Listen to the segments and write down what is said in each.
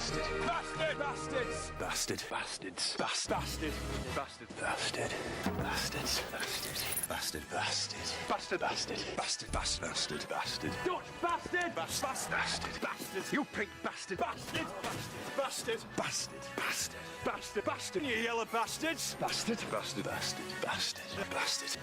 Bastard. Bastard! Bastards! Bastard. Bastards. Bastard. Bastard. Bastard. Bastards. Bastard. Bastard. Bastard. Bastard. Bastard. Bastard. Bastard. Dutch bastard! Bastard. Bastard. Bastard! You pink bastard. Bastard! Bastard! Bastard. Bastard. Bastard! Bastard! You yellow bastards! Bastard. Bastard. Bastard. Bastard. Bastard.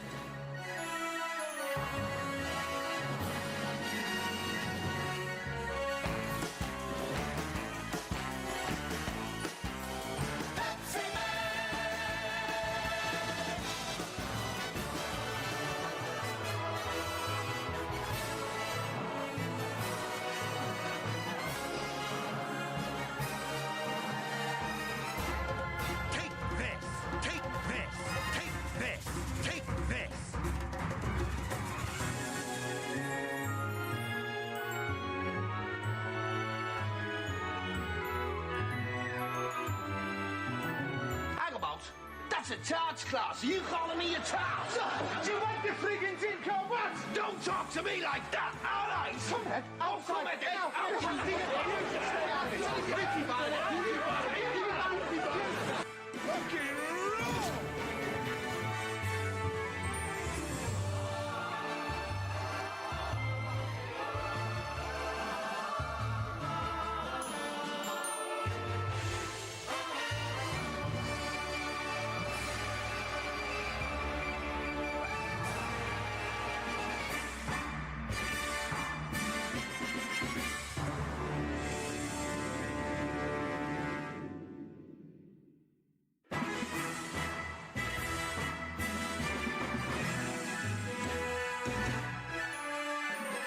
That's a tarts class. Are you calling me a tart? Do you want the friggin' tin what? Don't talk to me like that, all right? Come here. Come here, then. Fucking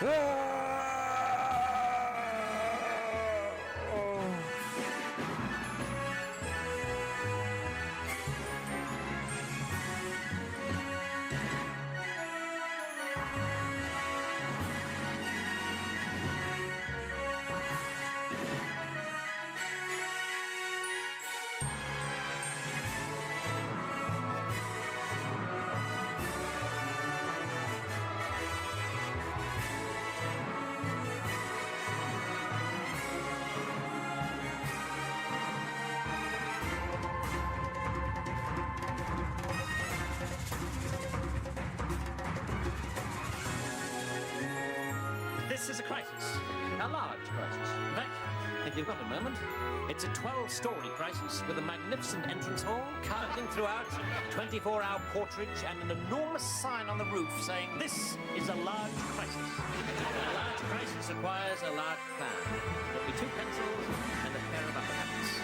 roll! This is a crisis. A large crisis. In fact, if you've got a moment, it's a 12-story crisis with a magnificent entrance hall, curving throughout, 24-hour porterage, and an enormous sign on the roof saying, "This is a large crisis." A large crisis requires a large plan. There'll be 2 pencils and a pair of upper hats.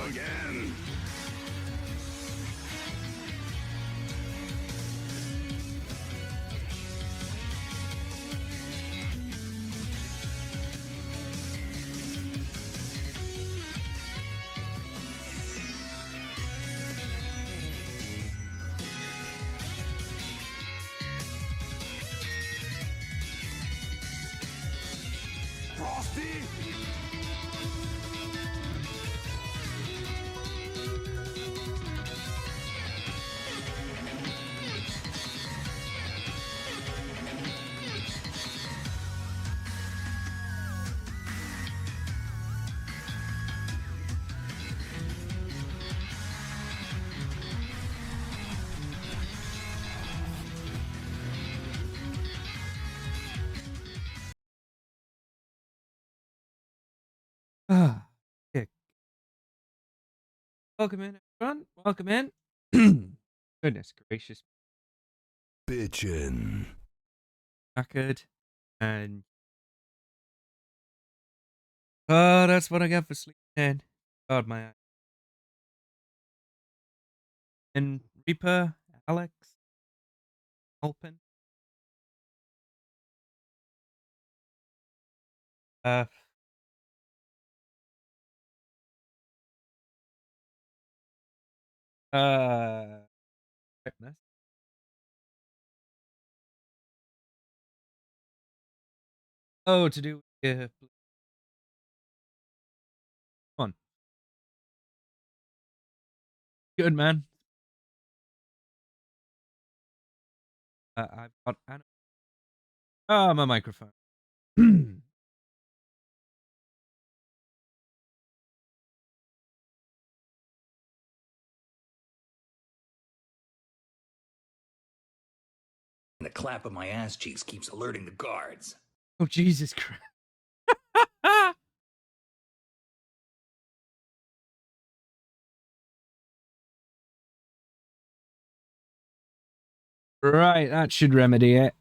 Again! Welcome in, everyone. Welcome in. Goodness gracious. Bitchin'. Knackered. And oh, that's what I got for sleeping in. God, my eye. And Reaper, Alex, Alpin. Fitness. Oh, to do come on. Good man. I've got my microphone. The clap of my ass cheeks keeps alerting the guards. Oh, Jesus Christ. Right, that should remedy it.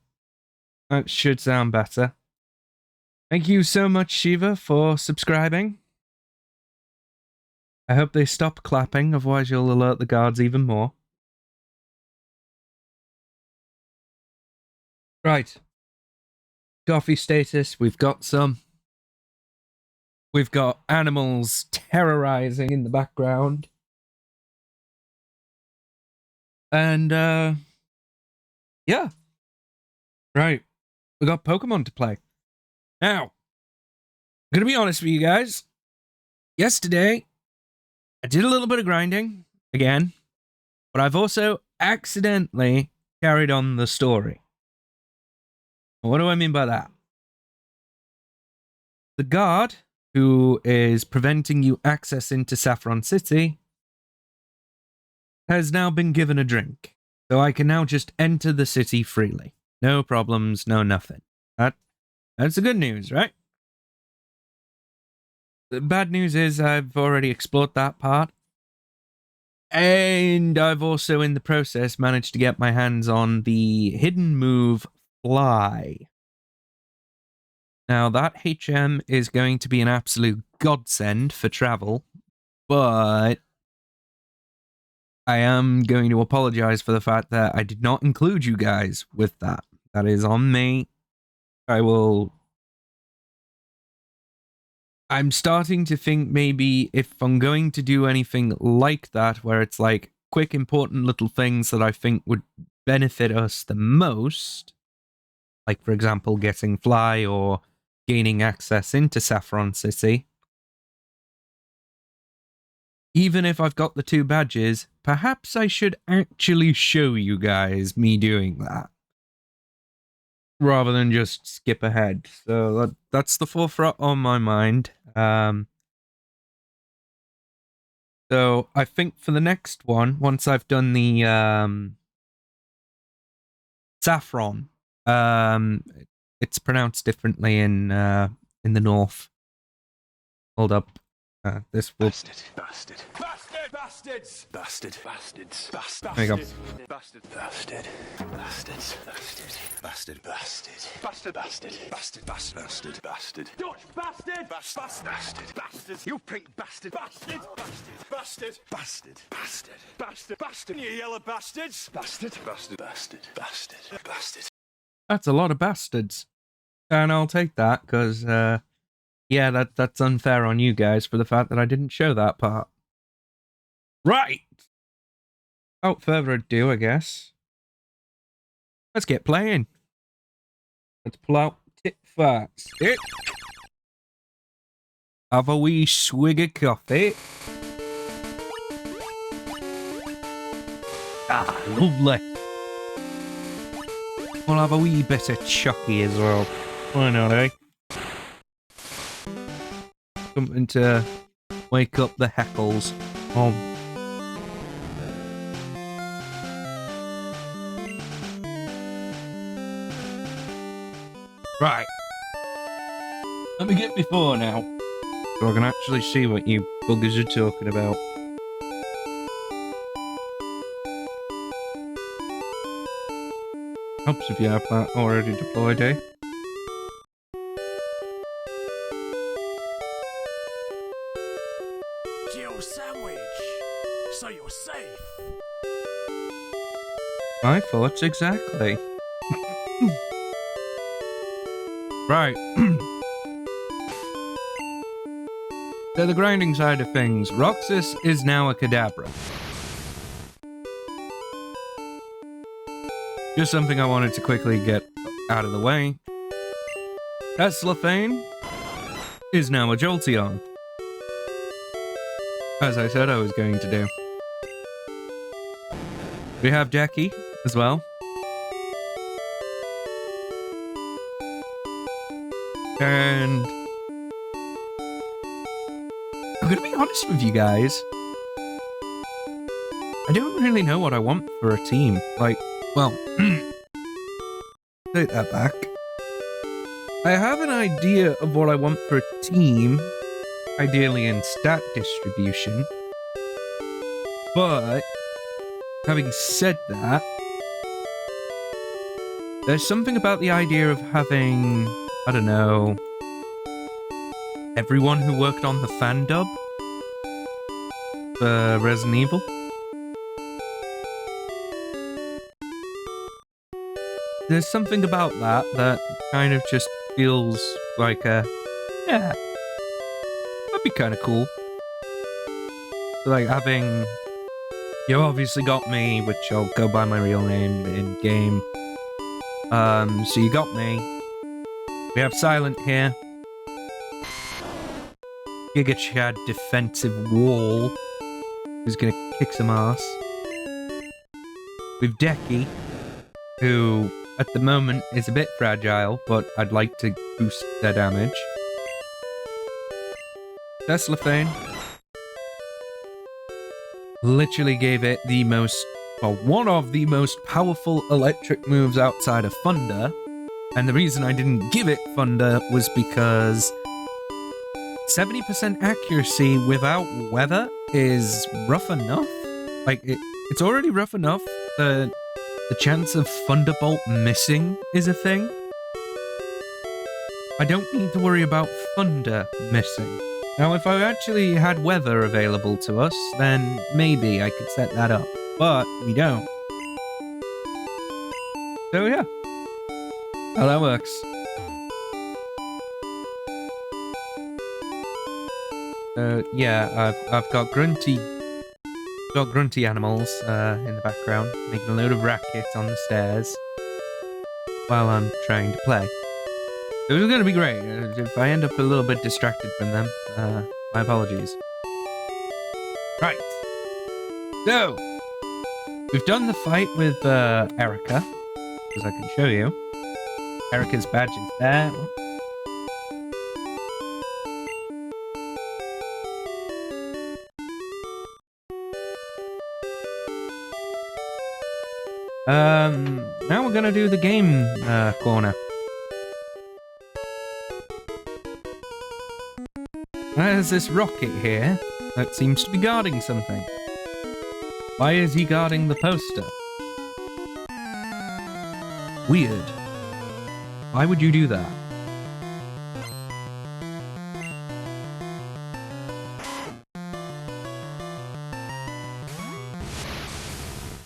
That should sound better. Thank you so much, Shiva, for subscribing. I hope they stop clapping, otherwise you'll alert the guards even more. Right. Coffee status, we've got some. We've got animals terrorizing in the background. And, yeah. Right. We got Pokemon to play. Now, I'm gonna be honest with you guys. Yesterday, I did a little bit of grinding, again. But I've also accidentally carried on the story. What do I mean by that? The guard who is preventing you access into Saffron City has now been given a drink. So I can now just enter the city freely. No problems, no nothing. That's the good news, right? The bad news is I've already explored that part. And I've also, in the process, managed to get my hands on the hidden move Fly. Now, that HM is going to be an absolute godsend for travel, but I am going to apologize for the fact that I did not include you guys with that. That is on me. I'm starting to think maybe if I'm going to do anything like that, where it's like quick, important little things that I think would benefit us the most, like, for example, getting Fly or gaining access into Saffron City. Even if I've got the 2 badges, perhaps I should actually show you guys me doing that. Rather than just skip ahead. So that's the forefront on my mind. So I think for the next one, once I've done the Saffron, it's pronounced differently in the north. Hold up. This will... Bastard. Bastard. Bastard! Bastards! Bastard. Bastards. Bastard. There you go. Bastard! Bastard. Bastards. Bastard. Bastard. Bastard. Bastard! Bastard. Bastard. Bastard. Bastard. Dutch bastard! Bastard. Bastard! You pink bastard. Bastard! Bastard! Bastard. Bastard. Bastard! Bastard! You yellow bastards! Bastard. Bastard. Bastard. Bastard. Bastard. That's a lot of bastards. And I'll take that, because, yeah, that's unfair on you guys for the fact that I didn't show that part. Right! Without further ado, I guess. Let's get playing. Let's pull out Tit Fat Stick. Have a wee swig of coffee. Ah, lovely. We'll have a wee bit of Chucky as well. Why not, eh? Something to wake up the heckles. Right. Let me get my phone now, so I can actually see what you buggers are talking about. Helps if you have that already deployed, eh? Jill sandwich. So you're safe. My thoughts exactly. Right. So the grinding side of things, Roxas is now a Kadabra. Just something I wanted to quickly get out of the way. Teslaphane is now a Jolteon. As I said I was going to do. We have Decky as well. And I'm gonna be honest with you guys. I don't really know what I want for a team. Like, well, take that back. I have an idea of what I want for a team, ideally in stat distribution. But, having said that, there's something about the idea of having, I don't know, everyone who worked on the fan dub for Resident Evil. There's something about that kind of just feels like yeah, that'd be kind of cool. Like having, you obviously got me, which I'll go by my real name in game. So you got me. We have Silent here. Giga Chad defensive wall, who's gonna kick some ass. We've Decky, who at the moment is a bit fragile, but I'd like to boost their damage. Teslaphane literally gave it the most, or one of the most powerful electric moves outside of Thunder, and the reason I didn't give it Thunder was because 70% accuracy without weather is rough enough. Like, it's already rough enough that the chance of Thunderbolt missing is a thing. I don't need to worry about Thunder missing. Now, if I actually had weather available to us, then maybe I could set that up. But we don't. So yeah. How that works. Yeah, I've got grunty animals in the background, making a load of racket on the stairs while I'm trying to play. It was going to be great. If I end up a little bit distracted from them, my apologies. Right. So, we've done the fight with Erica, as I can show you. Erica's badge is there. Now we're gonna do the game corner. There's this rocket here that seems to be guarding something. Why is he guarding the poster? Weird. Why would you do that?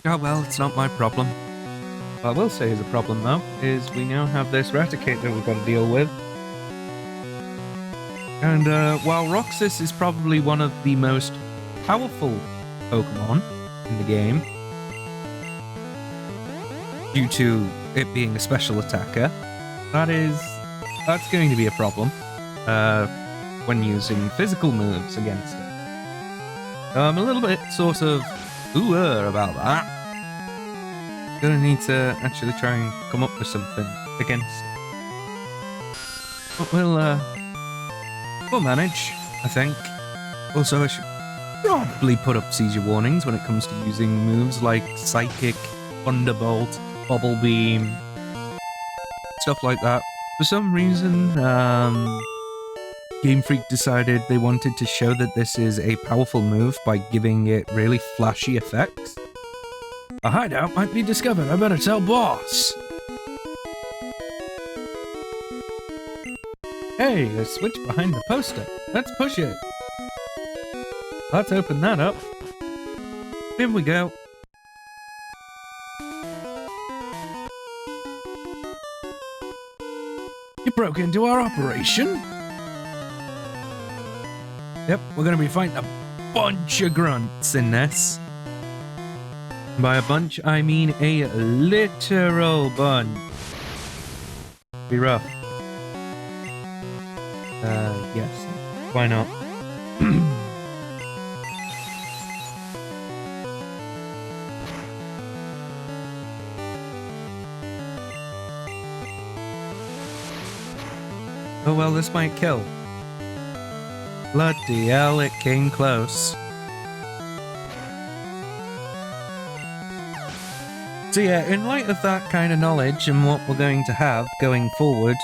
Oh well, it's not my problem. What I will say is a problem though, is we now have this Raticate that we've got to deal with. And while Roxas is probably one of the most powerful Pokemon in the game, due to it being a special attacker, that's going to be a problem when using physical moves against it. So I'm a little bit sort of about that. Gonna need to actually try and come up with something against it. But we'll manage, I think. Also, I should probably put up seizure warnings when it comes to using moves like Psychic, Thunderbolt, Bubble Beam, stuff like that. For some reason, Game Freak decided they wanted to show that this is a powerful move by giving it really flashy effects. A hideout might be discovered, I better tell boss! Hey, a switch behind the poster. Let's push it. Let's open that up. In we go. You broke into our operation? Yep, we're gonna be fighting a bunch of grunts in this. By a bunch, I mean a literal bunch. Be rough. Yes. Why not? Oh well, this might kill. Bloody hell, it came close. So yeah, in light of that kind of knowledge and what we're going to have going forward,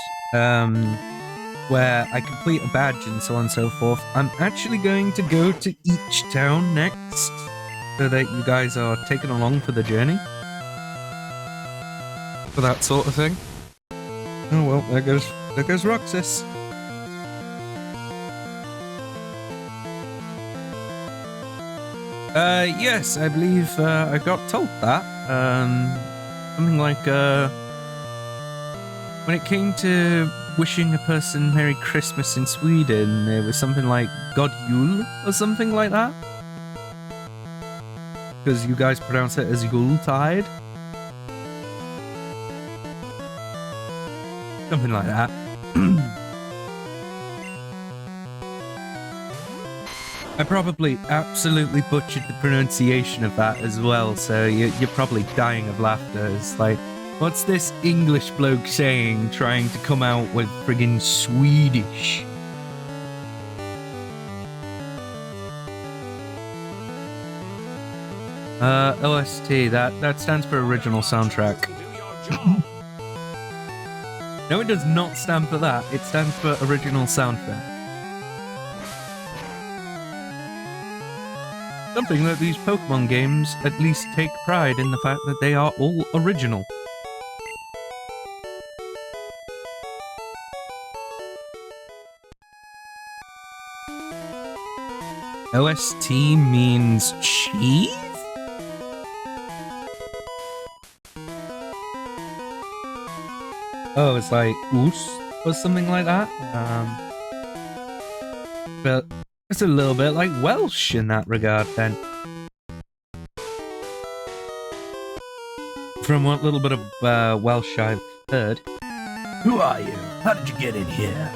where I complete a badge and so on and so forth, I'm actually going to go to each town next, so that you guys are taken along for the journey. For that sort of thing. Oh well, there goes Roxas. Yes, I believe I got told that. Something like, when it came to wishing a person Merry Christmas in Sweden, it was something like God Jul or something like that. Because you guys pronounce it as Yuletide. Something like that. I probably absolutely butchered the pronunciation of that as well, so you're probably dying of laughter. It's like, what's this English bloke saying, trying to come out with friggin' Swedish? OST, that stands for Original Soundtrack. No, it does not stand for that. It stands for Original Soundtrack. Something that these Pokemon games at least take pride in the fact that they are all original. OST means cheese? Oh, it's like oos or something like that. But it's a little bit like Welsh in that regard, then. From what little bit of Welsh I've heard. Who are you? How did you get in here?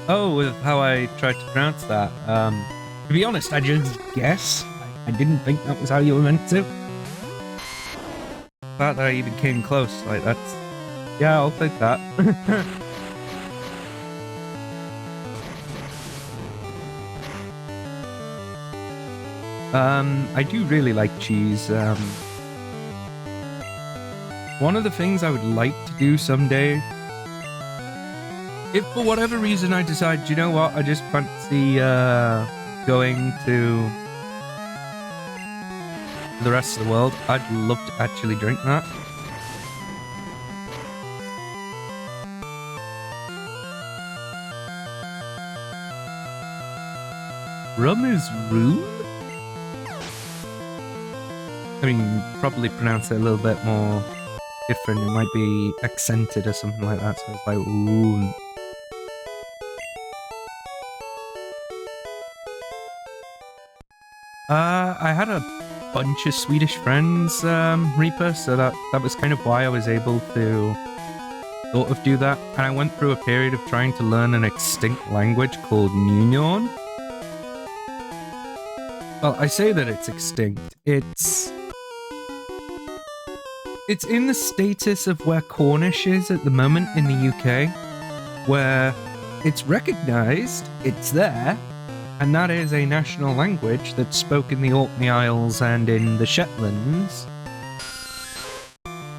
Oh, with how I tried to pronounce that. To be honest, I just guess. I didn't think that was how you were meant to. The fact that I even came close, like that's... Yeah, I'll take that. I do really like cheese. One of the things I would like to do someday, if for whatever reason I decide, you know what, I just fancy going to the rest of the world, I'd love to actually drink that. Rum is rude? I mean, probably pronounce it a little bit more different. It might be accented or something like that, so it's like roon. I had a bunch of Swedish friends, Reaper, so that was kind of why I was able to sort of do that. And I went through a period of trying to learn an extinct language called Nunon. Well, I say that it's extinct. It's in the status of where Cornish is at the moment in the UK, where it's recognised, it's there, and that is a national language that's spoken in the Orkney Isles and in the Shetlands,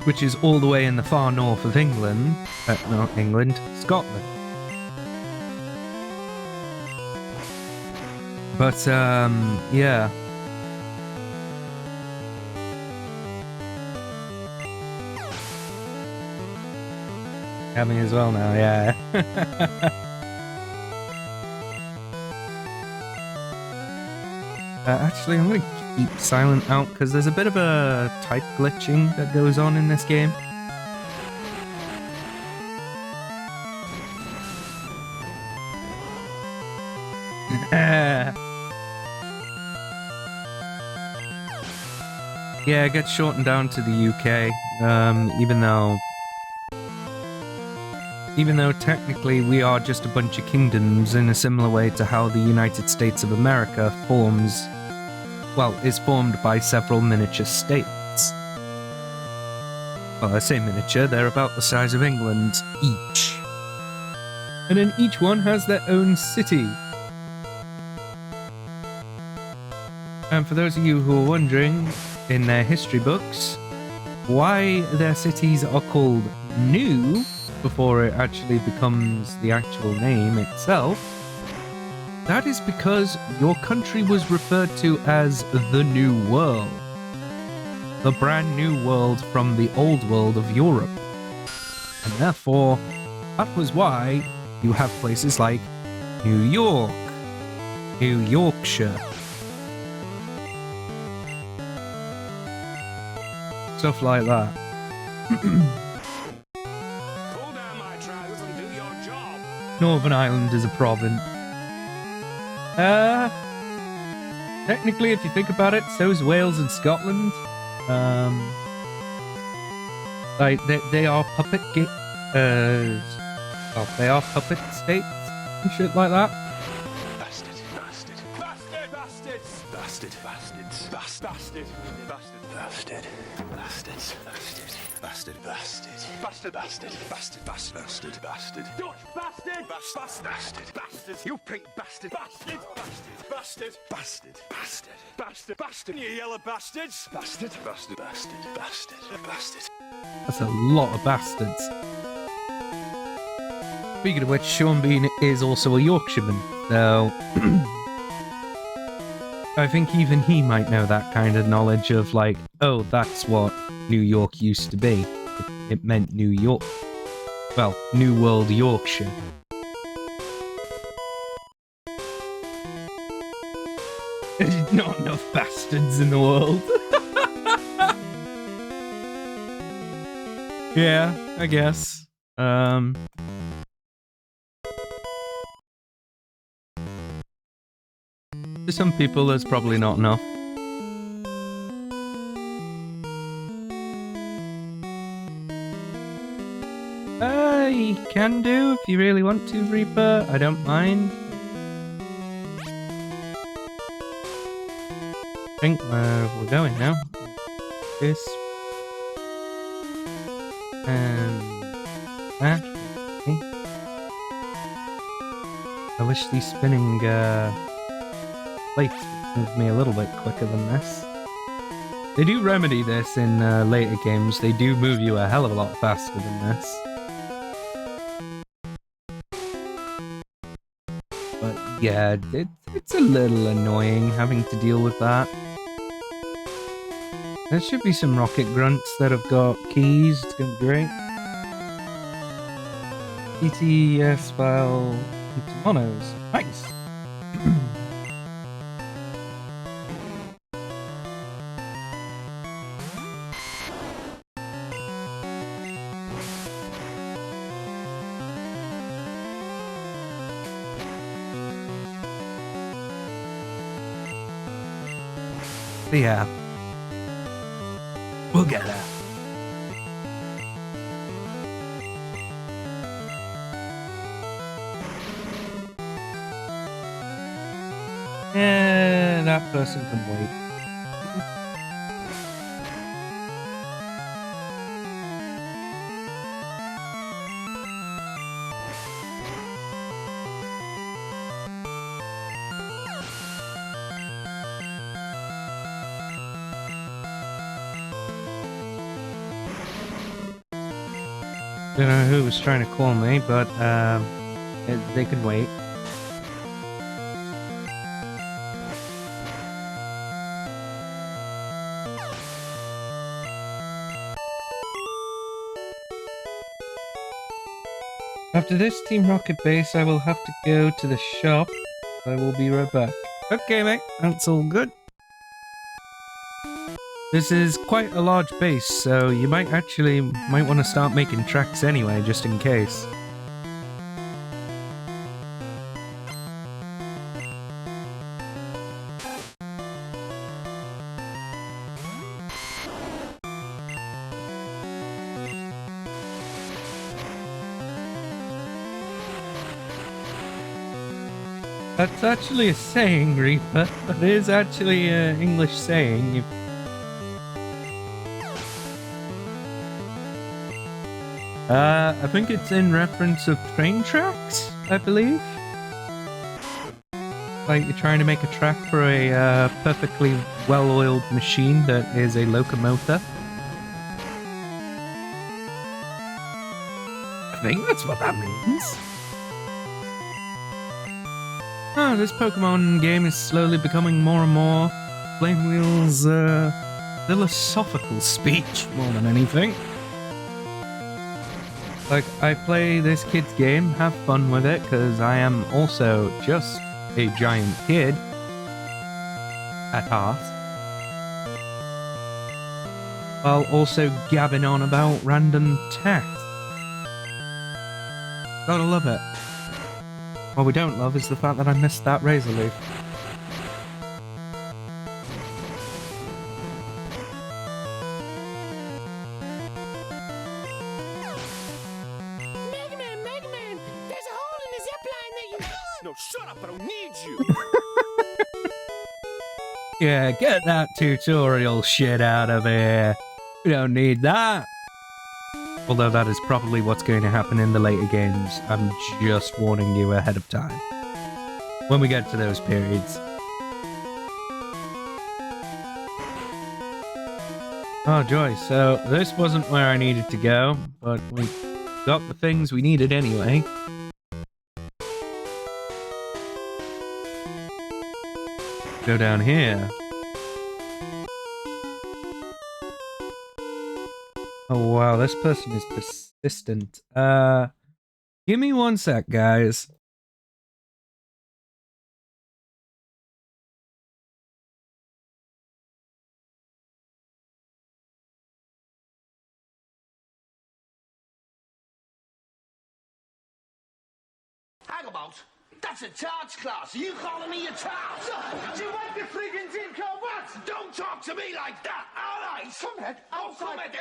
which is all the way in the far north of England, not England, Scotland. But, yeah. Got me as well now, yeah. Actually, I'm going to keep silent out because there's a bit of a type glitching that goes on in this game. Yeah, it gets shortened down to the UK, even though technically we are just a bunch of kingdoms in a similar way to how the United States of America is formed by several miniature states. Well, I say miniature, they're about the size of England each. And then each one has their own city. And for those of you who are wondering, in their history books, why their cities are called New before it actually becomes the actual name itself, that is because your country was referred to as the New World. The brand new world from the old world of Europe. And therefore, that was why you have places like New York, New Yorkshire, stuff like that. Pull down my trousers and do your job. Northern Ireland is a province. Technically, if you think about it, so is Wales and Scotland. Like they are puppet they are puppet states and shit like that. Bastard. Bastard. Bastard! Bastards! Bastard. Bastards. Bastard. Bastard. Bastard. Bastards. Bastard. Bastard. Bastard. Bastard. Bastard. Bastard. Bastard. Bastard. Bastard. Dutch bastard! Bastard. Bastard. Bastard. You pink bastard. Bastard! Bastard! Bastard. Bastard. Bastard! Bastard! You yellow bastards! Bastard. Bastard. Bastard. Bastard. Bastard. That's a lot of bastards. Speaking of which, Sean Bean is also a Yorkshireman, so I think even he might know that kind of knowledge of like, oh, that's what New York used to be. It meant New York. Well, New World Yorkshire. There's not enough bastards in the world. Yeah, I guess. To some people, there's probably not enough. You can do if you really want to, Reaper. I don't mind. I think we're going now. This. And that. Okay. I wish these spinning plates would move me a little bit quicker than this. They do remedy this in later games. They do move you a hell of a lot faster than this. But yeah, it's a little annoying having to deal with that. There should be some rocket grunts that have got keys. It's gonna be great. ETS file into monos. Nice. But yeah. We'll get there. Yeah, that person can wait. Don't know who was trying to call me, but they can wait. After this Team Rocket base, I will have to go to the shop. I will be right back. Okay, mate. That's all good. This is quite a large base, so you might want to start making tracks anyway, just in case. That's actually a saying, Reaper. That is actually an English saying. I think it's in reference of train tracks, I believe. Like you're trying to make a track for a perfectly well-oiled machine that is a locomotive. I think that's what that means. Oh, this Pokemon game is slowly becoming more and more Flame Wheel's philosophical speech more than anything. Like, I play this kid's game, have fun with it, because I am also just a giant kid at heart. While also gabbing on about random text. Gotta love it. What we don't love is the fact that I missed that Razor Leaf. Mega Man, there's a hole in the zipline that you... No, shut up! I don't need you. Yeah, get that tutorial shit out of here. We don't need that. Although that is probably what's going to happen in the later games. I'm just warning you ahead of time. When we get to those periods. Oh joy, so this wasn't where I needed to go, but we got the things we needed anyway. Go down here. Oh wow, this person is persistent. Give me one sec, guys. Hang about. That's a charge class. Are you calling me a tart? Do you want the friggin' team combat? Don't talk to me like that, alright? Come ahead. Oh, come ahead.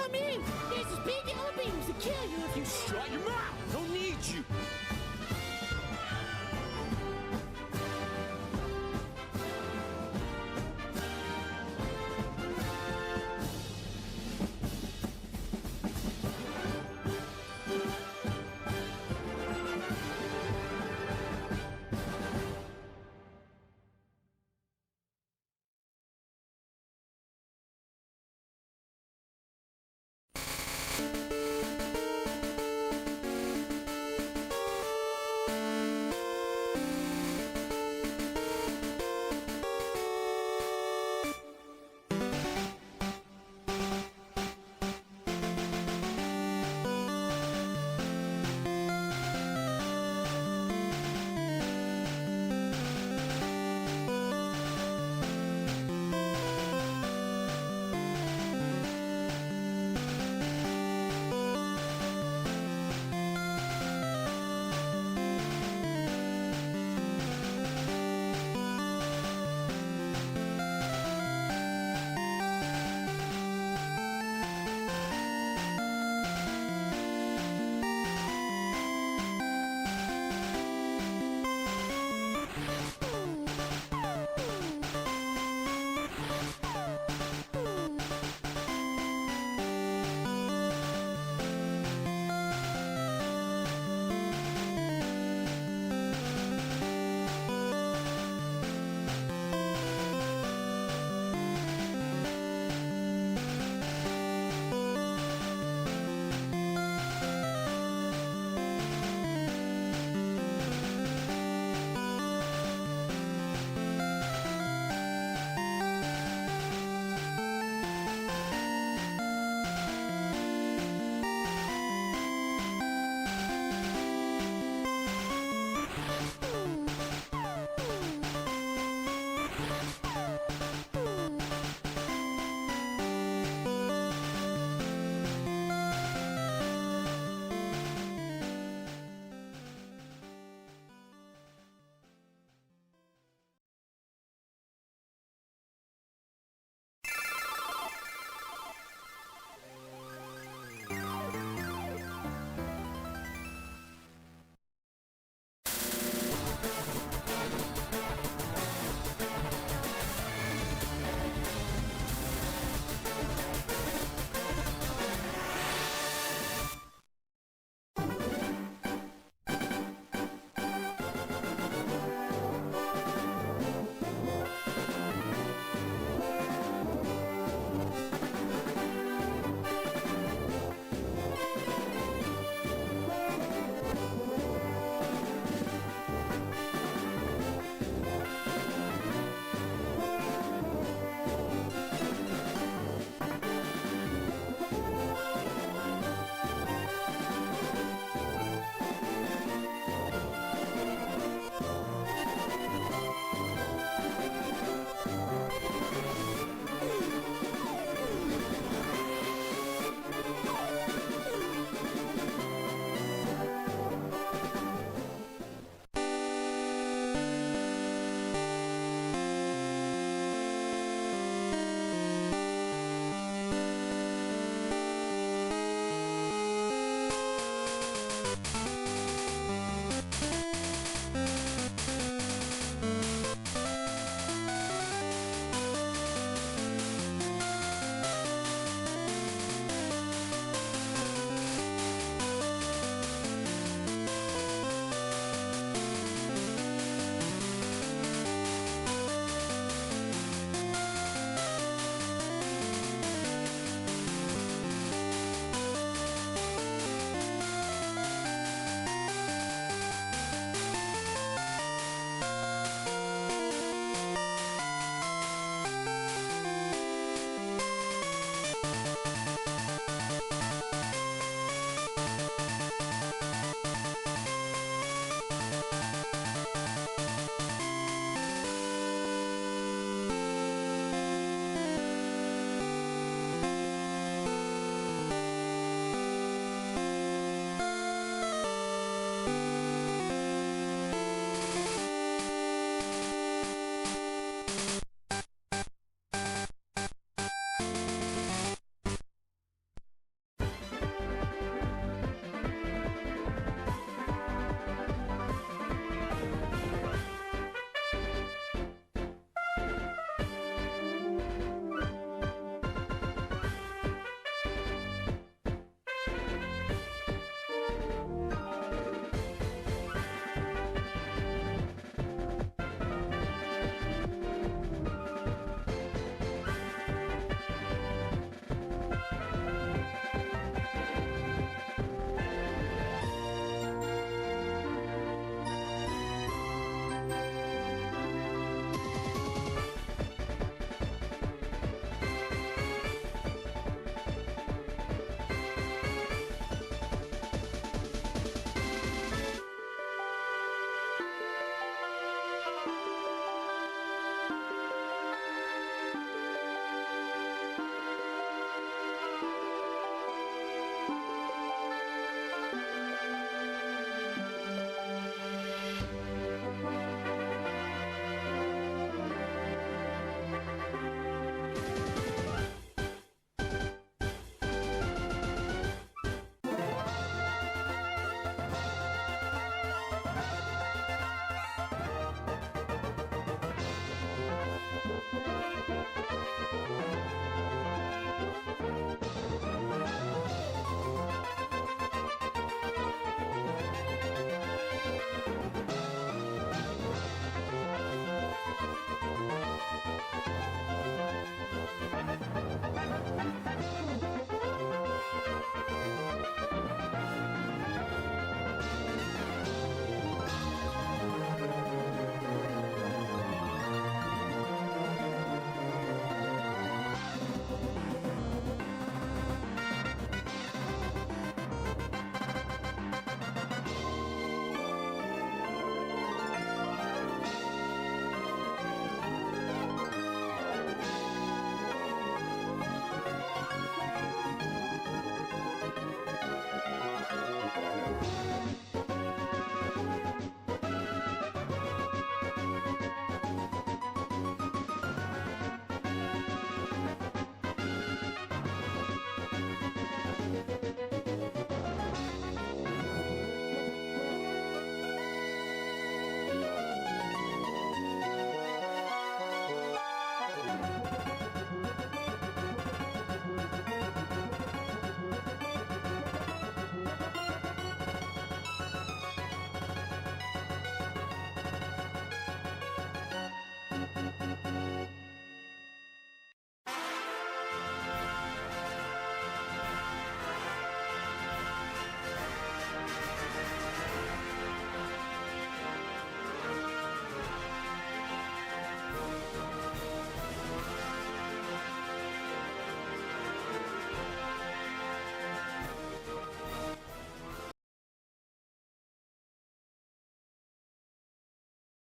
come in. There's this big yellow beams to kill you if you shut your mouth. Don't need you.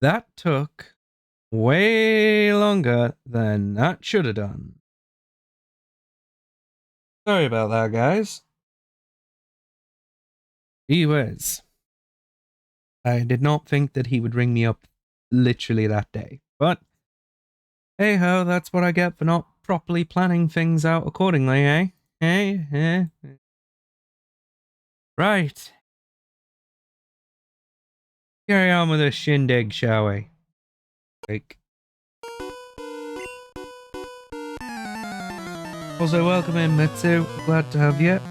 That took way longer than that should have done. Sorry about that, guys. Gee whiz. I did not think that he would ring me up literally that day. But, hey ho, that's what I get for not properly planning things out accordingly, eh? Hey. Right. Carry on with the shindig, shall we? Like. Also, welcome in, Mitsu. Glad to have you.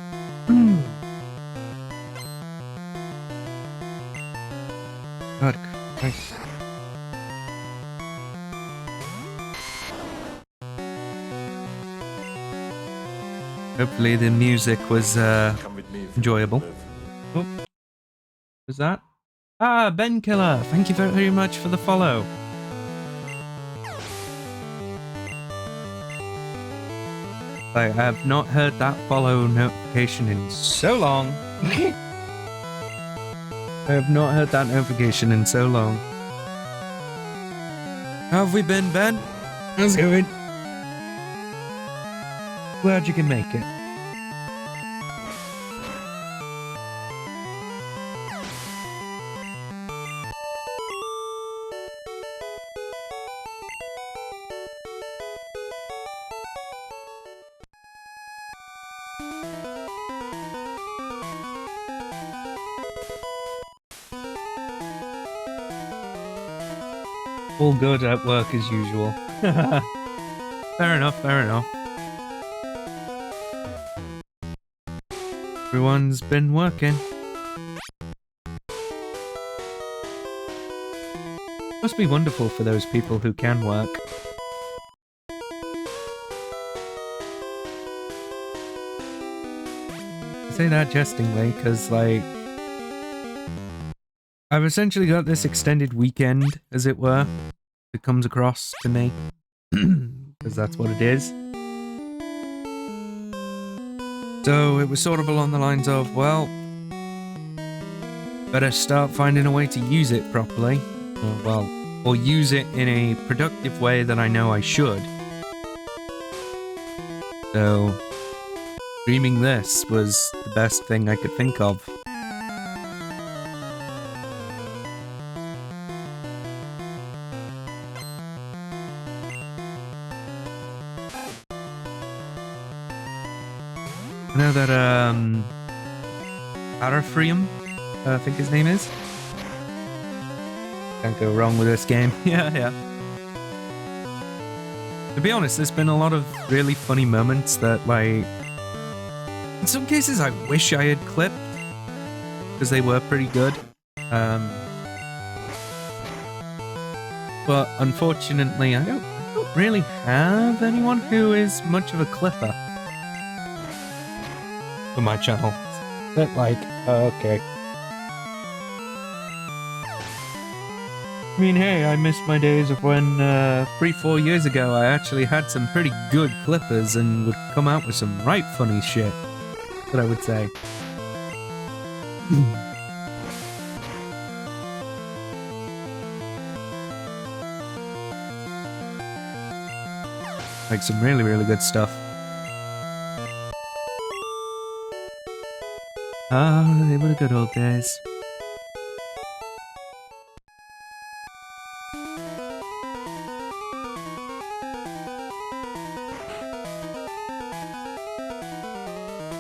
God Christ. Hopefully the music was enjoyable. Oh, was that? Ah, Ben Killer. Thank you very much for the follow. I have not heard that follow notification in so long. I have not heard that notification in so long. How have we been, Ben? How's it going? Glad you can make it. All good at work as usual. Fair enough, fair enough. Everyone's been working. Must be wonderful for those people who can work. I say that jestingly, because, like, I've essentially got this extended weekend, as it were, that comes across to me. Because that's what it is. So it was sort of along the lines of, well, better start finding a way to use it properly. Or use it in a productive way that I know I should. So, streaming this was the best thing I could think of. I know that, Arafrium, I think his name is. Can't go wrong with this game. Yeah. To be honest, there's been a lot of really funny moments that, like, in some cases I wish I had clipped, because they were pretty good. But unfortunately, I don't really have anyone who is much of a clipper for my channel. But like, okay. I mean, hey, I miss my days of when 3-4 years ago I actually had some pretty good clippers and would come out with some right funny shit. That's what I would say. Like some really, really good stuff. Ah, they were the good old days.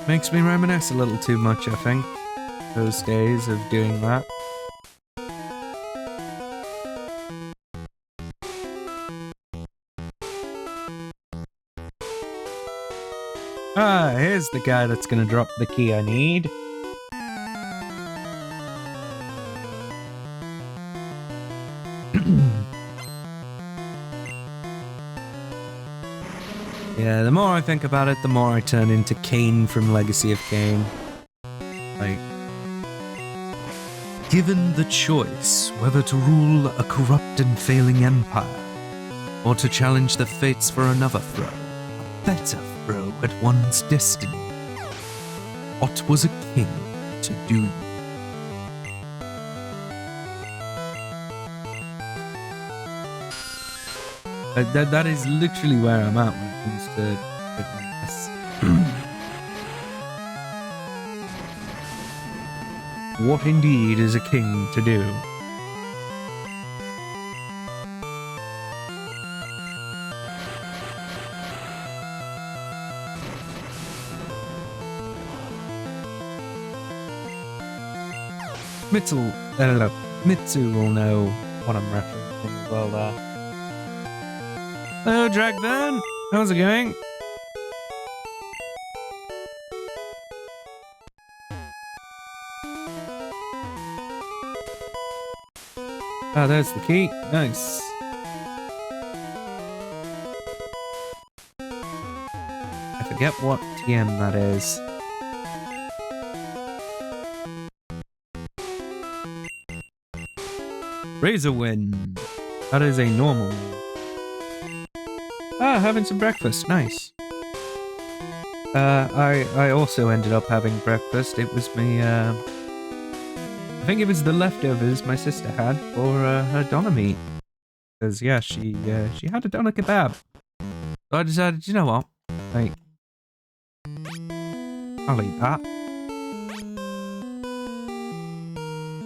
Makes me reminisce a little too much, I think. Those days of doing that. Ah, here's the guy that's gonna drop the key I need. Yeah, the more I think about it, the more I turn into Kain from Legacy of Kain. Like, given the choice whether to rule a corrupt and failing empire, or to challenge the fates for another throne, a better throne at one's destiny, what was a king to do? That is literally where I'm at when it comes to this. What indeed is a king to do? Mitsu will know what I'm referencing as well there. Hello, Dragvan! How's it going? Ah, there's the key. Nice. I forget what TM that is. Razorwind. That is a normal. Ah, having some breakfast. Nice. I also ended up having breakfast. It was me, I think it was the leftovers my sister had for her doner meat. Because, yeah, she had a doner kebab. So I decided, you know what? Like, I'll eat that.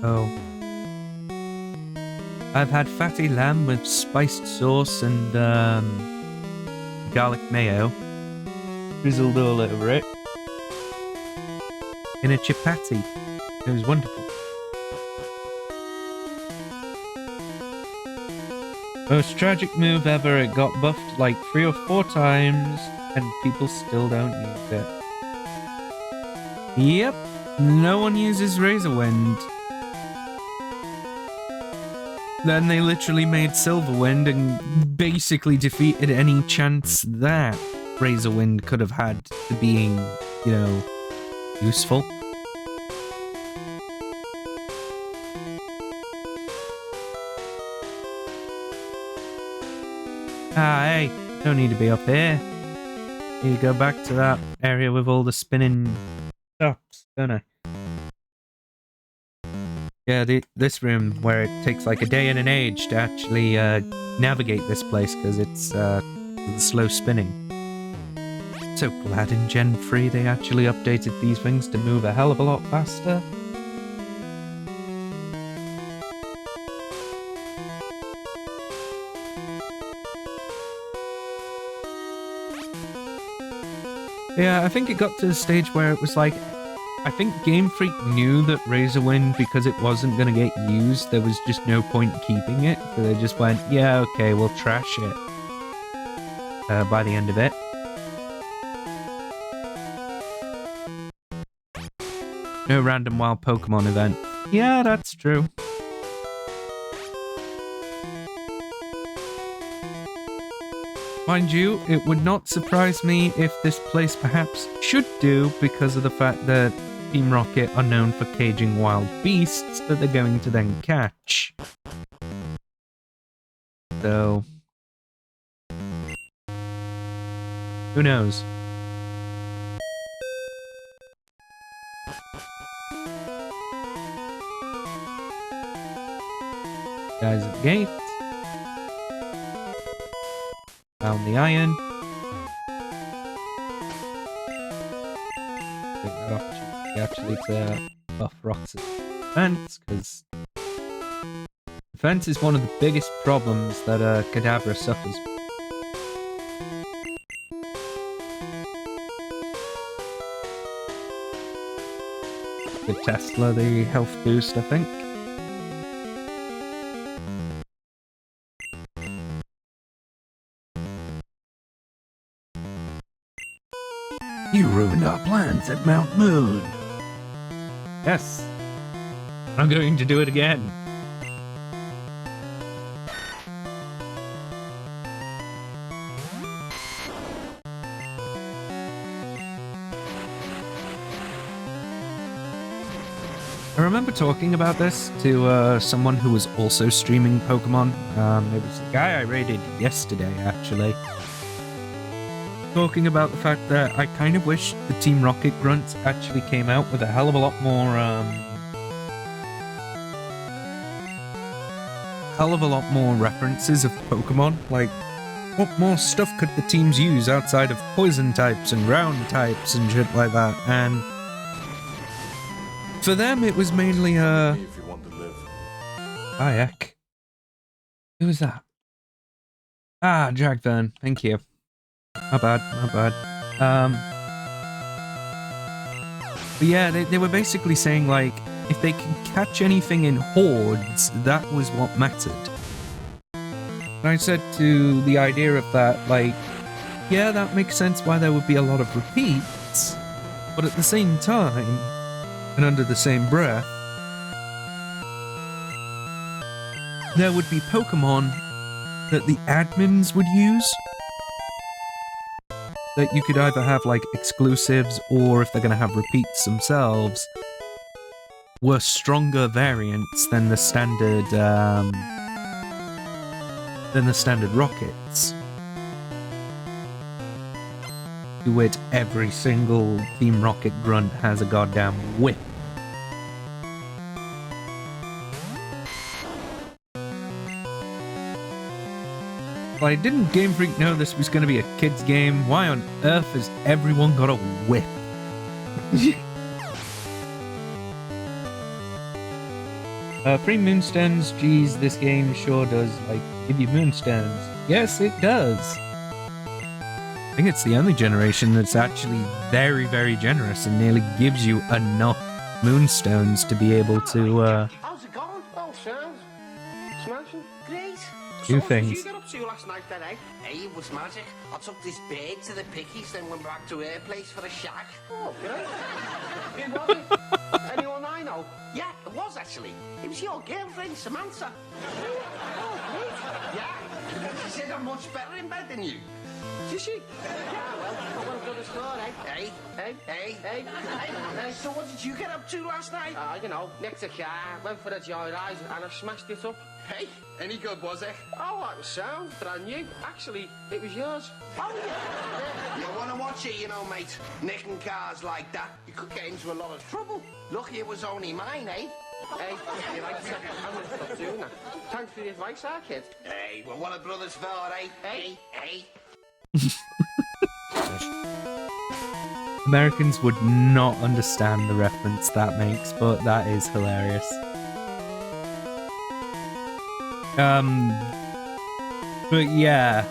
Oh. I've had fatty lamb with spiced sauce and garlic mayo, drizzled all over it, in a chapati. It was wonderful. Most tragic move ever. It got buffed like 3 or 4 times, and people still don't use it. Yep, no one uses Razorwind. Then they literally made Silverwind and basically defeated any chance that Razorwind could have had to being, you know, useful. Ah, hey, don't need to be up here. You go back to that area with all the spinning stops, don't I? Yeah, this room where it takes like a day and an age to actually navigate this place because it's the slow spinning. So glad in Gen 3 they actually updated these things to move a hell of a lot faster. Yeah, I think it got to the stage where it was like, I think Game Freak knew that Razorwind, because it wasn't going to get used, there was just no point keeping it, so they just went, yeah, okay, we'll trash it by the end of it. No random wild Pokemon event. Yeah, that's true. Mind you, it would not surprise me if this place perhaps should do, because of the fact that Team Rocket are known for caging wild beasts that they're going to then catch. So, who knows? Guys at the gate. Found the iron. Take that opportunity actually to buff Roxas' defense, because defense is one of the biggest problems that Kadabra suffers. Give Tesla the health boost, I think. You ruined our plans at Mount Moon. Yes. I'm going to do it again. I remember talking about this to someone who was also streaming Pokemon. It was a guy I raided yesterday, actually. Talking about the fact that I kind of wish the Team Rocket grunts actually came out with a hell of a lot more references of Pokemon. Like, what more stuff could the teams use outside of poison types and ground types and shit like that? And for them, it was mainly If you want to live. Bayek. Who was that? Ah, Dragvern. Thank you. My bad. But yeah, they were basically saying, like, if they can catch anything in hordes, that was what mattered. And I said to the idea of that, like, yeah, that makes sense why there would be a lot of repeats, but at the same time, and under the same breath, there would be Pokemon that the admins would use, that you could either have like exclusives, or if they're going to have repeats themselves, were stronger variants than the standard rockets. To which every single Team Rocket grunt has a goddamn whip. Like, didn't Game Freak know this was going to be a kid's game? Why on earth has everyone got a whip? Free Moonstones, geez, this game sure does, like, give you Moonstones. Yes, it does. I think it's the only generation that's actually very, very generous and nearly gives you enough Moonstones to be able to, How's it going? Oh, sounds smashing. Great. Do What did things. you get up to last night then, eh? Hey, it was magic. I took this bird to the pickies, then went back to her place for a shag. Oh, great. Who was it? Anyone I know? Yeah, it was actually. It was your girlfriend, Samantha. Oh, great. Yeah. She said I'm much better in bed than you. Did she? Yeah, well, I want to go to store, eh? Hey. So what did you get up to last night? You know, next to car, went for a joyride and I smashed it up. Hey, any good, was it? Oh, that was sound, brand new. Actually, it was yours. Oh, yeah. You want to watch it, you know, mate. Nicking cars like that, you could get into a lot of trouble. Lucky it was only mine, eh? Hey, you like to I'm going to stop doing that. Thanks for the advice, kid. Hey, well, what a brother's for, eh? Hey. Americans would not understand the reference that makes, but that is hilarious. But yeah,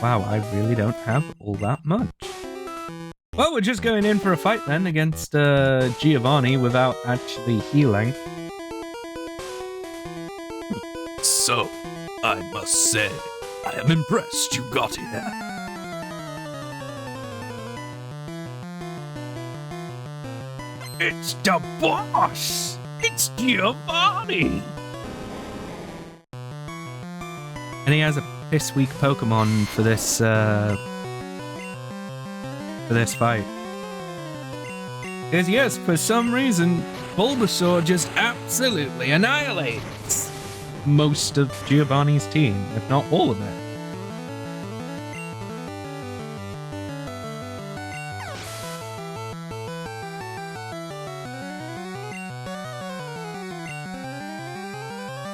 wow, I really don't have all that much. Well, we're just going in for a fight then against Giovanni without actually healing. So, I must say, I am impressed you got here. It's the boss! It's Giovanni! And he has a piss weak Pokemon for this fight. Because yes, for some reason, Bulbasaur just absolutely annihilates most of Giovanni's team, if not all of it.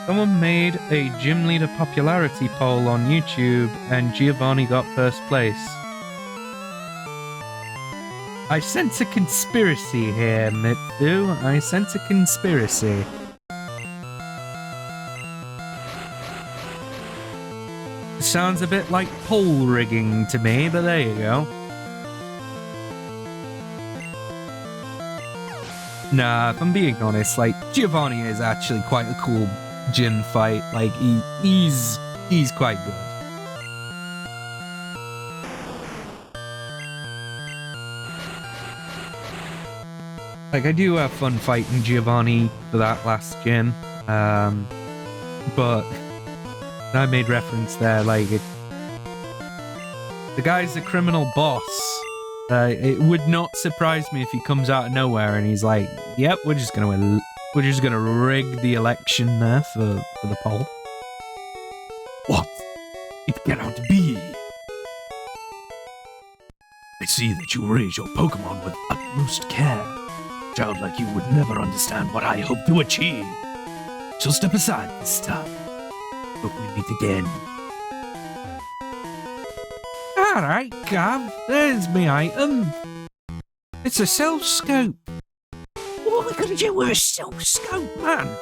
Someone made a gym leader popularity poll on YouTube and Giovanni got first place. I sense a conspiracy here, Mitsu. I sense a conspiracy. Sounds a bit like poll rigging to me, but there you go. Nah, if I'm being honest, like, Giovanni is actually quite a cool gym fight. Like, he's quite good. Like, I do have fun fighting Giovanni for that last gym, but I made reference there, like, the guy's a criminal boss. It would not surprise me if he comes out of nowhere and he's like, "Yep, we're just gonna rig the election there for the poll." What? It cannot be. I see that you raise your Pokemon with utmost care. Sounds like you would never understand what I hope to achieve. So step aside this time. But we meet again. Alright, Gav, there's me item. It's a self-scope. What are we gonna do with a self-scope, man?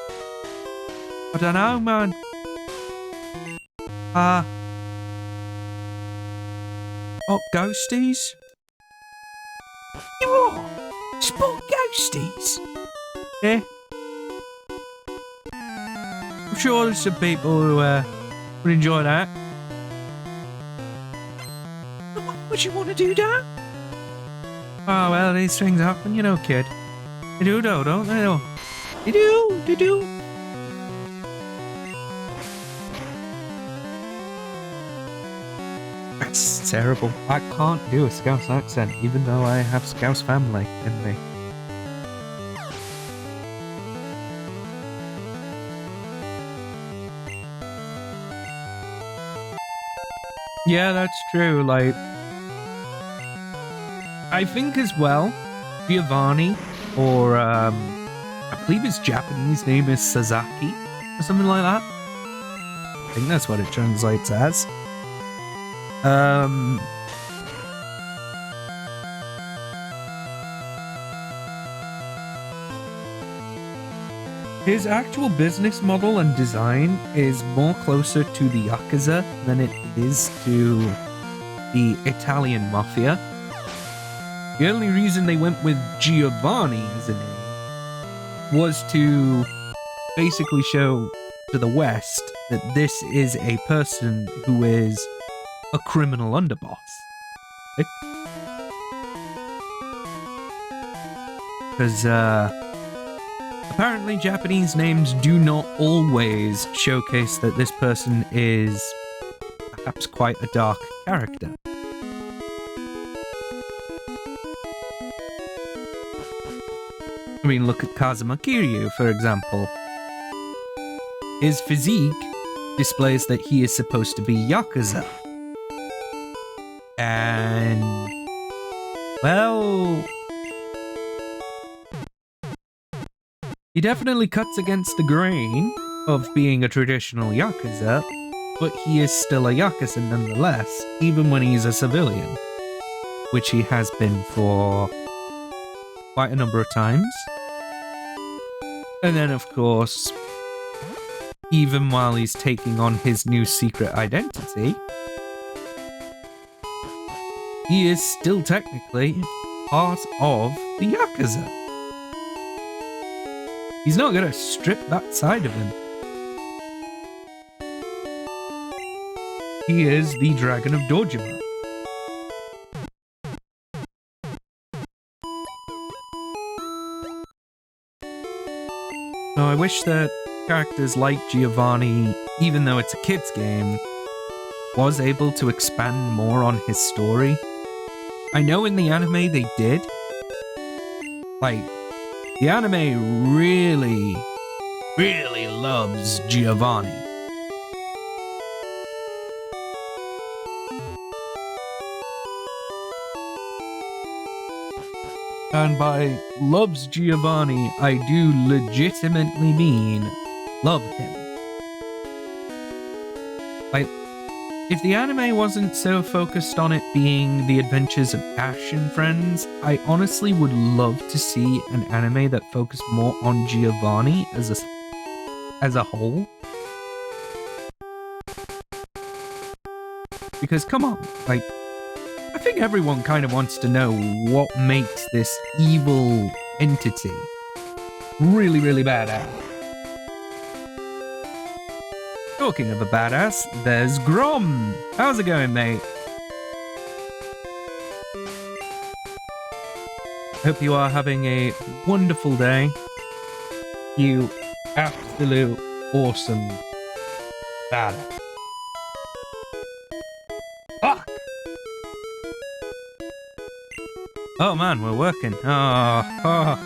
I don't know, man. Oh, ghosties? You what? Spot ghosties? Yeah. I'm sure there's some people who would enjoy that. Why would you want to do that? Oh, well, these things happen, you know, kid. They do, though, don't they? They do, they do. That's terrible. I can't do a Scouse accent, even though I have Scouse family in me. Yeah, that's true. Like, I think as well, Giovanni, or I believe his Japanese name is Sasaki, or something like that. I think that's what it translates as. His actual business model and design is more closer to the Yakuza than it is to the Italian Mafia. The only reason they went with Giovanni as a name was to basically show to the West that this is a person who is a criminal underboss. Because, apparently Japanese names do not always showcase that this person is perhaps quite a dark character. I mean, look at Kazuma Kiryu, for example. His physique displays that he is supposed to be Yakuza. And, well, he definitely cuts against the grain of being a traditional Yakuza, but he is still a Yakuza nonetheless, even when he's a civilian, which he has been for quite a number of times. And then, of course, even while he's taking on his new secret identity, he is still technically part of the Yakuza. He's not gonna strip that side of him. He is the Dragon of Dojima. So I wish that characters like Giovanni, even though it's a kid's game, was able to expand more on his story. I know in the anime they did. Like, the anime really, really loves Giovanni. And by loves Giovanni, I do legitimately mean love him. Like, if the anime wasn't so focused on it being the adventures of Ash and friends, I honestly would love to see an anime that focused more on Giovanni as a whole. Because come on, like, I think everyone kind of wants to know what makes this evil entity really, really badass. Talking of a badass, there's Grom. How's it going, mate? Hope you are having a wonderful day. You absolute awesome badass. Fuck! Oh man, we're working. Oh.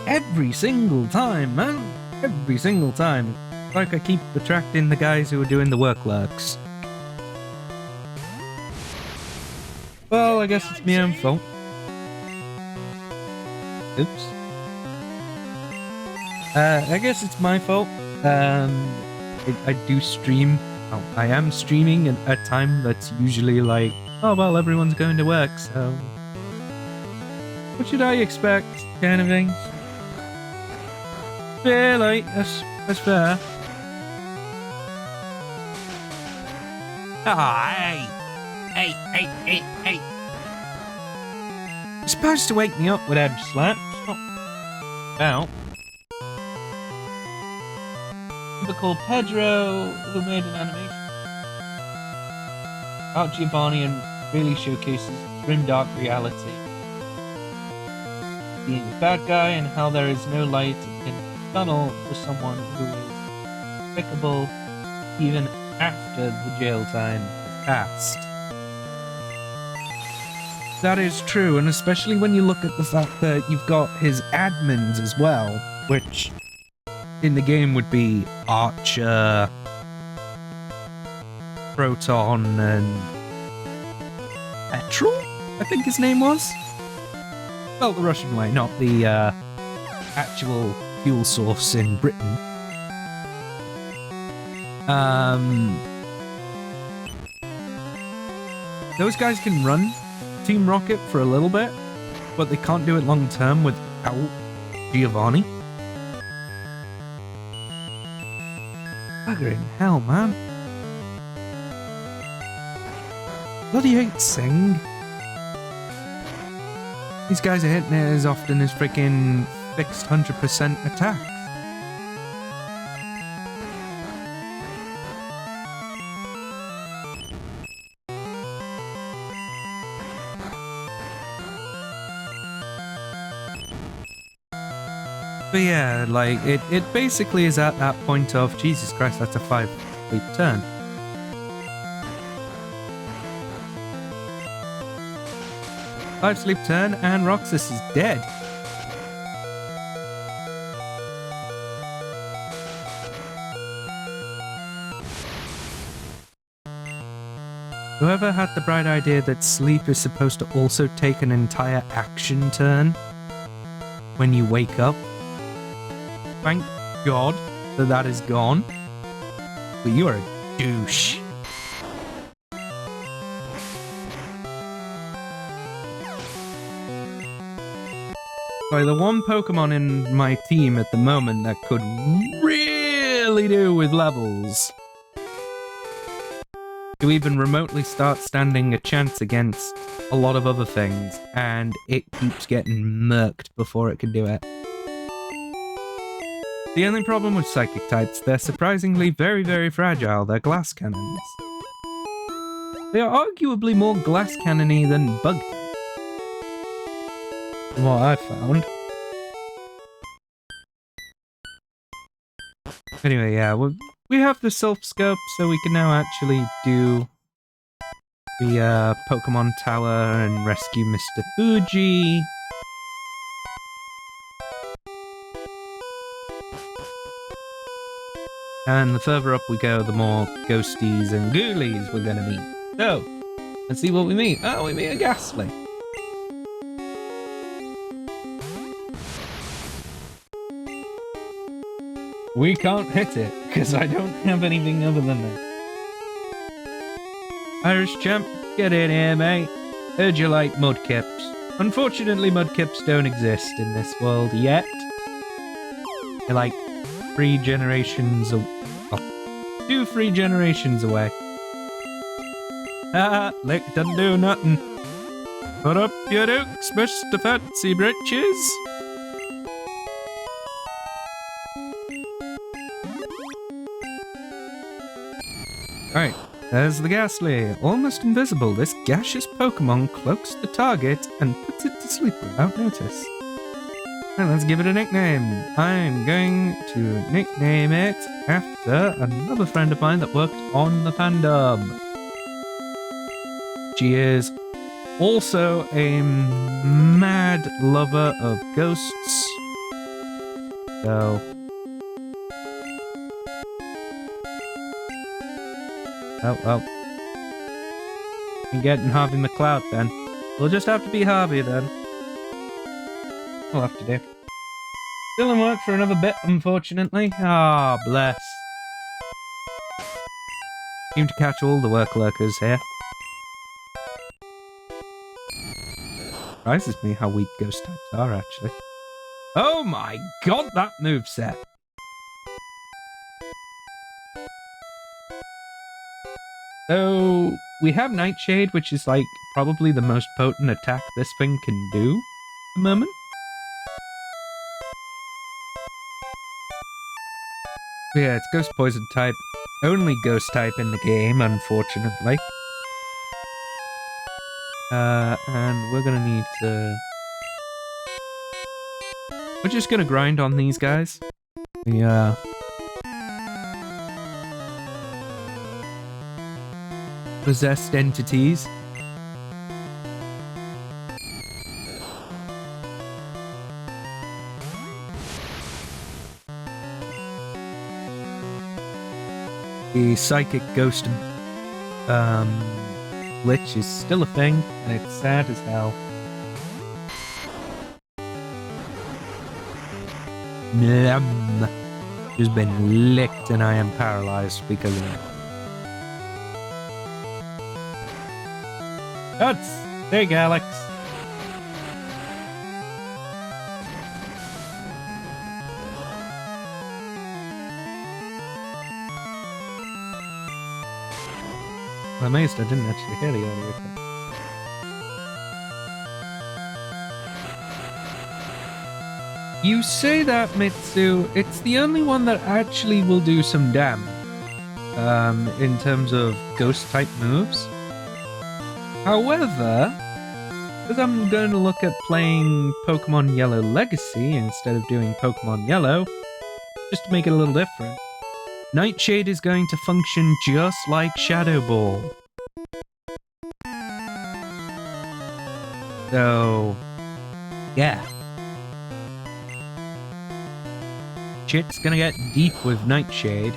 Every single time, man. Every single time. Like I keep attracting the guys who are doing the work lurks. Well, I guess it's my own fault. Oops. I guess it's my fault. I do stream I am streaming at a time that's usually like, oh well, everyone's going to work, so what should I expect, kind of thing. Fair, like, that's fair. Ah, hey. You're supposed to wake me up with Edge Slap. Stop. About. People called Pedro, who made an animation about Giovanni and really showcases grimdark reality. Being a bad guy and how there is no light in the tunnel for someone who is despicable even after the jail time has passed. That is true, and especially when you look at the fact that you've got his admins as well, which in the game would be Archer, Proton, and Petrol, I think his name was? Well, the Russian way, not the actual fuel source in Britain. Those guys can run Team Rocket for a little bit, but they can't do it long term without Giovanni. Buggering hell, man. Bloody hate Sing. These guys are hitting it as often as freaking fixed 100% attacks. But yeah, like, it basically is at that point of, Jesus Christ, that's a 5-leap turn. Five-sleep turn, and Roxas is dead. Whoever had the bright idea that sleep is supposed to also take an entire action turn when you wake up, thank God that that is gone. But you are a douche. Like, the one Pokemon in my team at the moment that could really do with levels to even remotely start standing a chance against a lot of other things, and it keeps getting murked before it can do it. The only problem with Psychic types, they're surprisingly very, very fragile. They're glass cannons. They are arguably more glass cannon-y than bug types, from what I've found. Anyway, yeah, we have the Self Scope, so we can now actually do the Pokemon Tower and rescue Mr. Fuji. And the further up we go, the more ghosties and ghoulies we're gonna meet. So, let's see what we meet. Oh, we meet a Ghastly. We can't hit it, because I don't have anything other than this. Irish champ, get in here, mate. Heard you like Mudkips. Unfortunately, Mudkips don't exist in this world yet. They're like 3 generations away. 2-3 generations away. Lick doesn't do nothing. Put up your dukes, Mr. Fancy Britches. Alright, there's the Ghastly. Almost invisible, this gaseous Pokemon cloaks the target and puts it to sleep without notice. And let's give it a nickname. I'm going to nickname it after another friend of mine that worked on the fandom. She is also a mad lover of ghosts. So... oh, well. I'm getting Harvey McCloud then. We'll just have to be Harvey then. We'll have to do. Still in work for another bit, unfortunately. Ah, bless. Seem to catch all the work lurkers here. Surprises me how weak ghost types are, actually. Oh my god, that moveset! So, we have Nightshade, which is like probably the most potent attack this thing can do at the moment. Yeah, it's Ghost Poison type. Only Ghost type in the game, unfortunately. And we're gonna need to... We're just gonna grind on these guys. Yeah. Possessed entities. The psychic ghost glitch is still a thing, and it's sad as hell. Nom. Just been licked and I am paralyzed because of it. That's big, Alex. I'm amazed I didn't actually hear the audio clip. You say that, Mitsu. It's the only one that actually will do some damage. In terms of ghost-type moves. However, because I'm going to look at playing Pokemon Yellow Legacy instead of doing Pokemon Yellow, just to make it a little different, Nightshade is going to function just like Shadow Ball. So, yeah. Shit's gonna get deep with Nightshade.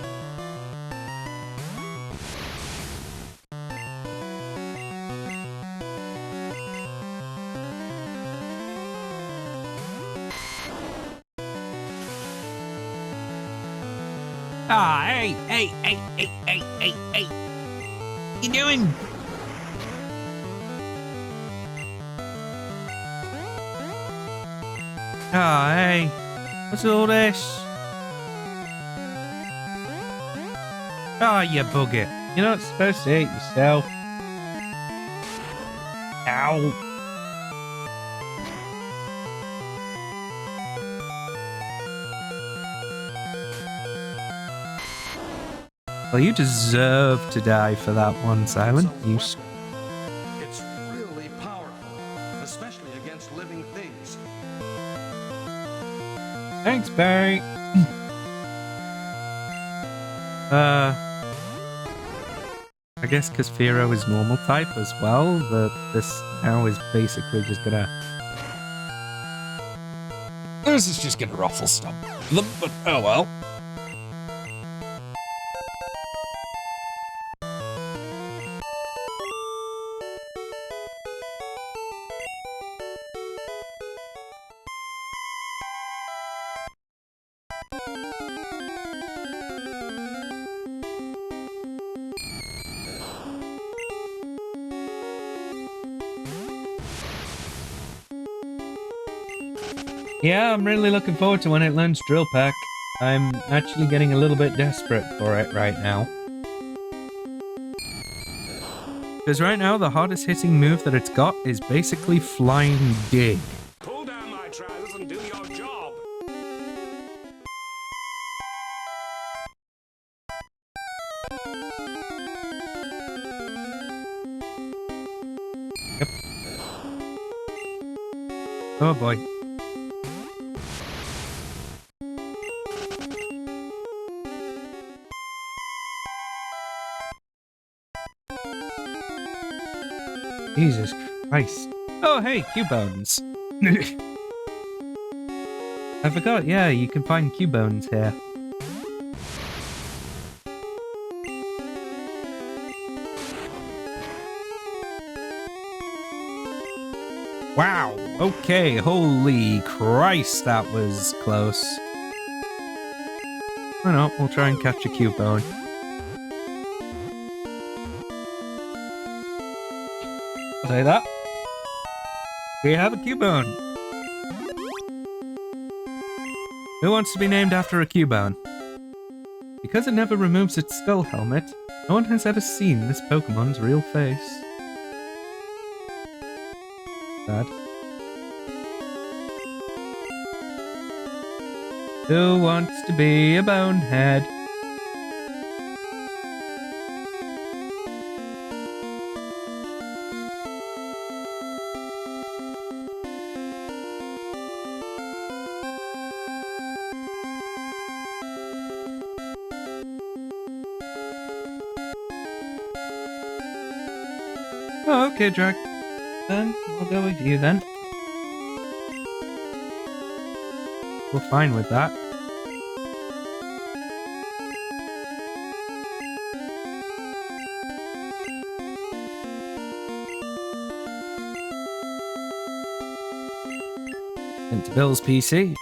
Ah, hey, hey. What you doing? Ah, hey. What's all this? Ah, you bugger. You're not supposed to hit yourself. Ow. Well, you deserve to die for that one, Silent. It's really powerful, especially against living things. Thanks, Barry. I guess because Firo is normal type as well, this now is basically just gonna... This is just gonna ruffle stuff. But oh well. Yeah, I'm really looking forward to when it learns Drill Peck. I'm actually getting a little bit desperate for it right now. Because right now, the hardest hitting move that it's got is basically Flying Dig. Pull down my trousers and do your job. Yep. Oh boy. Jesus Christ. Oh, hey, Cubones. I forgot, yeah, you can find Cubones here. Wow, okay, holy Christ, that was close. Why not? We'll try and catch a Cubone. I'll say that. We have a Cubone. Who wants to be named after a Cubone? Because it never removes its skull helmet, no one has ever seen this Pokemon's real face. Sad. Who wants to be a bonehead? Oh, okay, Drag. Then we'll go with you then. We're fine with that. Into Bill's PC.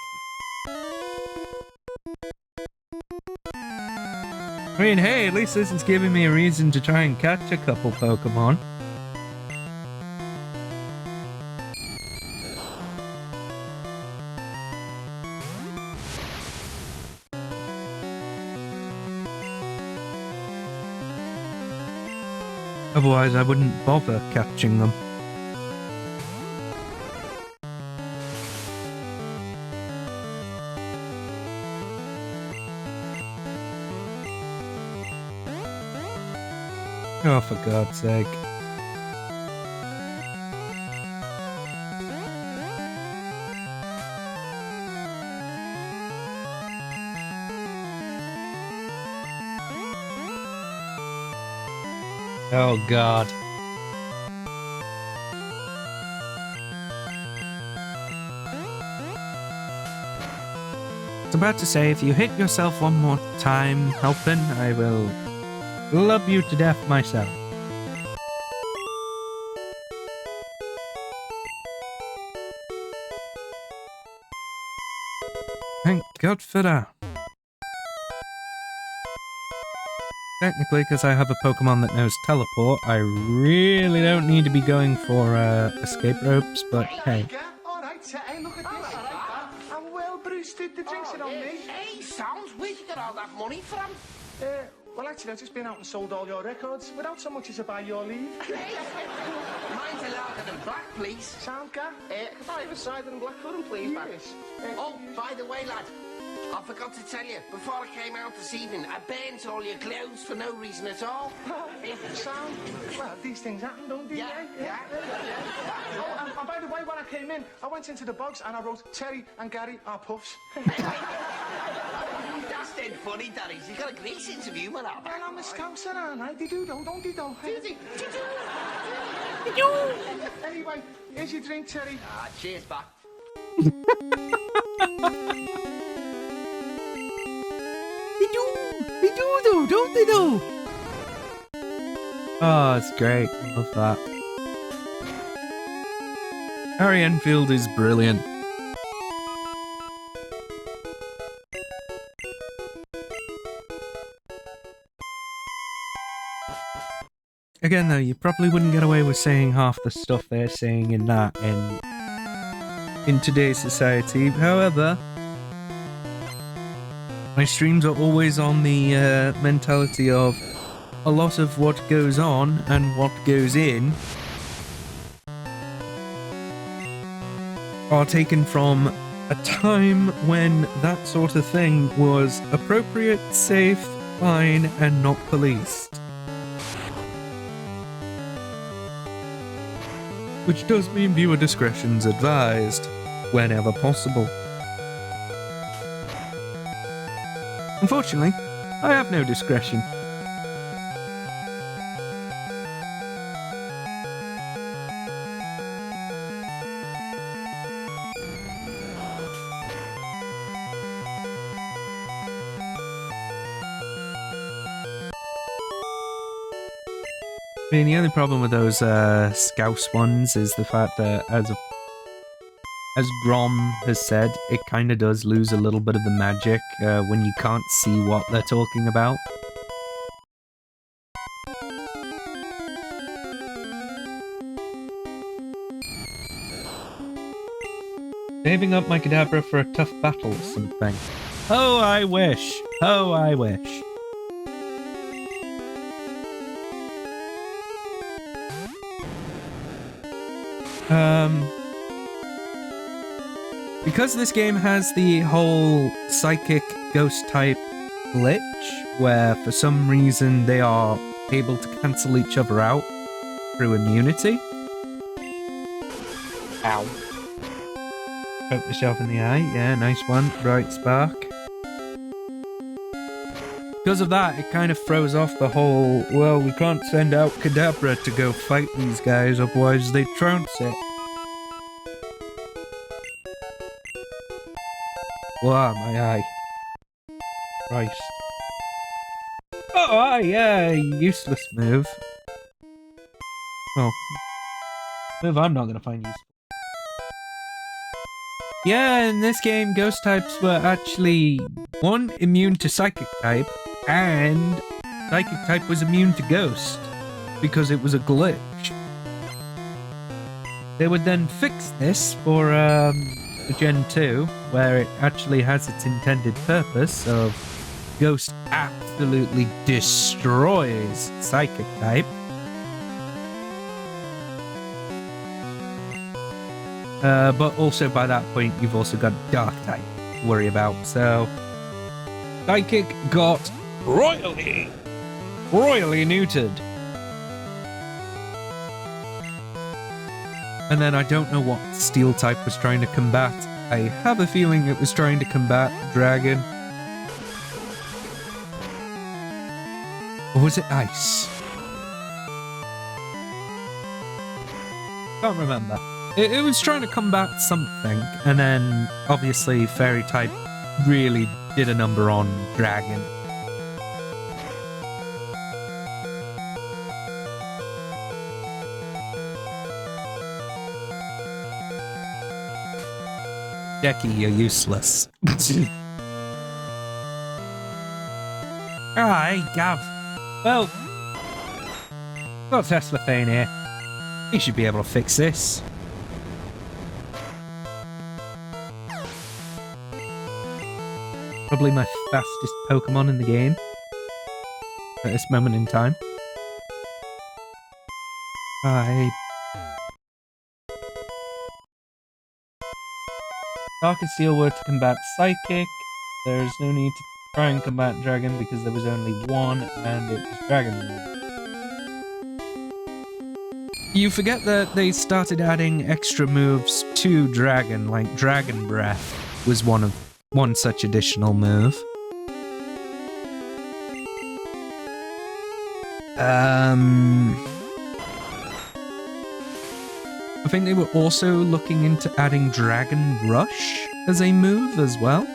I mean, hey, at least this is giving me a reason to try and catch a couple Pokemon. Otherwise, I wouldn't bother catching them. Oh, for God's sake. Oh, God. I was about to say, if you hit yourself one more time helping, I will love you to death myself. Thank God for that. Technically, because I have a Pokemon that knows Teleport, I really don't need to be going for escape ropes, but hey. Alright, hey, look at this. I'm well boosted, the drinks are on me. Hey, Sounds, where'd you get all that money from? Well, actually, I've just been out and sold all your records without so much as a by your leave. Mine's a larger than black, please. Sound, Gav? Could I have a cider and black pudding, please, yes. Oh, by the way, lad, I forgot to tell you, before I came out this evening, I burnt all your clothes for no reason at all. Sound? Well, these things happen, don't they? Yeah. Oh, and by the way, when I came in, I went into the box and I wrote, Terry and Gary are puffs. That's dead funny, Daddy. You got a great interview, man. Well, I'm a scouser, aren't I? They do, though, don't they, though? Do they? They do. Anyway, here's your drink, Terry. Cheers, back. They do though, don't they though? Oh, it's great. I love that. Harry Enfield is brilliant. Again though, you probably wouldn't get away with saying half the stuff they're saying in that in today's society. However, my streams are always on the mentality of a lot of what goes on and what goes in are taken from a time when that sort of thing was appropriate, safe, fine, and not policed. Which does mean viewer discretion's advised, whenever possible. Unfortunately, I have no discretion. I mean, the only problem with those Scouse ones is the fact that, as Grom has said, it kind of does lose a little bit of the magic when you can't see what they're talking about. Saving up my Kadabra for a tough battle or something. Oh, I wish. Oh, I wish. Because this game has the whole psychic ghost type glitch, where for some reason they are able to cancel each other out through immunity. Ow. Poke myself in the eye. Yeah, nice one. Bright spark. Because of that, it kind of throws off the whole, well, we can't send out Kadabra to go fight these guys, otherwise they trounce it. Wow, my eye. Christ. Oh, yeah, useless move. Well, move I'm not going to find useful. Yeah, in this game, ghost types were actually, one, immune to psychic type, and psychic type was immune to ghost, because it was a glitch. They would then fix this for Gen 2, where it actually has its intended purpose of ghost absolutely destroys psychic type. But also by that point, you've also got dark type to worry about, so psychic got royally neutered. And then I don't know what steel type was trying to combat. I have a feeling it was trying to combat dragon. Or was it ice? Can't remember. It was trying to combat something, and then obviously fairy type really did a number on dragon. Decky, you're useless. Alright, Gav. Well, got Teslafane here. He should be able to fix this. Probably my fastest Pokemon in the game at this moment in time. Dark and Steel were to combat Psychic. There's no need to try and combat Dragon because there was only one, and it was Dragon. You forget that they started adding extra moves to Dragon, like Dragon Breath was one such additional move. I think they were also looking into adding Dragon Rush as a move as well.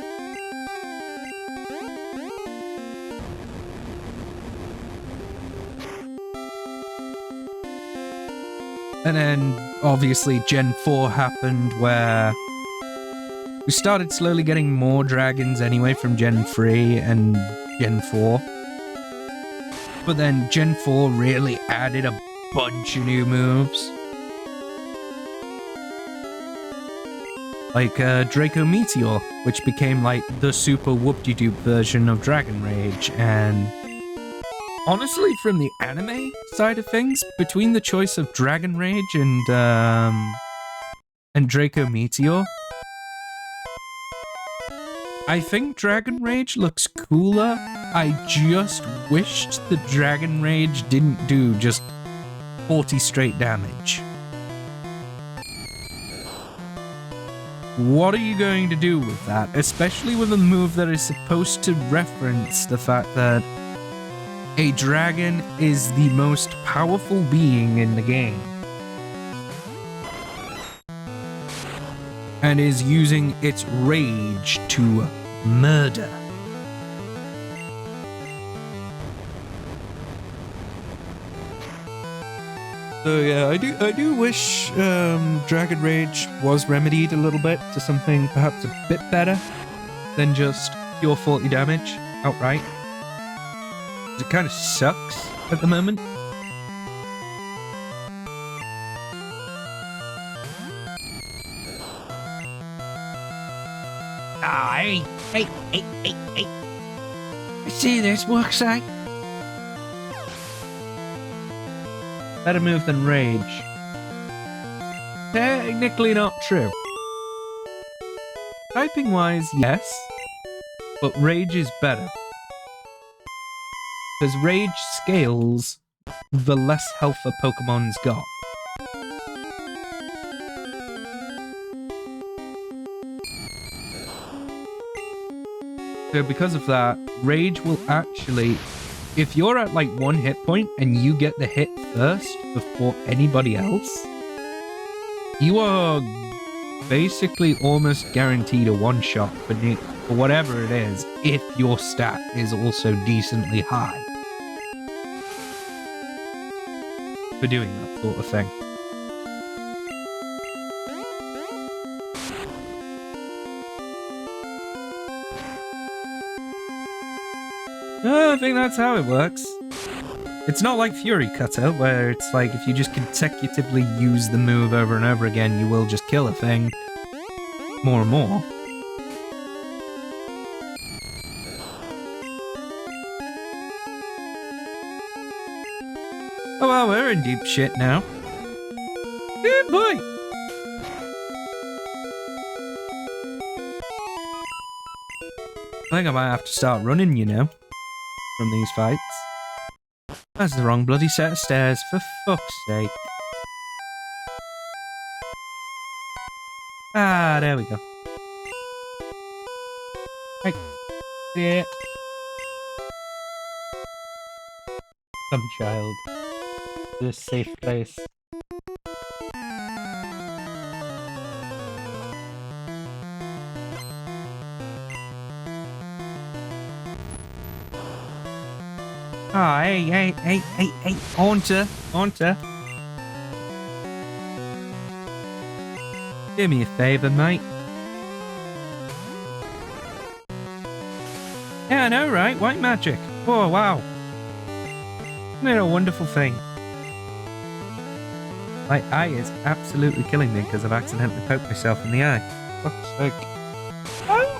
And then, obviously, Gen 4 happened where we started slowly getting more dragons anyway from Gen 3 and Gen 4. But then Gen 4 really added a bunch of new moves. Like Draco Meteor, which became like the super whoop-de-doop version of Dragon Rage, and honestly, from the anime side of things, between the choice of Dragon Rage and Draco Meteor, I think Dragon Rage looks cooler. I just wished the Dragon Rage didn't do just 40 straight damage. What are you going to do with that? Especially with a move that is supposed to reference the fact that a dragon is the most powerful being in the game. And is using its rage to murder. So yeah, I do wish Dragon Rage was remedied a little bit to something perhaps a bit better than just pure 40 damage outright. It kind of sucks at the moment. Ah, hey. I see this works out. Better move than rage. Technically not true. Typing wise, yes. But rage is better. Because rage scales the less health a Pokemon's got. So because of that, rage will actually, if you're at like 1 hit point and you get the hit first before anybody else, you are basically almost guaranteed a one-shot for whatever it is, if your stat is also decently high. For doing that sort of thing. I think that's how it works. It's not like Fury Cutter, where it's like if you just consecutively use the move over and over again, you will just kill a thing more and more. Oh well, we're in deep shit now. Good boy! I think I might have to start running, you know, from these fights. That's the wrong bloody set of stairs, for fuck's sake. Ah, there we go. Right. Yeah. Come, child. To a safe place. Oh, hey, Haunter. Do me a favour, mate. Yeah, I know, right? White magic. Oh, wow. Isn't it a wonderful thing? My eye is absolutely killing me because I've accidentally poked myself in the eye. Fuck's sake. Oh!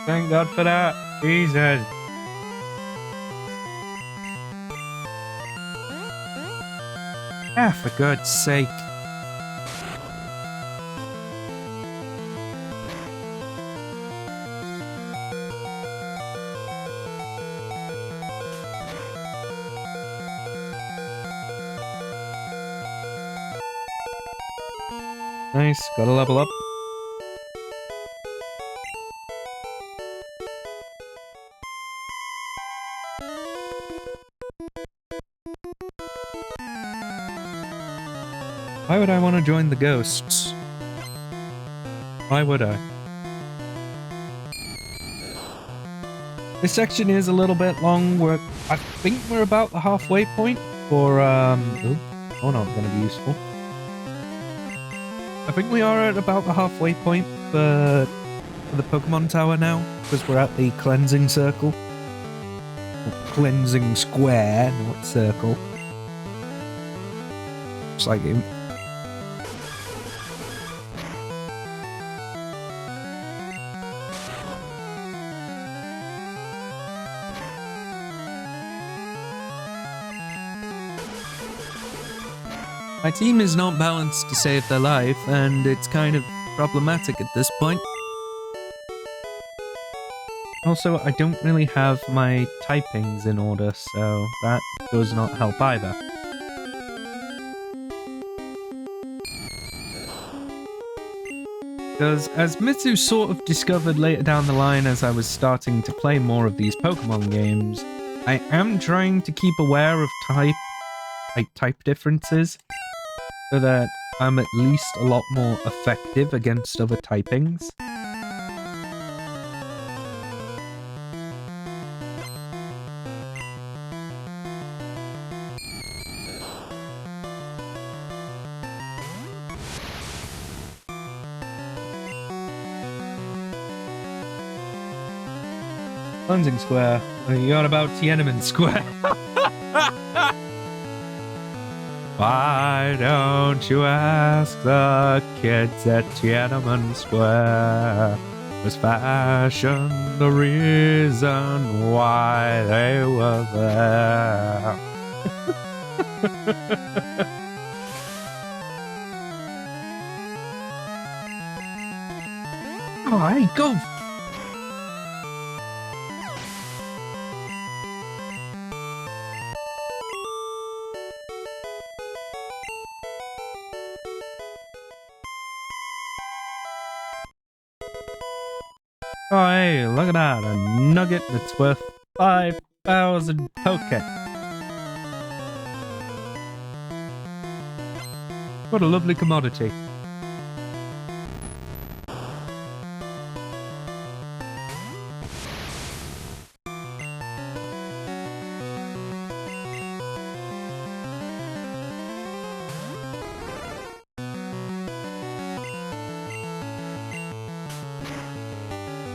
Thank God for that. Jesus. Ah, for God's sake. Nice, gotta level up. Why would I want to join the ghosts? Why would I? This section is a little bit long. I think we're about the halfway point for, oh, not gonna be useful. I think we are at about the halfway point for the Pokemon Tower now, because we're at the cleansing circle. Or cleansing square, not circle. It's like it. My team is not balanced to save their life, and it's kind of problematic at this point. Also, I don't really have my typings in order, so that does not help either. Because, as Mitsu sort of discovered later down the line as I was starting to play more of these Pokemon games, I am trying to keep aware of type differences, so that I'm at least a lot more effective against other typings. Cleansing Square. What you on about Tiananmen Square? Why don't you ask the kids at Tiananmen Square? Was fashion the reason why they were there? Oh, hey, go! Oh, hey, look at that. A nugget that's worth 5,000 poke. What a lovely commodity.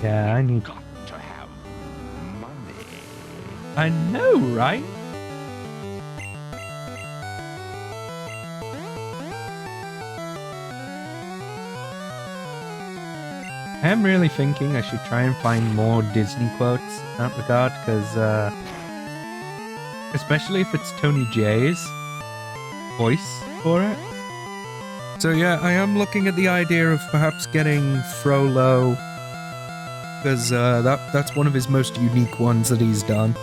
Yeah, I need Got to have money. I know, right? I am really thinking I should try and find more Disney quotes in that regard, because, especially if it's Tony J's voice for it. So yeah, I am looking at the idea of perhaps getting Frollo, because that's one of his most unique ones that he's done.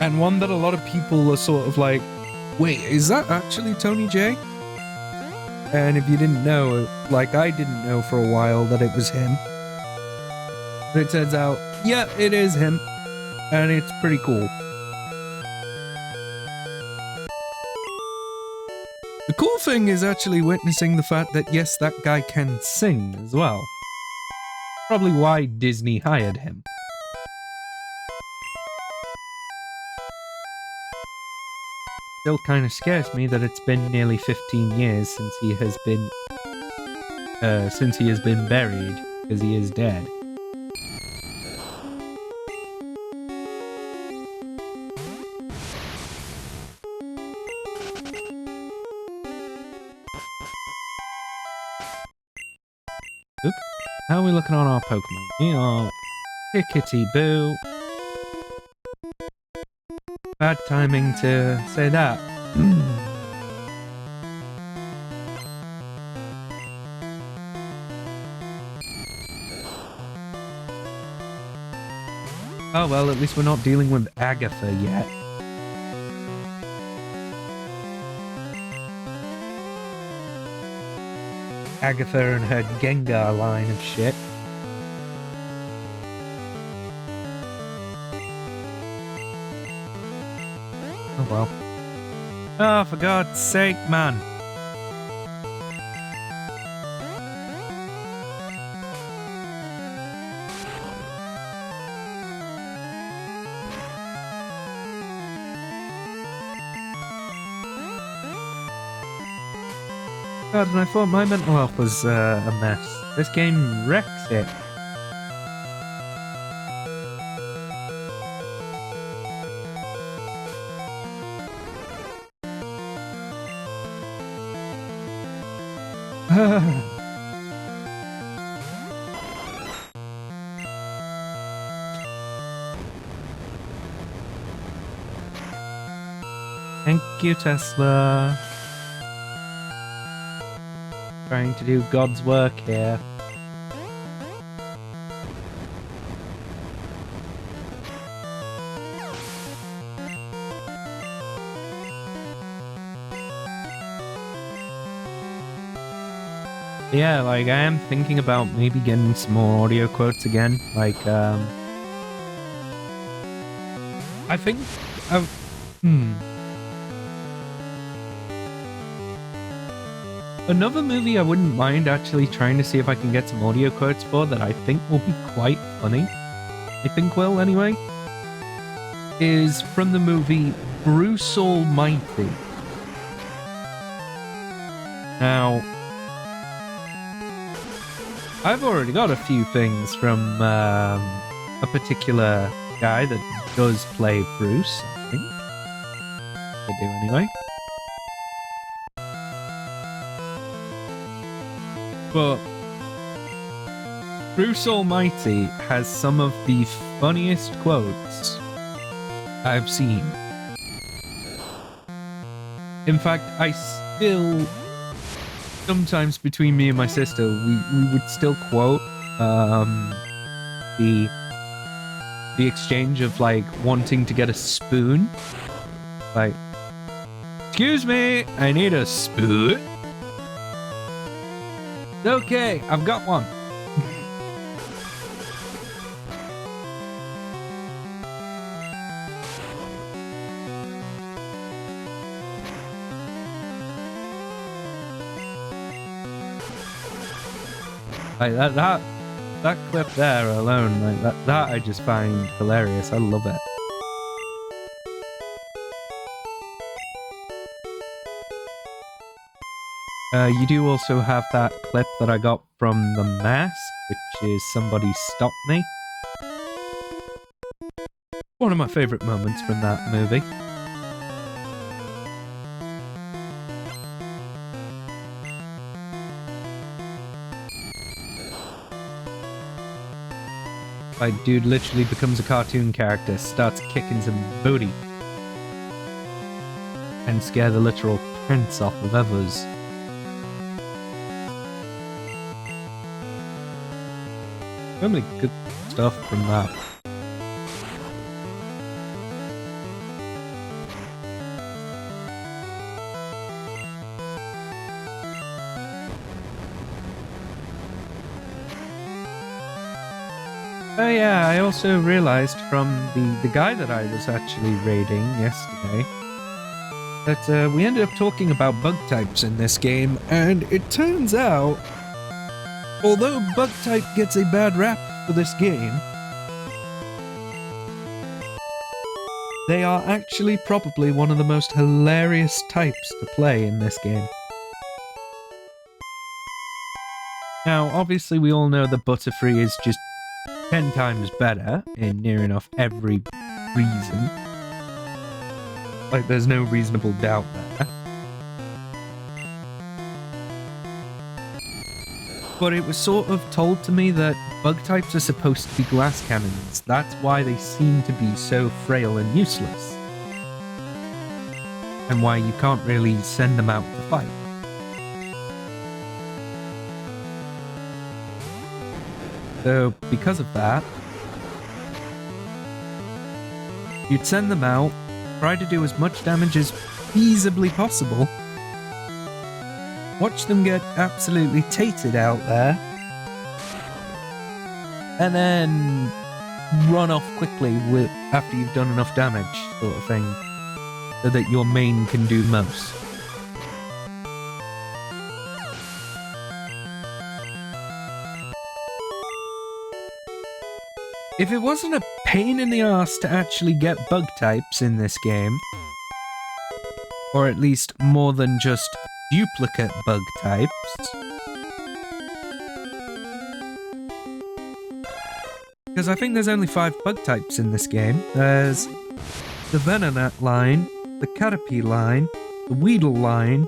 And one that a lot of people are sort of like, wait, is that actually Tony J? And if you didn't know, like I didn't know for a while that it was him. But it turns out, yeah, it is him. And it's pretty cool. The cool thing is actually witnessing the fact that yes, that guy can sing as well. Probably why Disney hired him. Still kind of scares me that it's been nearly 15 years since he has been buried, because he is dead. Oop. How are we looking on our Pokemon? We are Hickety Boo. Bad timing to say that. Oh well, at least we're not dealing with Agatha yet. Agatha and her Gengar line of shit. Oh well. Oh, for God's sake, man. God, and I thought my mental health was a mess. This game wrecks it. Thank you, Tesla. Trying to do God's work here. Yeah, like I am thinking about maybe getting some more audio quotes again. Like, I think, another movie I wouldn't mind actually trying to see if I can get some audio quotes for that I think will be quite funny. I think will, anyway. Is from the movie Bruce Almighty. Now, I've already got a few things from a particular guy that does play Bruce, I think. They do anyway. But Bruce Almighty has some of the funniest quotes I've seen. In fact, I still, sometimes between me and my sister, we would still quote the exchange of like wanting to get a spoon. Like, excuse me, I need a spoon. Okay, I've got one. Like that clip there alone, like that I just find hilarious. I love it. You do also have that clip that I got from The Mask, which is Somebody Stop Me. One of my favourite moments from that movie. Like, dude literally becomes a cartoon character, starts kicking some booty, and scare the literal pants off of others. So many good stuff from that. Oh yeah, I also realized from the guy that I was actually raiding yesterday that we ended up talking about bug types in this game, and it turns out, although bug type gets a bad rap for this game, they are actually probably one of the most hilarious types to play in this game. Now, obviously we all know that Butterfree is just 10 times better in near enough every reason. Like, there's no reasonable doubt there. But it was sort of told to me that bug types are supposed to be glass cannons. That's why they seem to be so frail and useless. And why you can't really send them out to fight. So, because of that, you'd send them out, try to do as much damage as feasibly possible, watch them get absolutely tated out there, and then run off quickly after you've done enough damage, sort of thing, so that your main can do most. If it wasn't a pain in the arse to actually get bug types in this game, or at least more than just duplicate bug types, because I think there's only 5 bug types in this game. There's the Venonat line, the Caterpie line, the Weedle line,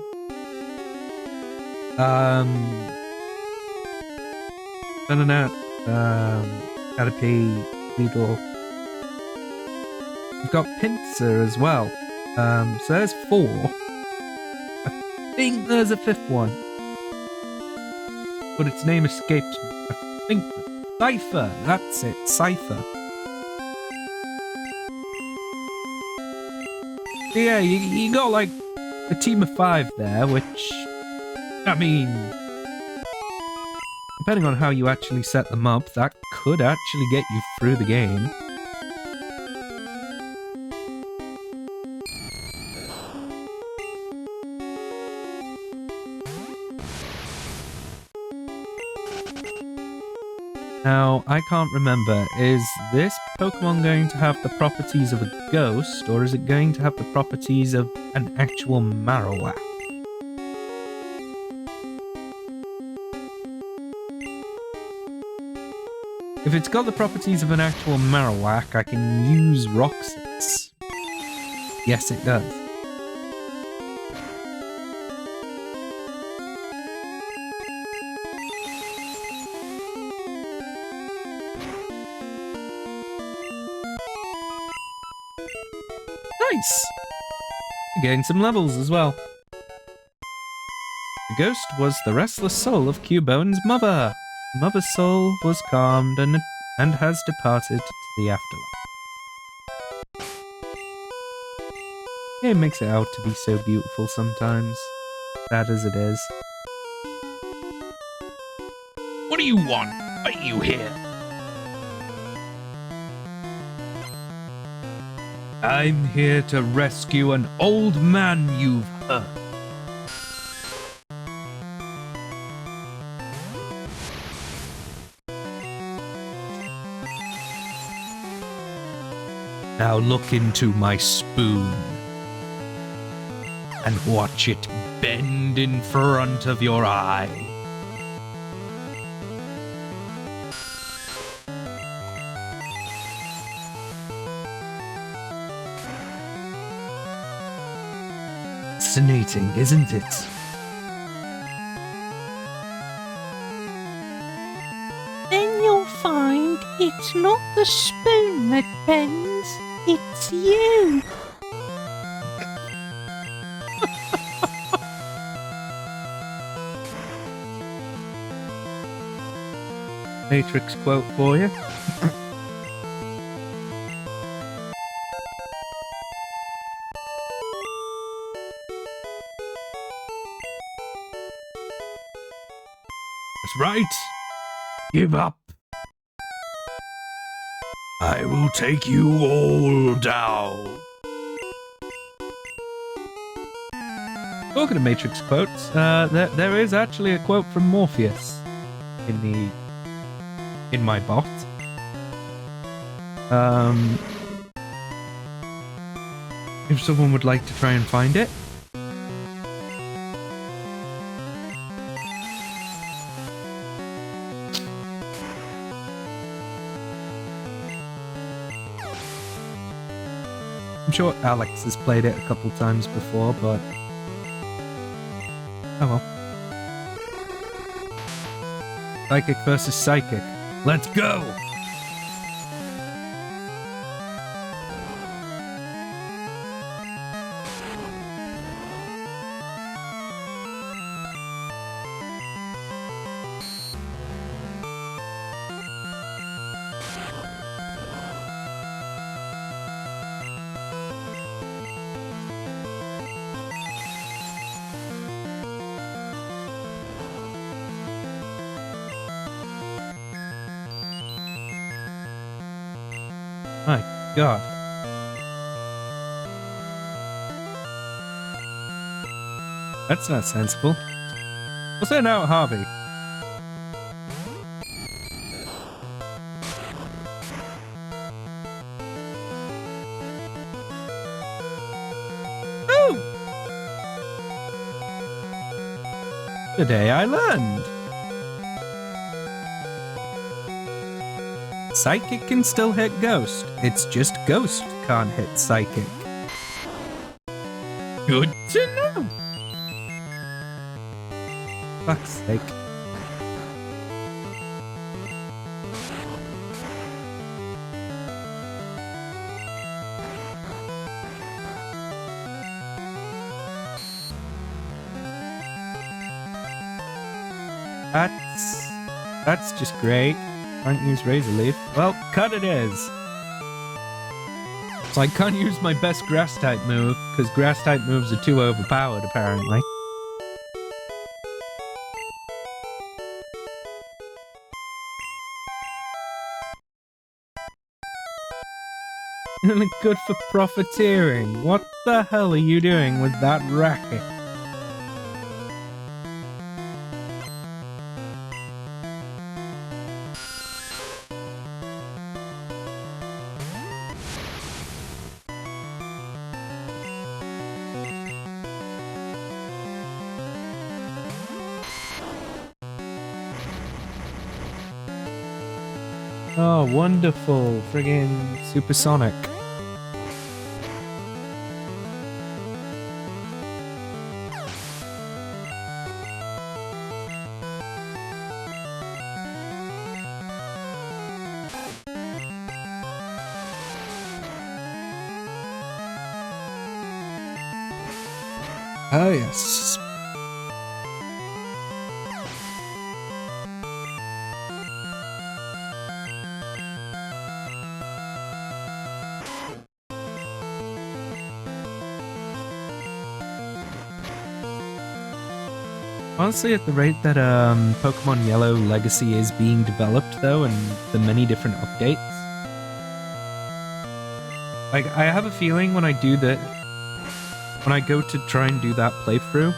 Venonat, Caterpie, Weedle. We've got Pinsir as well. So there's 4. I think there's a 5th one, but its name escapes me. I think Cypher. That's it, Cypher. So yeah, you got like a team of 5 there, which, I mean, depending on how you actually set them up, that could actually get you through the game. Now, I can't remember, is this Pokemon going to have the properties of a ghost, or is it going to have the properties of an actual Marowak? If it's got the properties of an actual Marowak, I can use Roxas. Yes, it does. Nice! Gain some levels as well. The ghost was the restless soul of Cubone's mother. Mother's soul was calmed and has departed to the afterlife. It makes it out to be so beautiful sometimes, sad as it is. What do you want? Why are you here? I'm here to rescue an old man you've hurt. Now look into my spoon and watch it bend in front of your eye. Fascinating, isn't it? Then you'll find it's not the spoon that bends, it's you. Matrix quote for you. That's right. Give up. I will take you all down. Talking of Matrix quotes, there is actually a quote from Morpheus in my bot. If someone would like to try and find it. I'm sure Alex has played it a couple times before, but oh well. Psychic versus psychic. Let's go! My God. That's not sensible. What's that now, Harvey? Oh! Today I learned. Psychic can still hit Ghost. It's just Ghost can't hit Psychic. Good to know. Fuck's sake. That's just great. Can't use Razor Leaf. Well, cut it is. So I can't use my best grass type move, because grass type moves are too overpowered, apparently. Only good for profiteering. What the hell are you doing with that racket? Oh, wonderful. Friggin' supersonic. Oh, yes. Honestly, at the rate that Pokemon Yellow Legacy is being developed, though, and the many different updates, like, I have a feeling when I do that, when I go to try and do that playthrough,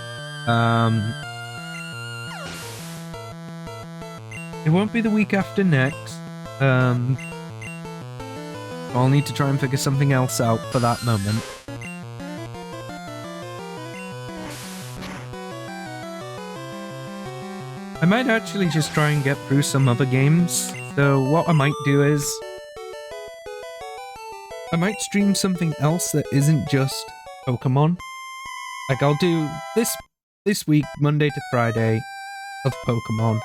it won't be the week after next. I'll need to try and figure something else out for that moment. I might actually just try and get through some other games. So what I might do is I might stream something else that isn't just Pokemon. Like I'll do this week, Monday to Friday, of Pokemon.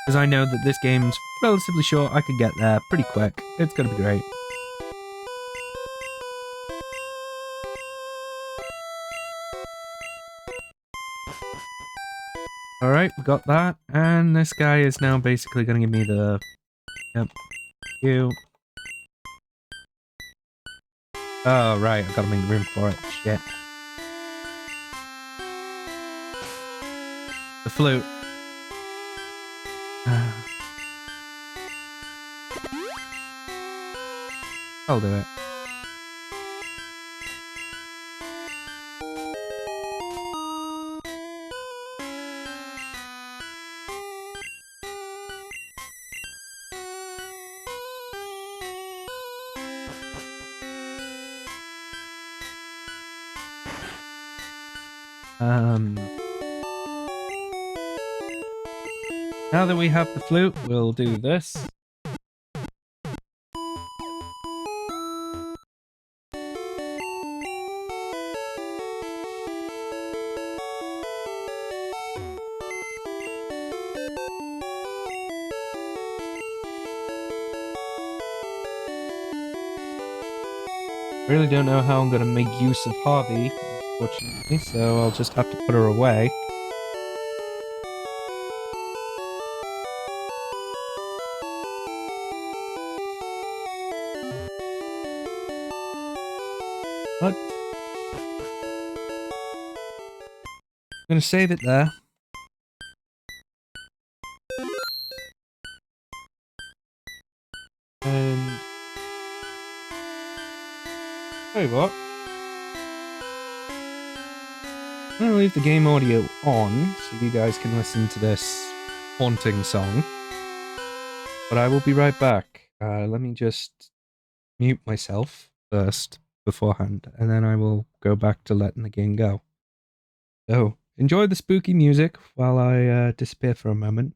Because I know that this game's relatively short, I could get there pretty quick. It's gonna be great. Alright, we got that, and this guy is now basically gonna give me the... Yep. You. Oh, right, I've gotta make room for it. Shit. The flute. I'll do it. Now that we have the flute, we'll do this. Really don't know how I'm going to make use of Harvey, unfortunately, so I'll just have to put her away. What? I'm going to save it there. And... Tell you what. I'm going to leave the game audio on, so you guys can listen to this haunting song. But I will be right back. Let me just mute myself first beforehand, and then I will go back to letting the game go. So, enjoy the spooky music while I disappear for a moment.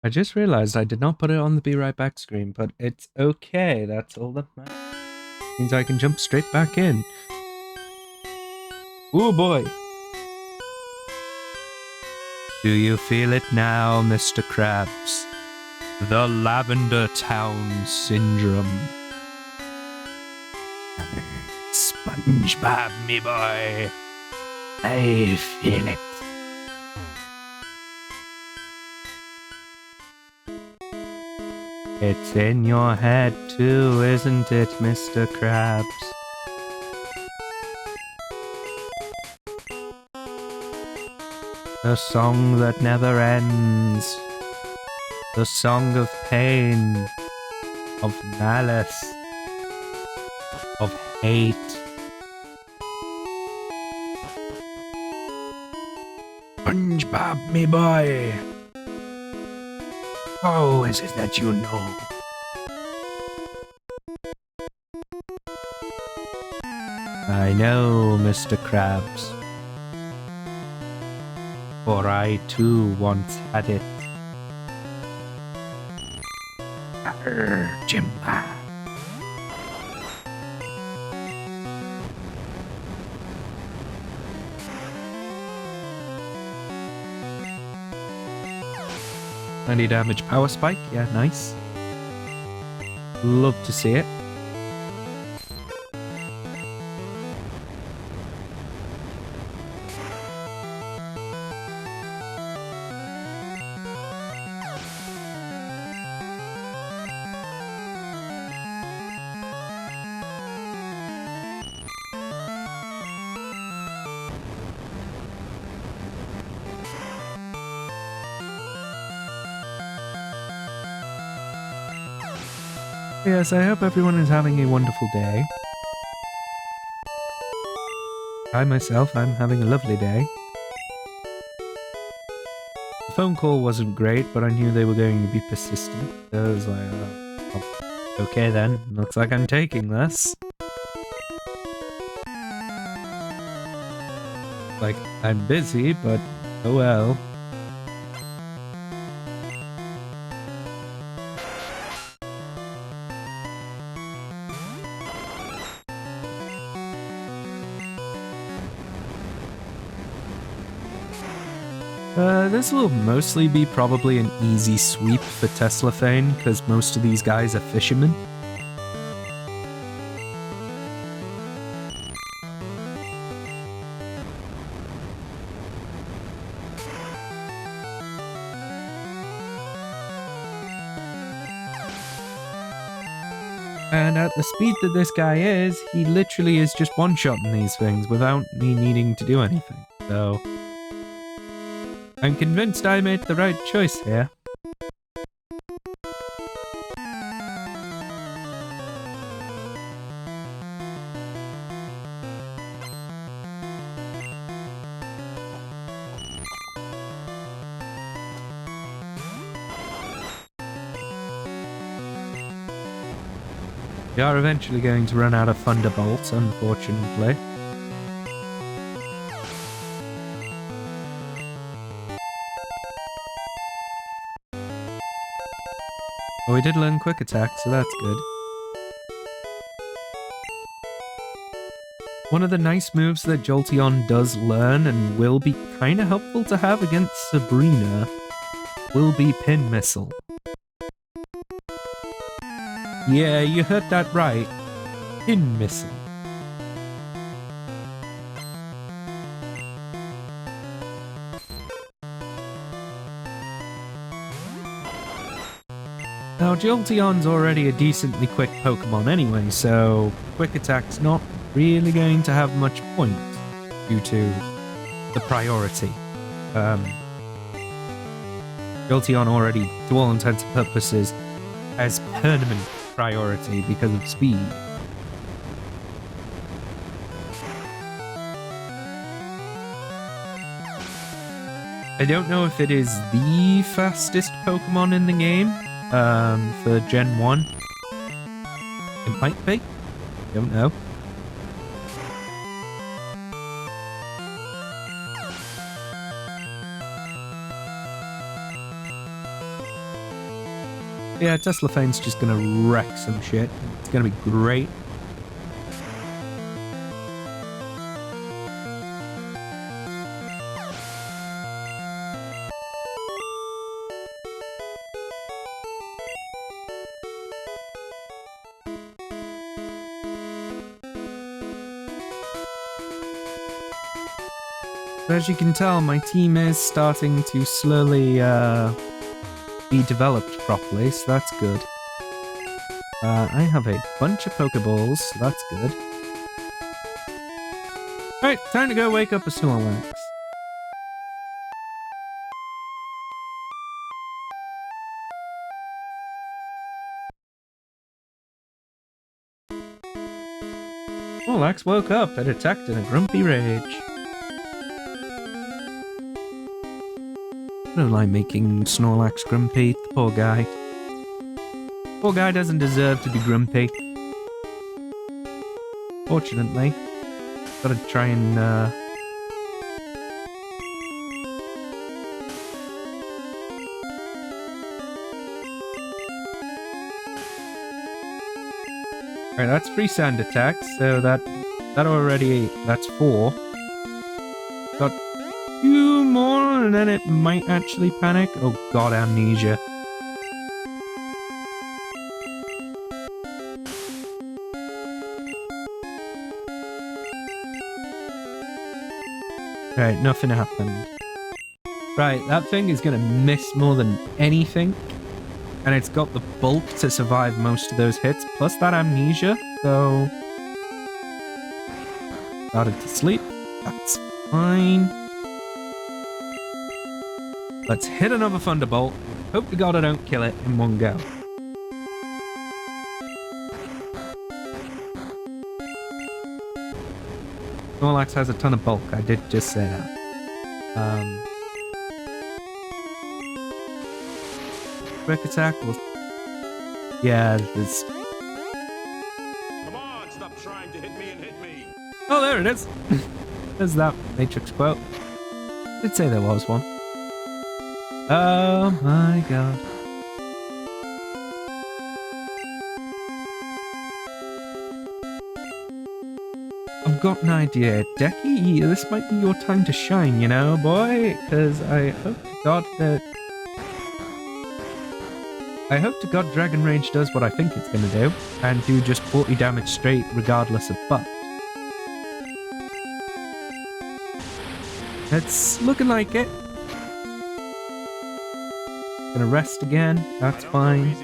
I just realized I did not put it on the Be Right Back screen, but it's okay. That's all that matters. Means I can jump straight back in. Oh boy. Do you feel it now, Mr. Krabs? The Lavender Town Syndrome. SpongeBob, me boy. I feel it. It's in your head too, isn't it, Mr. Krabs? The song that never ends. The song of pain, of malice, of hate. SpongeBob, me boy. How is it that you know? I know, Mr. Krabs. For I too once had it. Arr, Jimba. Any damage power spike? Yeah, nice. Love to see it. Yes, I hope everyone is having a wonderful day. I myself, I'm having a lovely day. The phone call wasn't great, but I knew they were going to be persistent. So I was like, oh, okay then, looks like I'm taking this. Like, I'm busy, but oh well. This will mostly be probably an easy sweep for Teslafane, because most of these guys are fishermen. And at the speed that this guy is, he literally is just one-shotting these things without me needing to do anything, so... I'm convinced I made the right choice here. We are eventually going to run out of Thunderbolts, unfortunately. Oh, we did learn Quick Attack, so that's good. One of the nice moves that Jolteon does learn and will be kinda helpful to have against Sabrina will be Pin Missile. Yeah, you heard that right. Pin Missile. Now, Jolteon's already a decently quick Pokemon anyway, so Quick Attack's not really going to have much point due to the priority. Jolteon already, to all intents and purposes, has permanent priority because of speed. I don't know if it is the fastest Pokemon in the game, for Gen 1. It might be. Don't know. Yeah, Tesla Fane's just gonna wreck some shit. It's gonna be great. As you can tell, my team is starting to slowly be developed properly, so that's good. I have a bunch of Pokeballs, so that's good. Alright, time to go wake up a Snorlax. Snorlax woke up and attacked in a grumpy rage. I don't like making Snorlax grumpy, the poor guy. Poor guy doesn't deserve to be grumpy. Fortunately, gotta try and Alright, that's 3 sand attacks, so that's 4. Got 2 more and then it might actually panic. Oh god, amnesia. Right, nothing happened. Right, that thing is gonna miss more than anything. And it's got the bulk to survive most of those hits, plus that amnesia, so... Started to sleep. That's fine. Let's hit another Thunderbolt. Hope to god I don't kill it in one go. Snorlax has a ton of bulk, I did just say that. Quick attack will... Yeah, there's... Come on, stop trying to hit me and hit me. Oh, there it is! There's that Matrix quote. Did say there was one. Oh my god. I've got an idea. Decky, this might be your time to shine, you know, boy? Because I hope to god that... I hope to god Dragon Rage does what I think it's gonna do, and do just 40 damage straight regardless of buff. It's looking like it. Gonna rest again, that's fine.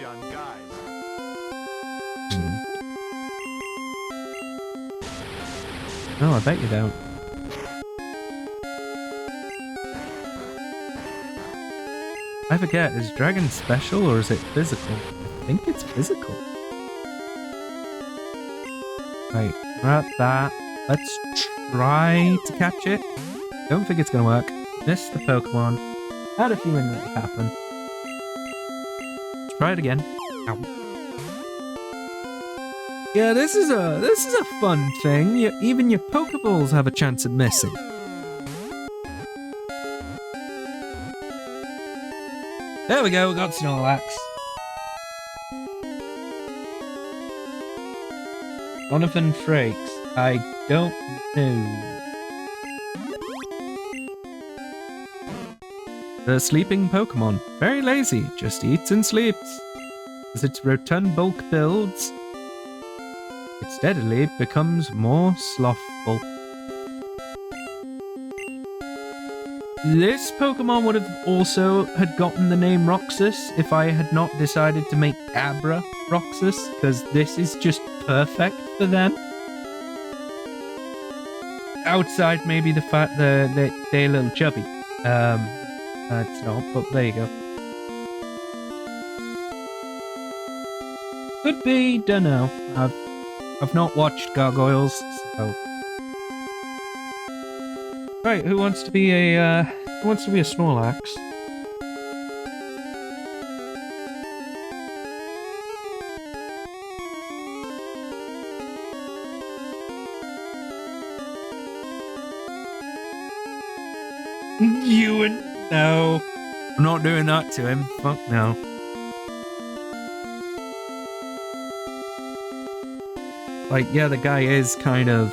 No, I bet you don't. I forget, is Dragon special or is it physical? I think it's physical. Right, we're at that. Let's try to catch it. Don't think it's gonna work. Missed the Pokemon. Had a feeling that would happen. Let's try it again. Ow. Yeah, this is a fun thing. Even your Pokeballs have a chance of missing. There we go, we got Snorlax. Jonathan Frakes. I don't know. The sleeping Pokemon. Very lazy, just eats and sleeps. As its rotund bulk builds, it steadily becomes more slothful. This Pokemon would have also had gotten the name Roxas if I had not decided to make Abra Roxas, because this is just perfect for them. Outside maybe the fact that they're a little chubby. It's not, but there you go. Could be, don't know. I've not watched Gargoyles, so... Right, who wants to be a Snorlax? No. I'm not doing that to him. Fuck no. Like, yeah, the guy is kind of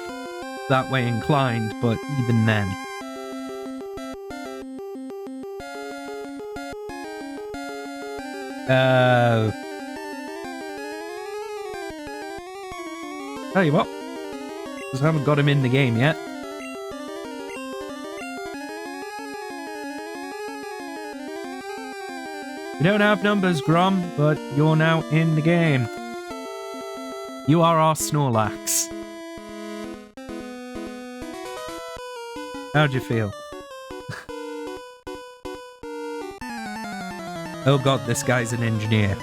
that way inclined, but even then. Tell you what, just haven't got him in the game yet. You don't have numbers, Grom, but you're now in the game. You are our Snorlax. How'd you feel? Oh god, this guy's an engineer.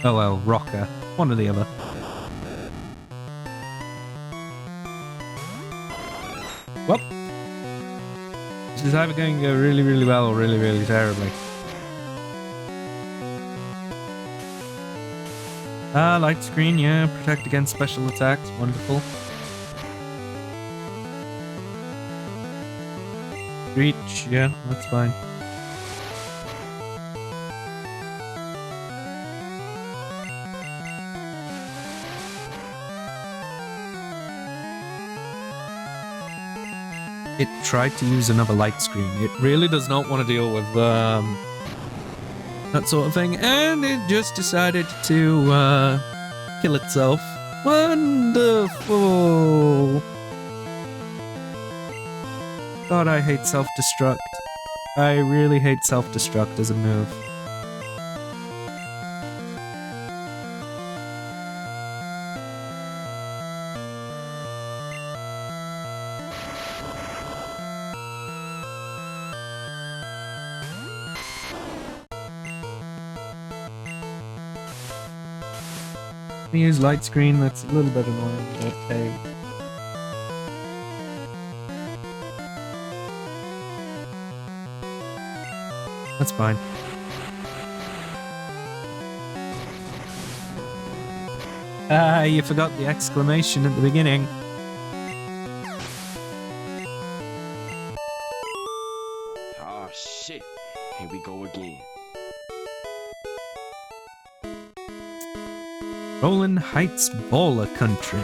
Oh well, rocker. One or the other. Well, this is either going to go really, really well or really, really terribly. Light screen, yeah. Protect against special attacks. Wonderful. Reach, yeah, that's fine. It tried to use another light screen. It really does not want to deal with that sort of thing, and it just decided to kill itself. Wonderful! God, I hate self-destruct. I really hate self-destruct as a move. We use light screen, that's a little bit annoying, but hey. That's fine. You forgot the exclamation at the beginning. Oh shit. Here we go again. Roland Heights Baller Country.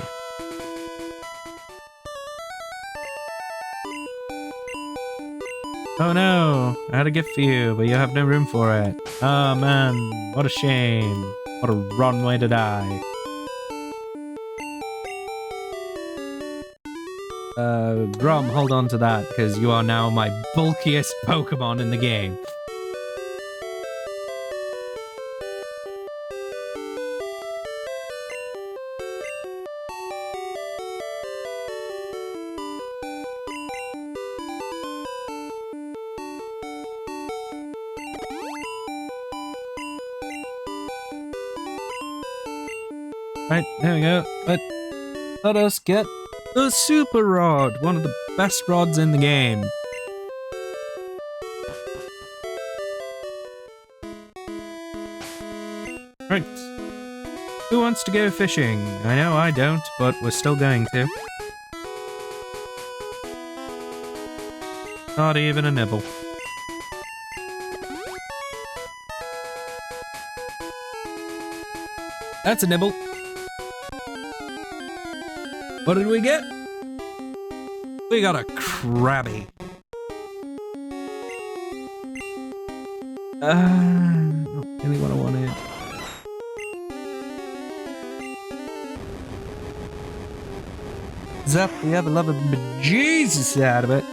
Oh no, I had a gift for you, but you have no room for it. Oh man, what a shame. What a rotten way to die. Grom, hold on to that, because you are now my bulkiest Pokemon in the game. Right, there we go. Let us get the Super Rod, one of the best rods in the game. Right. Who wants to go fishing? I know I don't, but we're still going to. Not even a nibble. That's a nibble. What did we get? We got a Krabby. Not really what I wanted. Zap the ever loving bejesus out of it.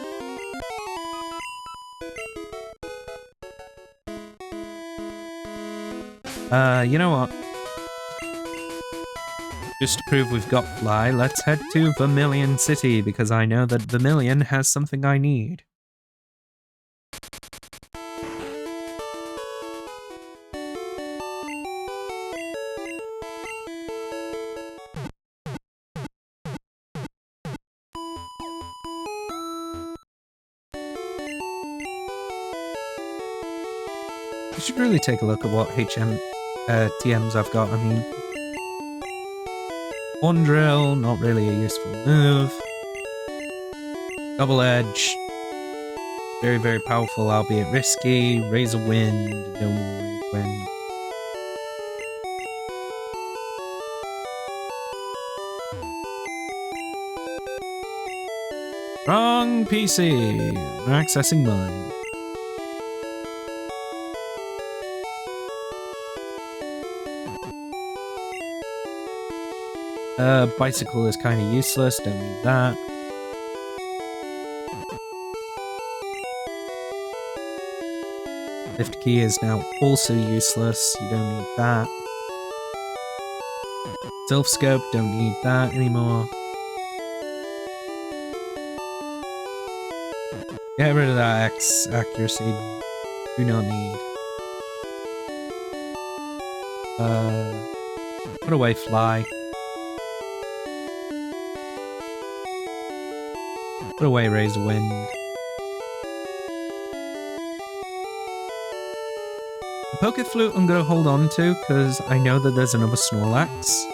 You know what? Just to prove we've got Fly, let's head to Vermilion City, because I know that Vermilion has something I need. I should really take a look at what TMs I've got. I mean, One Drill, not really a useful move. Double Edge, very, very powerful, albeit risky. Razor Wind, no more Wind. Wrong PC. Accessing mine. Bicycle is kind of useless. Don't need that. Lift key is now also useless. You don't need that. Self scope, don't need that anymore. Get rid of that X accuracy. Do not need. Put away fly. Put away raise the wind. The pocket flute I'm gonna hold on to because I know that there's another Snorlax.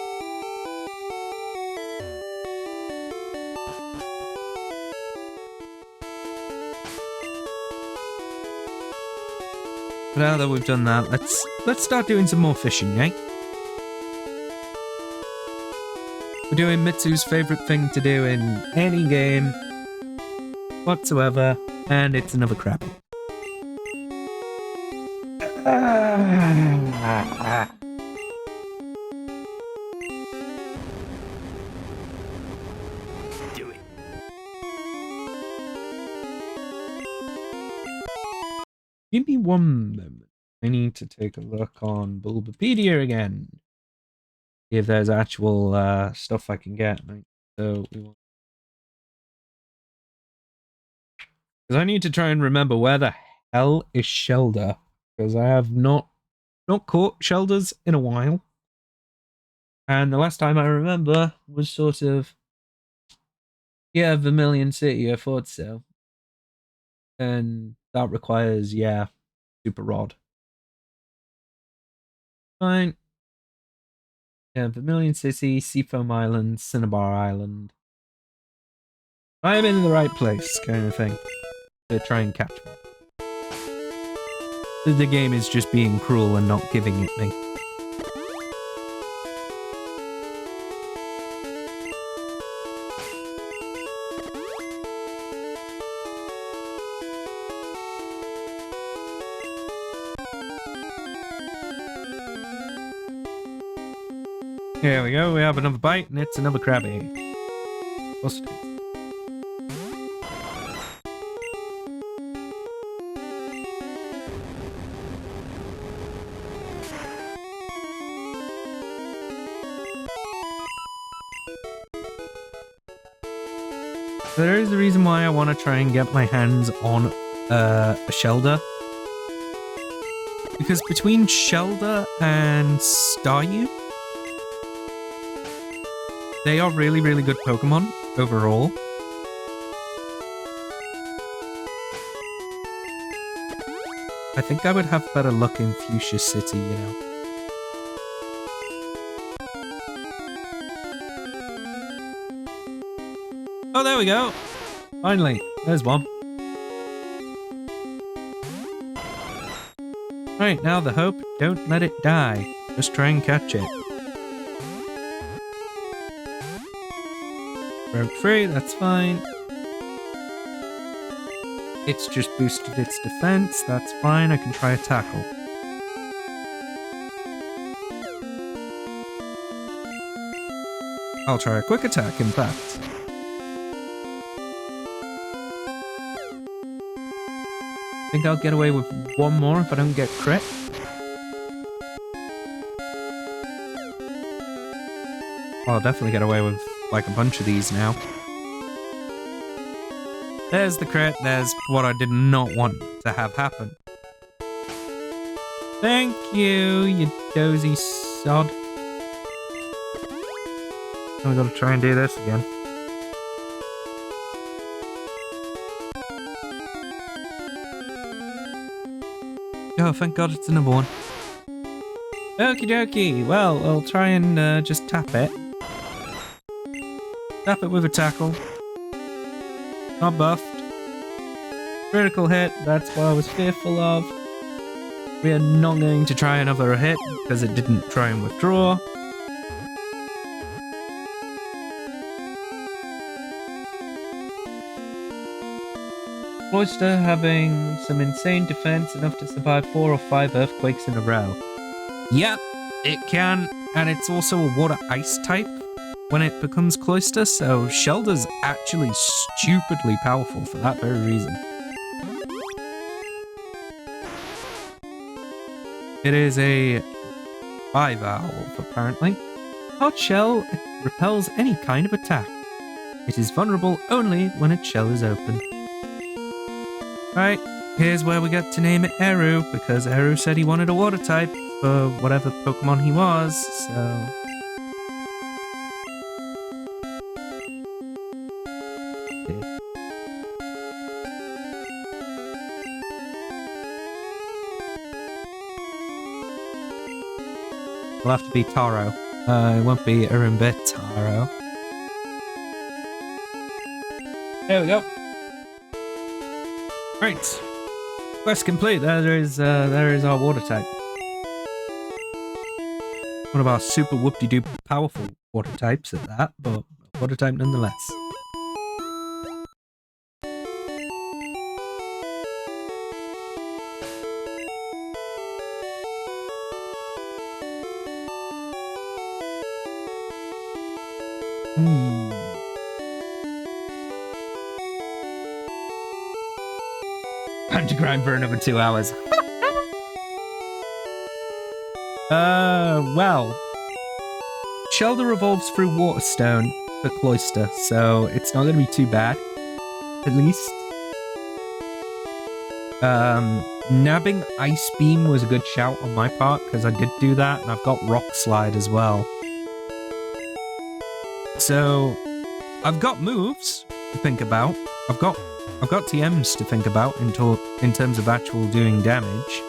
But now that we've done that, let's start doing some more fishing, eh? We're doing Mitsu's favorite thing to do in any game whatsoever, and it's another crappie. Do it. Give me one moment. I need to take a look on Bulbapedia again. See if there's actual stuff I can get. So we want. Because I need to try and remember where the hell is Shelder. Because I have not caught Shelders in a while. And the last time I remember was sort of, yeah, Vermilion City, I thought so. And that requires, yeah, Super Rod. Fine. Yeah, Vermilion City, Seafoam Island, Cinnabar Island. I'm in the right place, kind of thing. To try and catch me. The game is just being cruel and not giving it me. Here we go, we have another bite, and it's another Krabby. Busted. There is the reason why I want to try and get my hands on a Shelder. Because between Shelder and Staryu, they are really, really good Pokemon overall. I think I would have better luck in Fuchsia City, you know. Oh, there we go. Finally, there's one. Right, now the hope, don't let it die. Just try and catch it. Broke free, that's fine. It's just boosted its defense, that's fine, I can try a tackle. I'll try a quick attack, in fact. I think I'll get away with one more if I don't get crit. Well, I'll definitely get away with like a bunch of these now. There's the crit, there's what I did not want to have happen. Thank you, you dozy sod. Now we gotta try and do this again. Oh, thank God it's another one. Okie dokie. Well, I'll try and just tap it. Tap it with a tackle. Not buffed. Critical hit, that's what I was fearful of. We are not going to try another hit because it didn't try and withdraw. Cloister having some insane defense enough to survive 4 or 5 earthquakes in a row. Yep, it can, and it's also a water ice type when it becomes Cloister, so Shelder's actually stupidly powerful for that very reason. It is a bivalve, apparently. Hard shell repels any kind of attack. It is vulnerable only when its shell is open. Right, here's where we get to name it Eru, because Eru said he wanted a water type for whatever Pokemon he was, so... It'll have to be Taro. It won't be Taro. There we go. Right. Quest complete. There is our water type. One of our super whoop-de-doo powerful water types at that, but water type nonetheless. Time to grind for another 2 hours. Well. Shelder evolves through Waterstone for Cloister, so it's not going to be too bad. At least. Nabbing Ice Beam was a good shout on my part, because I did do that, and I've got Rock Slide as well. So, I've got moves to think about. I've got TMs to think about in terms of actual doing damage.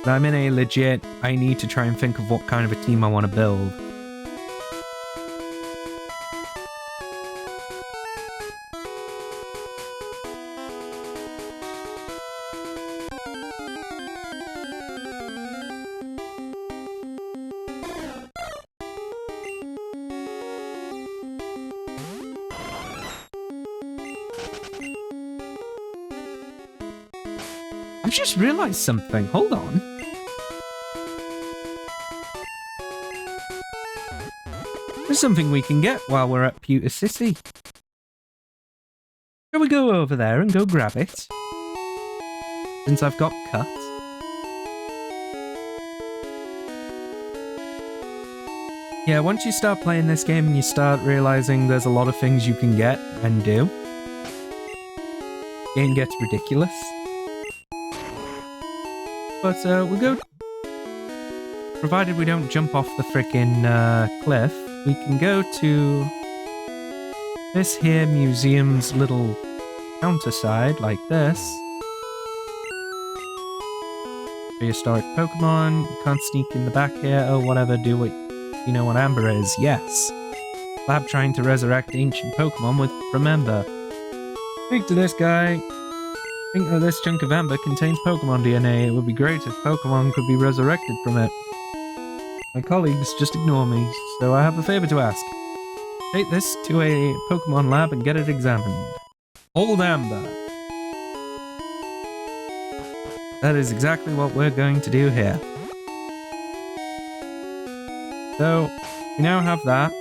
But I'm in a legit, I need to try and think of what kind of a team I want to build. I've just realised something. Hold on. There's something we can get while we're at Pewter City. Shall we go over there and go grab it? Since I've got cut. Yeah, once you start playing this game and you start realising there's a lot of things you can get and do, the game gets ridiculous. But we'll go... Provided we don't jump off the frickin' cliff, we can go to this here museum's little counterside, like this. Prehistoric Pokemon, you can't sneak in the back here, oh whatever, do what... You know what Amber is? Yes. Lab trying to resurrect ancient Pokemon with Remember. Speak to this guy. Think that this chunk of amber contains Pokemon DNA. It would be great if Pokemon could be resurrected from it. My colleagues just ignore me, so I have a favor to ask. Take this to a Pokemon lab and get it examined. Old Amber. That is exactly what we're going to do here. So, we now have that.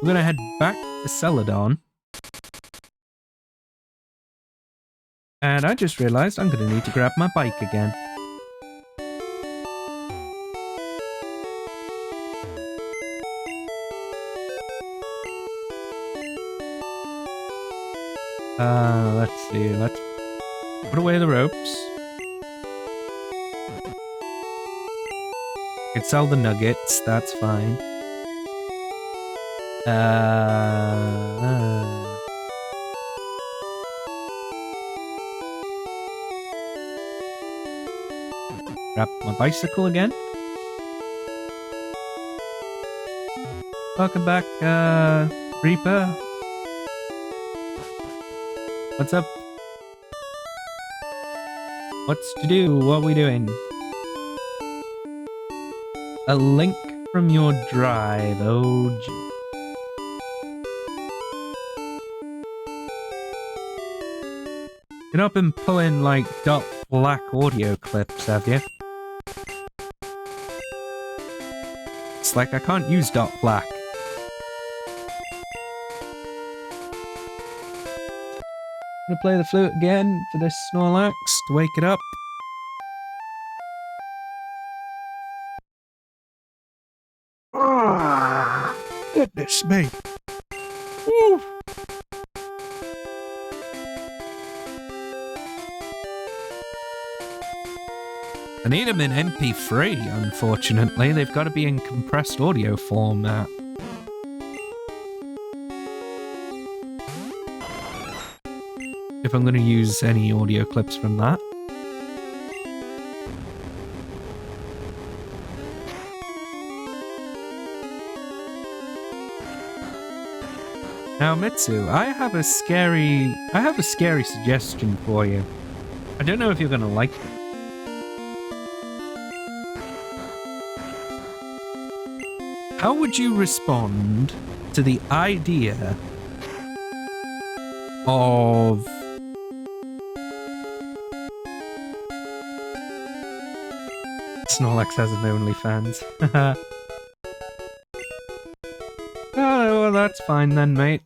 We're gonna head back to Celadon. And I just realized I'm gonna need to grab my bike again. Let's see, let's put away the ropes. I could sell the nuggets, that's fine. Grab my bicycle again. Welcome back, Reaper. What's up? What's to do? What are we doing? A link from your drive. Oh, gee. You've not been pulling, like, .FLAC audio clips, have you? It's like I can't use .FLAC. I'm gonna play the flute again for this Snorlax to wake it up. Goodness me. Woo. I need them in MP3, unfortunately. They've got to be in compressed audio format. If I'm going to use any audio clips from that. Now, Mitsu, I have a scary suggestion for you. I don't know if you're going to like it. How would you respond to the idea of Snorlax has an OnlyFans? Oh, well, that's fine then, mate.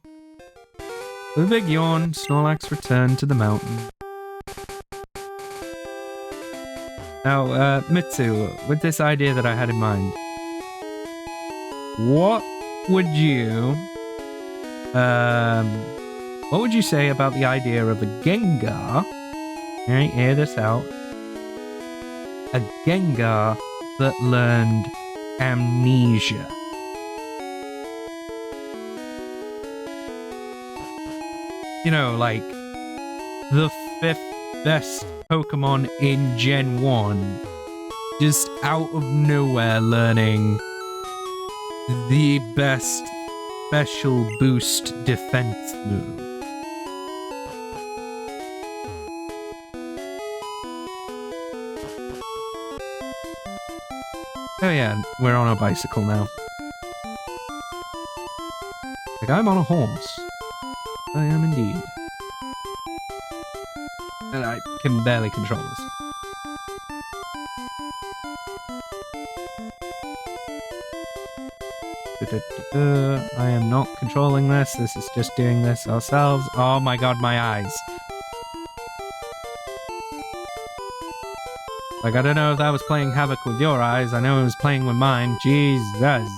With a big yawn, Snorlax returned to the mountain. Now, Mitsu, with this idea that I had in mind, what would you say about the idea of a Gengar? Alright, hear this out. A Gengar that learned amnesia. You know, like the 5th best Pokemon in Gen 1, just out of nowhere learning the best special boost defense move. Oh yeah, we're on a bicycle now. Like, I'm on a horse. I am indeed. And I can barely control this. I am not controlling this. This is just doing this ourselves. Oh my god, my eyes. Like, I don't know if that was playing havoc with your eyes. I know it was playing with mine. Jesus.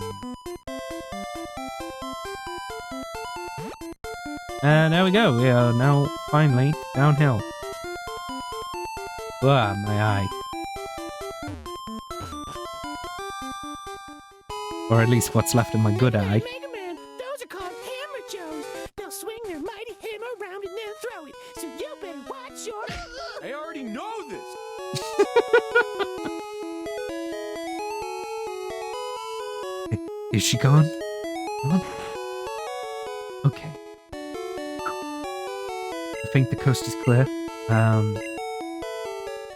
And there we go. We are now finally downhill. Ah, my eye. Or at least what's left of my good eye. Mega Man, those are called hammer joes. They'll swing their mighty hammer around and then throw it. So you better watch your... I already know this. Is she gone? Gone? Okay. I think the coast is clear. Well,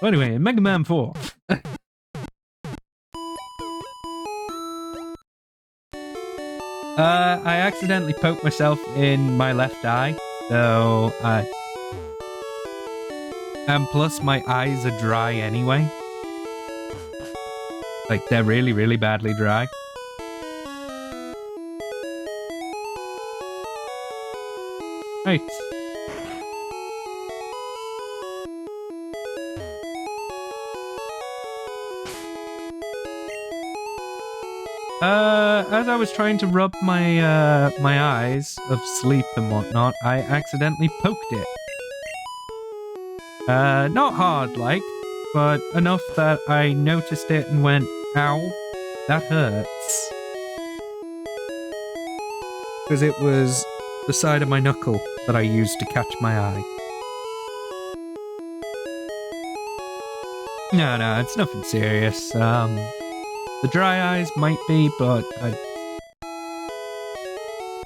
anyway, in Mega Man 4. I accidentally poked myself in my left eye, so and plus my eyes are dry anyway. Like, they're really, really badly dry. Right. As I was trying to rub my my eyes of sleep and whatnot, I accidentally poked it. Not hard, like, but enough that I noticed it and went, ow, that hurts. Because it was the side of my knuckle that I used to catch my eye. No, it's nothing serious. The dry eyes might be, but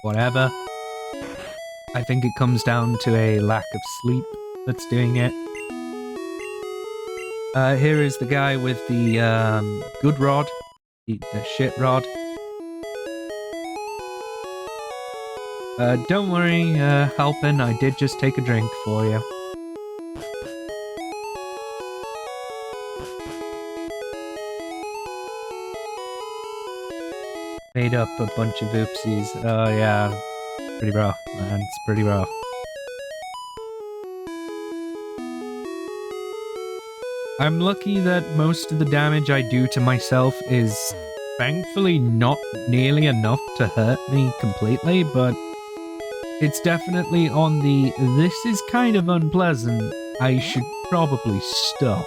whatever. I think it comes down to a lack of sleep that's doing it. Here is the guy with the good rod, Eat the shit rod. Don't worry, Halpin, I did just take a drink for you. Made up a bunch of oopsies. Oh yeah, pretty rough, man. It's pretty rough. I'm lucky that most of the damage I do to myself is thankfully not nearly enough to hurt me completely, but it's definitely on the this is kind of unpleasant, I should probably stop.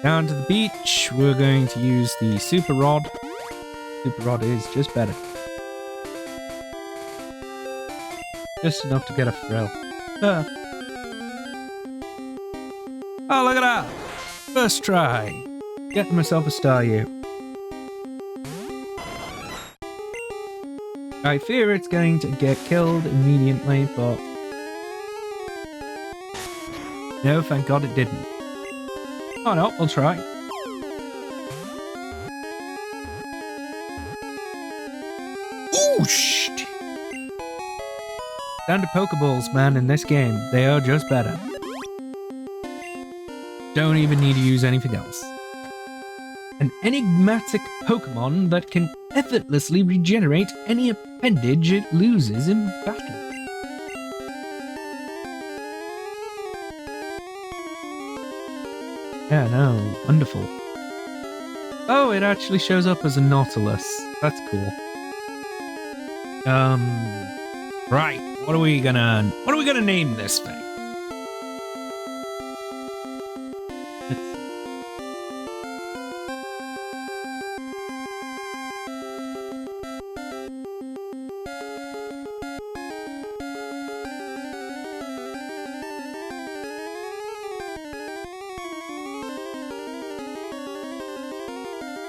Down to the beach, we're going to use the Super Rod. Super Rod is just better. Just enough to get a thrill. Oh, look at that! First try. Getting myself a Staryu. I fear it's going to get killed immediately, but... no, thank God it didn't. Oh no, we'll try. Ooh, shit! Down to Pokeballs, man, in this game. They are just better. Don't even need to use anything else. An enigmatic Pokemon that can effortlessly regenerate any appendage it loses in battle. Yeah, no, wonderful. Oh, it actually shows up as a Nautilus. That's cool. Right. What are we gonna name this thing?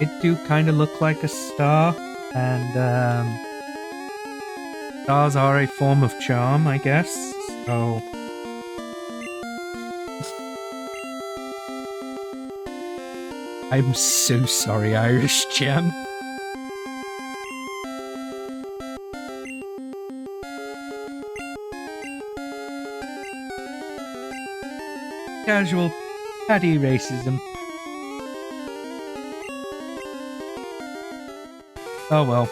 It do kind of look like a star, and stars are a form of charm, I guess, so... I'm so sorry, Irish Gem. Casual, petty racism. Oh well.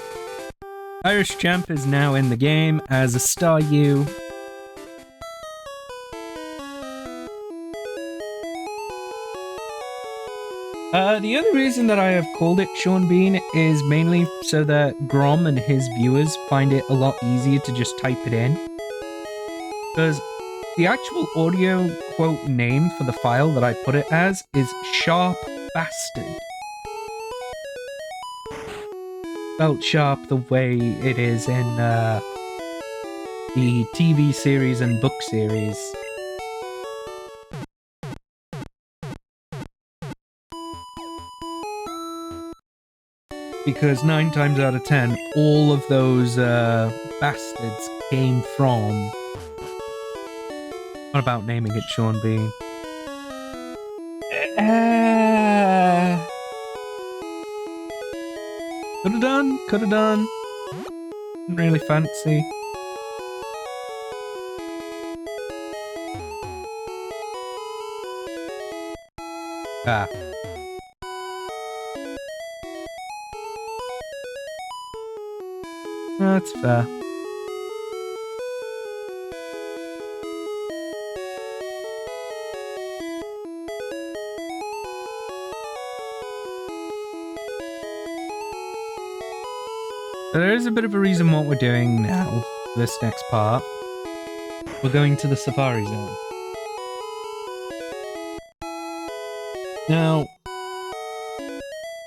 Irish Champ is now in the game as a Staryu. The other reason that I have called it Sean Bean is mainly so that Grom and his viewers find it a lot easier to just type it in. Because the actual audio quote name for the file that I put it as is Sharp Bastard. Spelt sharp the way it is in the TV series and book series. Because 9 times out of 10, all of those bastards came from... What about naming it Sean Bean? Could've done. Didn't really fancy. Ah. That's fair. So there is a bit of a reason what we're doing now, this next part. We're going to the Safari Zone. Now,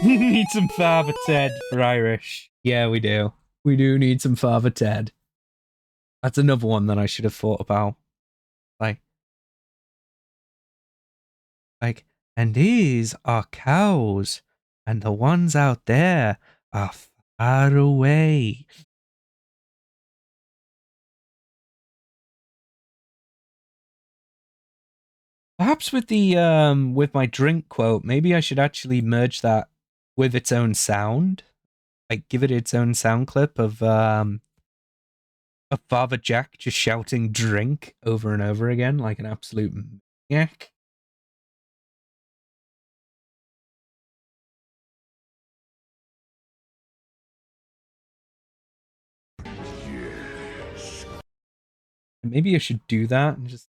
we need some Father Ted for Irish. Yeah, we do. We do need some Father Ted. That's another one that I should have thought about. Like, and these are cows, and the ones out there are far away. Perhaps with the with my drink quote, maybe I should actually merge that with its own sound. Like give it its own sound clip of Father Jack just shouting drink over and over again like an absolute maniac. Maybe I should do that and just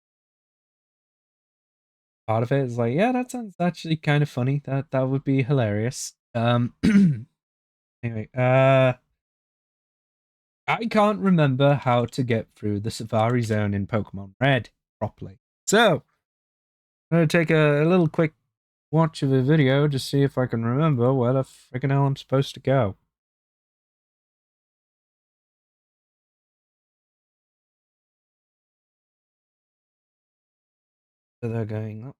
part of it is like, yeah, that sounds actually kind of funny. That would be hilarious. Anyway, I can't remember how to get through the Safari Zone in Pokemon Red properly. So, I'm going to take a little quick watch of a video to see if I can remember where the friggin' hell I'm supposed to go. So they're going up.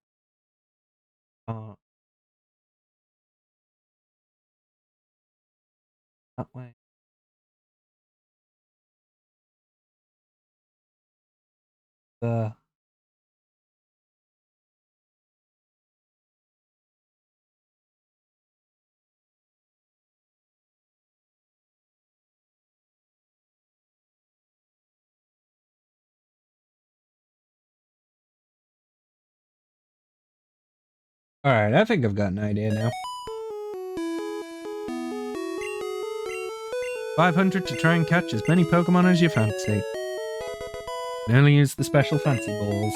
That way. Alright, I think I've got an idea now. 500 to try and catch as many Pokemon as you fancy. You can only use the special fancy balls.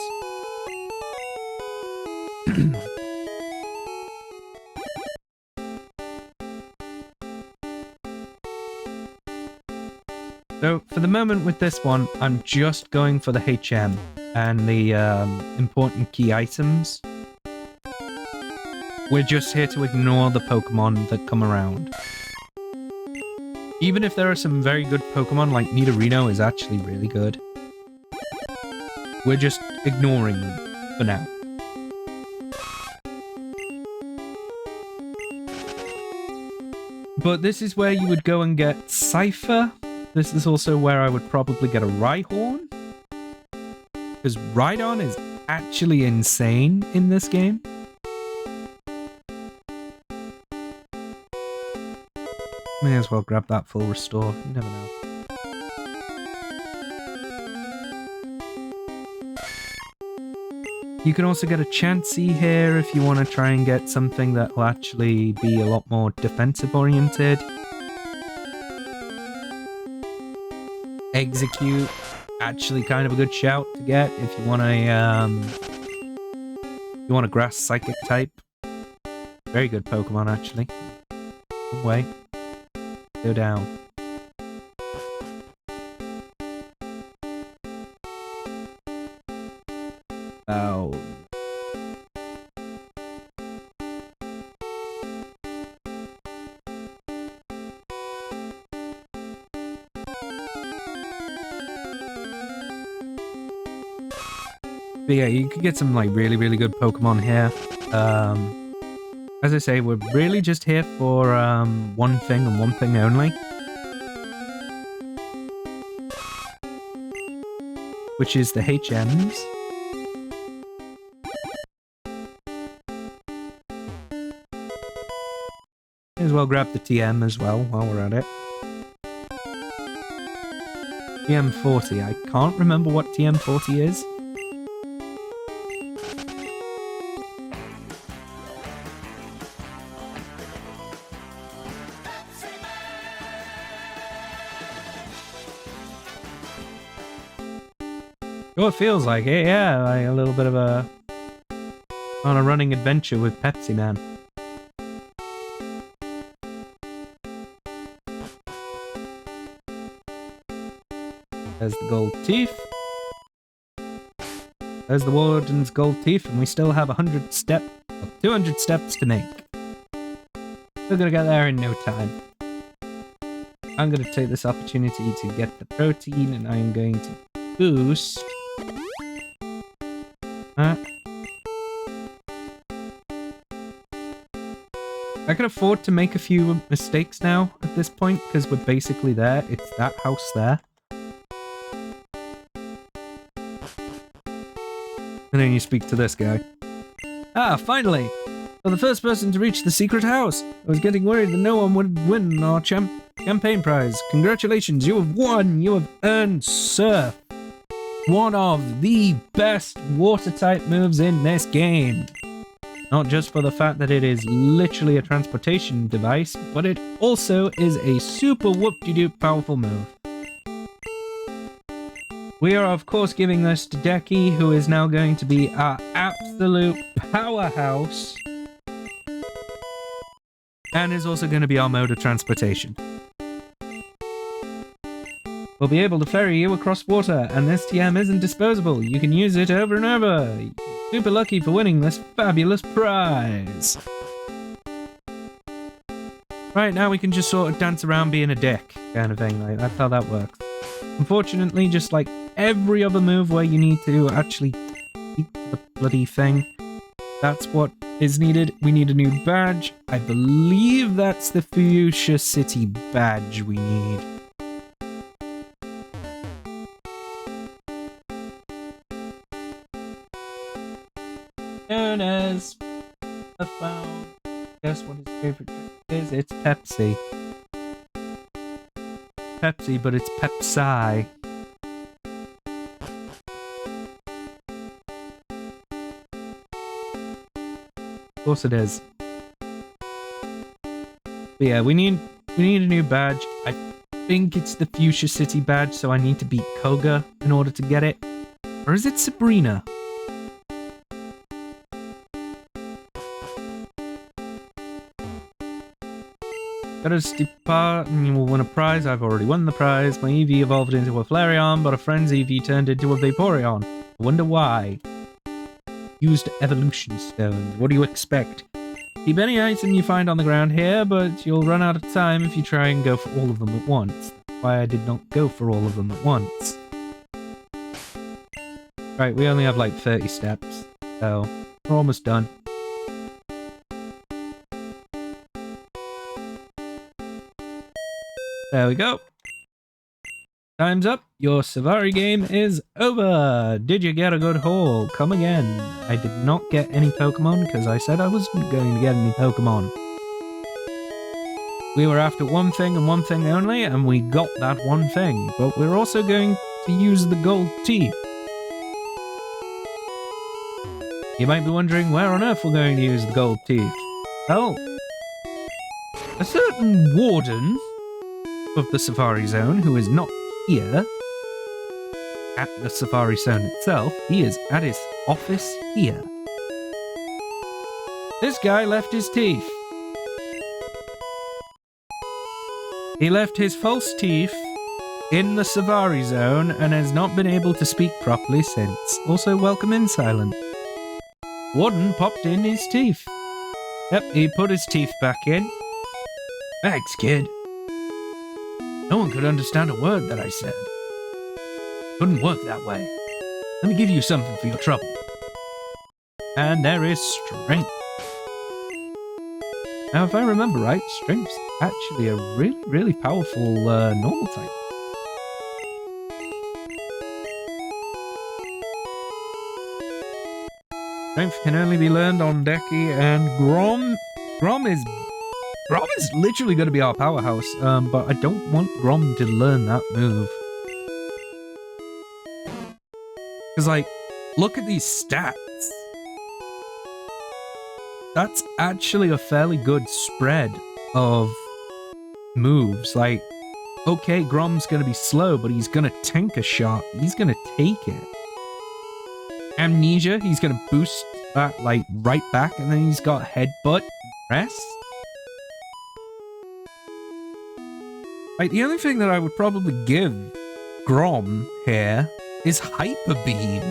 So, for the moment with this one, I'm just going for the HM and the important key items. We're just here to ignore the Pokemon that come around. Even if there are some very good Pokemon, like Nidorino is actually really good. We're just ignoring them for now. But this is where you would go and get Cypher. This is also where I would probably get a Rhyhorn. Because Rhydon is actually insane in this game. May as well grab that full restore, you never know. You can also get a Chansey here if you want to try and get something that will actually be a lot more defensive oriented. Execute, actually kind of a good shout to get if you want a grass psychic type. Very good Pokemon actually. Good way. Go down. Oh. But yeah, you could get some like really good Pokemon here. As I say, we're really just here for one thing and one thing only. Which is the HMs. May as well grab the TM as well while we're at it. TM40. I can't remember what TM40 is. Oh, it feels like it, yeah, like a little bit of a... on a running adventure with Pepsi Man. There's the gold teeth. There's the Warden's gold teeth, and we still have 200 steps to make. We're gonna get there in no time. I'm gonna take this opportunity to get the protein, and I'm going to boost... I can afford to make a few mistakes now at this point, because we're basically there. It's that house there. And then you speak to this guy. Ah, finally! For the first person to reach the secret house. I was getting worried that no one would win our campaign prize. Congratulations, you have won! You have earned Surf. One of the best water-type moves in this game. Not just for the fact that it is literally a transportation device, but it also is a super whoop-de-doop powerful move. We are, of course, giving this to Decky, who is now going to be our absolute powerhouse. And is also going to be our mode of transportation. We'll be able to ferry you across water, and this TM isn't disposable. You can use it over and over. You're super lucky for winning this fabulous prize. Right, now we can just sort of dance around being a dick, kind of thing. Like, that's how that works. Unfortunately, just like every other move where you need to actually eat the bloody thing, that's what is needed. We need a new badge. I believe that's the Fuchsia City badge we need. Known as a phone. Guess what his favorite drink is? It's Pepsi. Pepsi, but it's Pepsi. Of course it is. But yeah, we need a new badge. I think it's the Fuchsia City badge, so I need to beat Koga in order to get it. Or is it Sabrina? Got a depart and you will win a prize. I've already won the prize. My Eevee evolved into a Flareon, but a friend's Eevee turned into a Vaporeon. I wonder why. Used evolution stones. What do you expect? Keep any item you find on the ground here, but you'll run out of time if you try and go for all of them at once. That's why I did not go for all of them at once. Right, we only have like 30 steps, so we're almost done. There we go. Time's up. Your Savari game is over. Did you get a good haul? Come again. I did not get any Pokemon because I said I wasn't going to get any Pokemon. We were after one thing and one thing only, and we got that one thing. But we're also going to use the gold teeth. You might be wondering where on earth we're going to use the gold teeth. Well, a certain warden of the Safari Zone, who is not here at the Safari Zone itself, he is at his office here. This guy left his teeth. He left his false teeth in the Safari Zone and has not been able to speak properly since. Also, welcome in, Silent. Warden popped in his teeth. Yep, he put his teeth back in. Thanks, kid. No one could understand a word that I said. Couldn't work that way. Let me give you something for your trouble. And there is strength. Now, if I remember right, strength's actually a really, really powerful normal type. Strength can only be learned on Decky and Grom. Grom is literally going to be our powerhouse, but I don't want Grom to learn that move. Because, like, look at these stats. That's actually a fairly good spread of moves. Like, okay, Grom's going to be slow, but he's going to tank a shot. He's going to take it. Amnesia, he's going to boost that, like, right back, and then he's got Headbutt, Rest. Like, the only thing that I would probably give Grom here is Hyper Beam,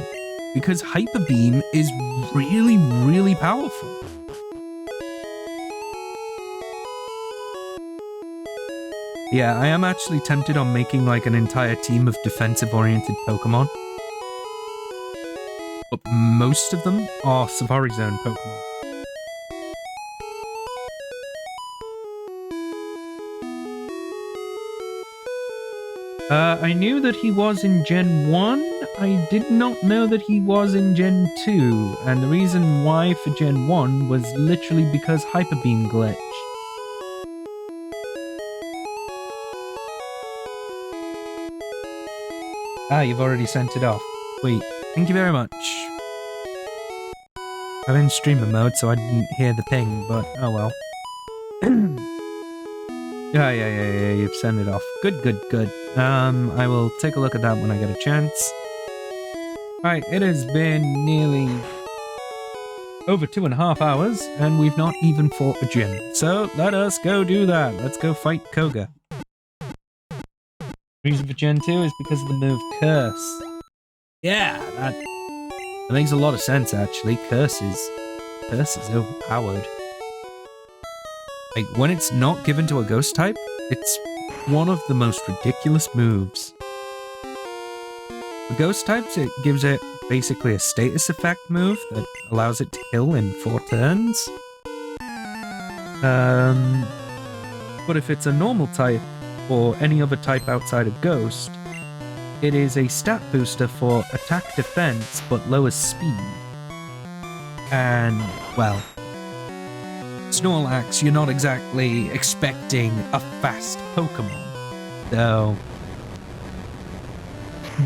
because Hyper Beam is really, really powerful. Yeah, I am actually tempted on making like an entire team of defensive-oriented Pokemon. But most of them are Safari Zone Pokemon. I knew that he was in Gen 1. I did not know that he was in Gen 2, and the reason why for Gen 1 was literally because Hyper Beam glitch. Ah, you've already sent it off. Sweet. Thank you very much. I'm in streamer mode, so I didn't hear the ping, but oh well. Yeah, you've sent it off. Good. I will take a look at that when I get a chance. Right, it has been nearly over 2.5 hours, and we've not even fought a gym. So let us go do that. Let's go fight Koga. Reason for Gen 2 is because of the move Curse. Yeah, that makes a lot of sense actually. Curse is overpowered. Like, when it's not given to a ghost type, it's one of the most ridiculous moves. For ghost types, it gives it basically a status effect move that allows it to kill in 4 turns. But if it's a normal type, or any other type outside of ghost, it is a stat booster for attack defense, but lowers speed. And, well, Snorlax, you're not exactly expecting a fast Pokemon, so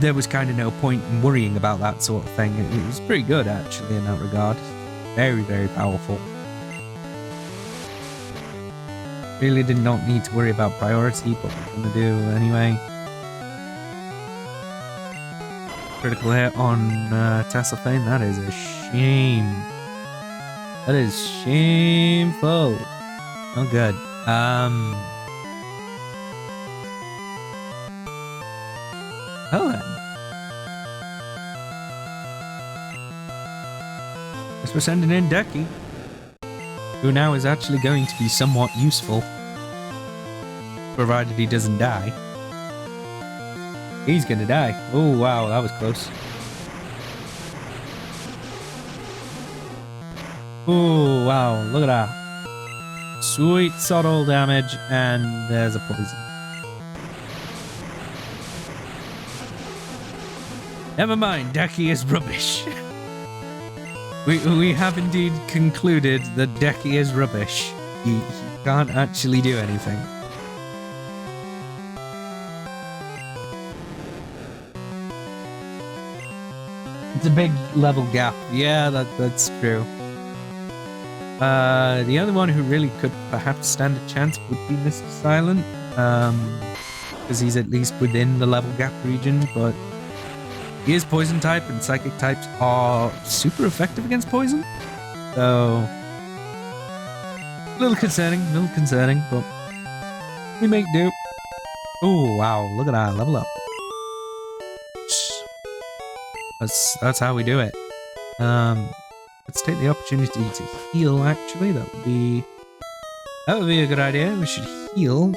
there was kind of no point in worrying about that sort of thing. It was pretty good, actually, in that regard. Very, very powerful. Really did not need to worry about priority, but we're gonna do anyway. Critical hit on Tasselfane, that is a shame. That is shameful. Oh, good. Oh, then. Guess we're sending in Decky, who now is actually going to be somewhat useful, provided he doesn't die. He's gonna die. Oh, wow, that was close. Oh, wow, look at that. Sweet subtle damage, and there's a poison. Never mind, Decky is rubbish. We have indeed concluded that Decky is rubbish. He can't actually do anything. It's a big level gap. Yeah, that's true. The only one who really could perhaps stand a chance would be Mr. Silent, because he's at least within the level gap region, but he is poison type, and psychic types are super effective against poison, so a little concerning, but we make do. Oh wow, look at that, level up. That's how we do it. Let's take the opportunity to heal, actually. That would be a good idea. We should heal.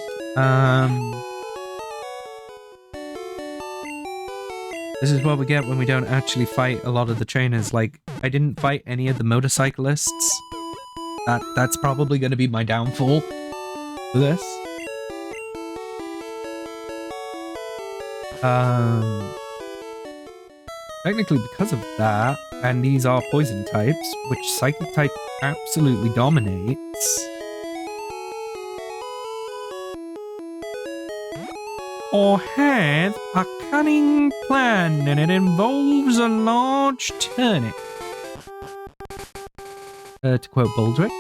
This is what we get when we don't actually fight a lot of the trainers. Like, I didn't fight any of the motorcyclists. That's probably going to be my downfall for this. Technically, because of that, and these are poison types, which psychic type absolutely dominates. Or have a cunning plan, and it involves a large turnip. To quote Baldric.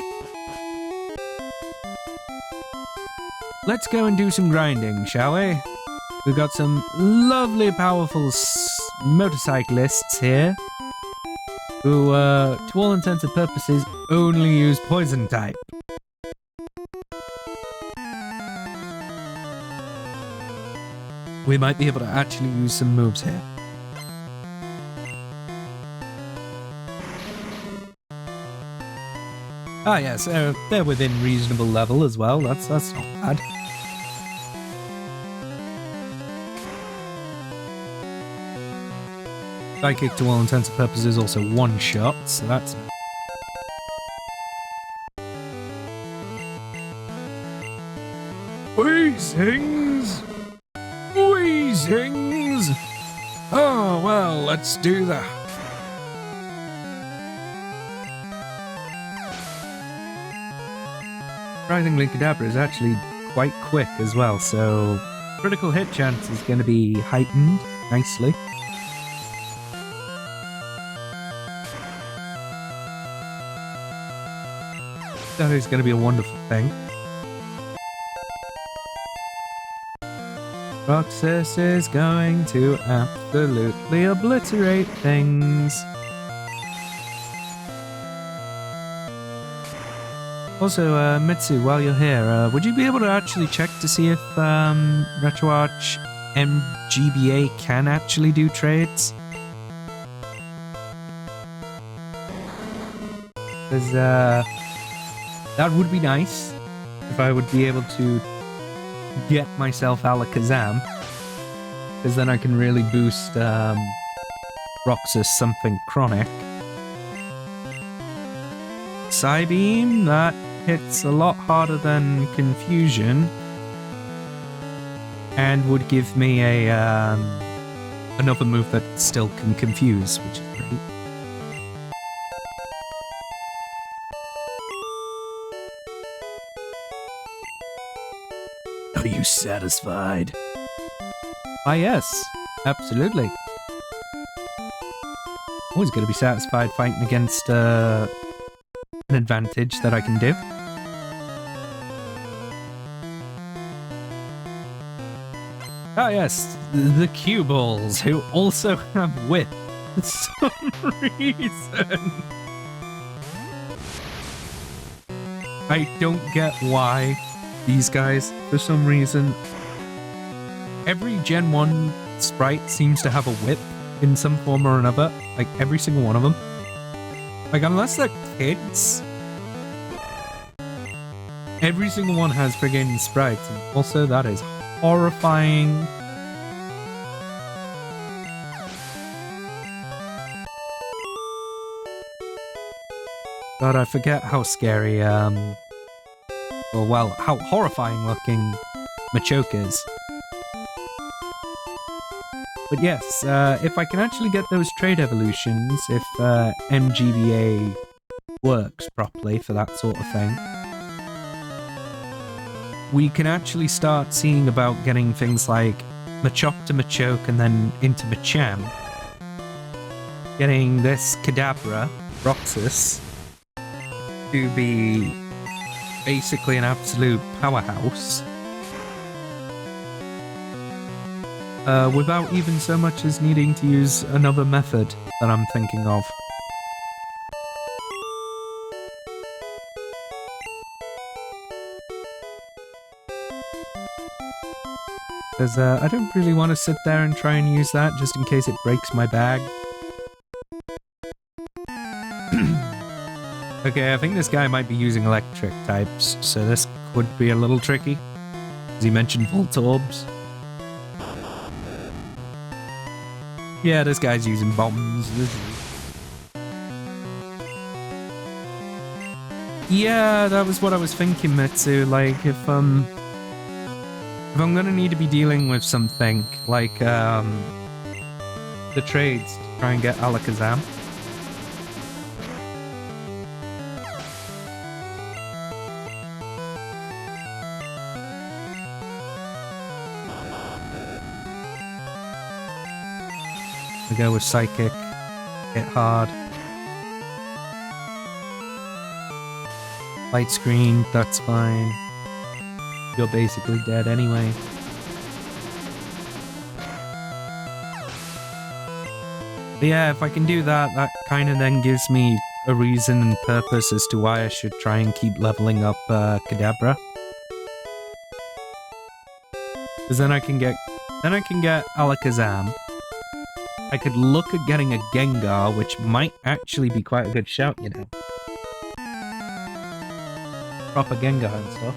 Let's go and do some grinding, shall we? We've got some lovely, powerful motorcyclists here, who, to all intents and purposes, only use poison type. We might be able to actually use some moves here. Ah yes, they're within reasonable level as well, that's not bad. Psychic, to all intents and purposes, also one shot, so that's... Weezings! Weezings! Oh, well, let's do that. Surprisingly, Kadabra is actually quite quick as well, so critical hit chance is going to be heightened nicely. That is going to be a wonderful thing. Roxas is going to absolutely obliterate things. Also, Mitsu, while you're here, would you be able to actually check to see if RetroArch MGBA can actually do trades? Because that would be nice if I would be able to get myself Alakazam, because then I can really boost Roxas something chronic. Psybeam, that hits a lot harder than Confusion, and would give me a another move that still can confuse, which is great. Are you satisfied? Ah, yes, absolutely. Always going to be satisfied fighting against an advantage that I can do. Ah, yes, the cue balls who also have whip for some reason. I don't get why these guys, for some reason. Every Gen 1 sprite seems to have a whip in some form or another. Like, every single one of them. Like, unless they're kids, every single one has friggin' sprites. And also, that is horrifying. God, I forget how scary, or well, how horrifying looking Machoke is. But yes, if I can actually get those trade evolutions, if MGBA works properly for that sort of thing, we can actually start seeing about getting things like Machop to Machoke and then into Machamp. Getting this Kadabra, Roxas, to be basically an absolute powerhouse. Without even so much as needing to use another method that I'm thinking of. Because I don't really want to sit there and try and use that just in case it breaks my bag. Okay, I think this guy might be using electric types, so this could be a little tricky. As he mentioned Voltorbs. Yeah, this guy's using bombs. Yeah, that was what I was thinking, Mitsu. Like, if I'm gonna need to be dealing with something like the trades to try and get Alakazam. I go with Psychic, hit hard. Light screen, that's fine. You're basically dead anyway. But yeah, if I can do that, that kind of then gives me a reason and purpose as to why I should try and keep leveling up Kadabra. Because then I can get Alakazam. I could look at getting a Gengar, which might actually be quite a good shout, you know. Proper Gengar and stuff.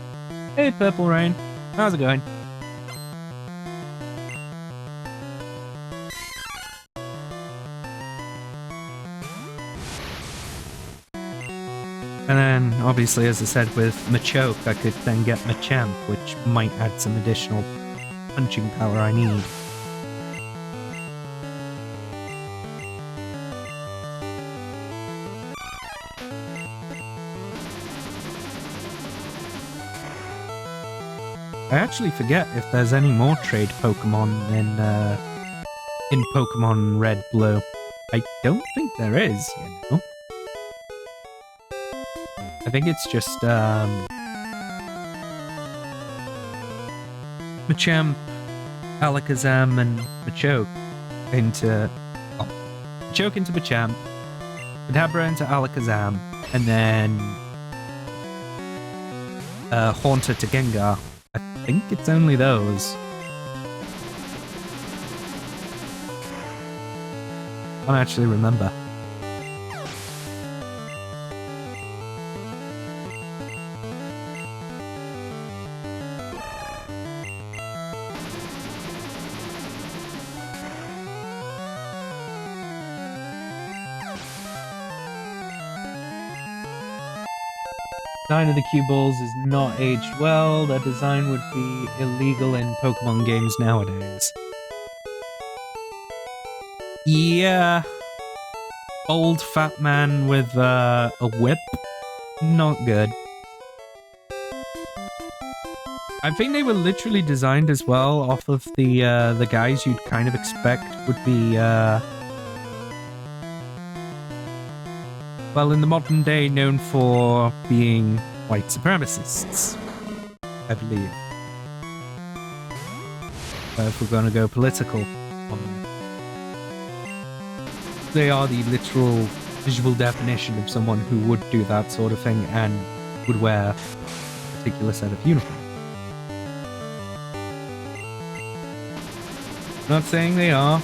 Hey, Purple Rain. How's it going? And then, obviously, as I said, with Machoke, I could then get Machamp, which might add some additional punching power I need. I actually forget if there's any more trade Pokemon in Pokemon Red Blue. I don't think there is, you know. I think it's just Machamp, Alakazam, and Machoke into Machoke into Machamp, Kadabra into Alakazam, and then Haunter to Gengar. I think it's only those. I don't actually remember. Design of the cue balls is not aged well. Their design would be illegal in Pokemon games nowadays. Yeah. Old fat man with a whip. Not good. I think they were literally designed as well off of the guys you'd kind of expect would be well, in the modern day, known for being white supremacists, I believe. If we're going to go political on them. They are the literal visual definition of someone who would do that sort of thing and would wear a particular set of uniform. Not saying they are.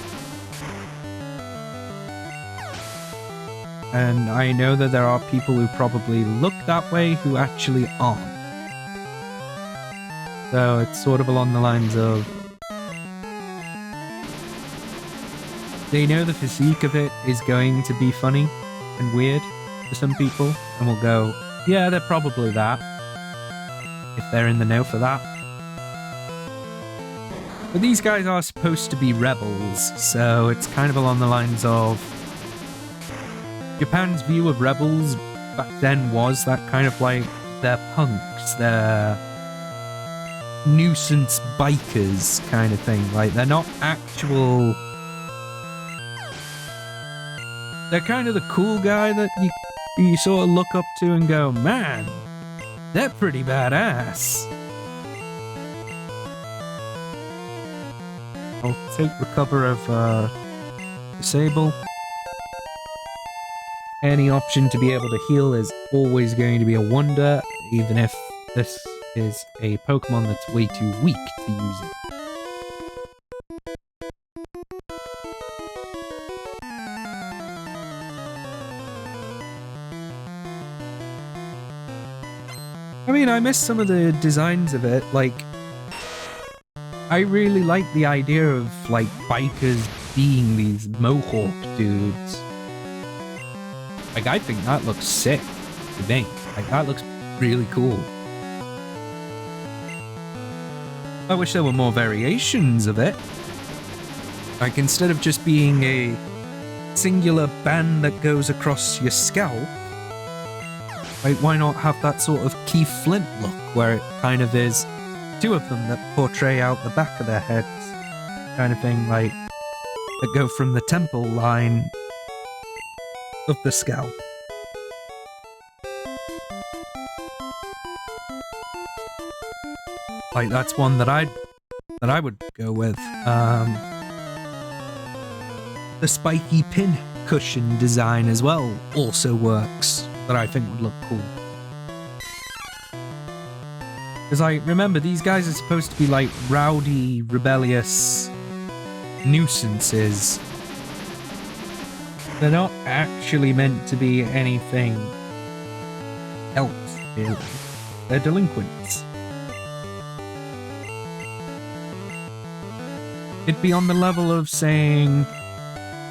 And I know that there are people who probably look that way who actually aren't. So it's sort of along the lines of they know the physique of it is going to be funny and weird for some people, and will go, yeah, they're probably that, if they're in the know for that. But these guys are supposed to be rebels, so it's kind of along the lines of Japan's view of rebels back then was that kind of like they're punks, they're nuisance bikers kind of thing. Like they're not actual. They're kind of the cool guy that you sort of look up to and go, man, they're pretty badass. I'll take recover of disable. Any option to be able to heal is always going to be a wonder, even if this is a Pokemon that's way too weak to use it. I mean, I miss some of the designs of it, like I really like the idea of like bikers being these mohawk dudes. Like, I think that looks sick to me. Like, that looks really cool. I wish there were more variations of it. Like, instead of just being a singular band that goes across your scalp, like, why not have that sort of Keith Flint look, where it kind of is two of them that portray out the back of their heads, kind of thing, like, that go from the temple line of the scalp. Like, that's one that I would go with. The spiky pin cushion design as well also works, that I think would look cool. Because I remember these guys are supposed to be like rowdy, rebellious nuisances. They're not actually meant to be anything else, really. They're delinquents. It'd be on the level of saying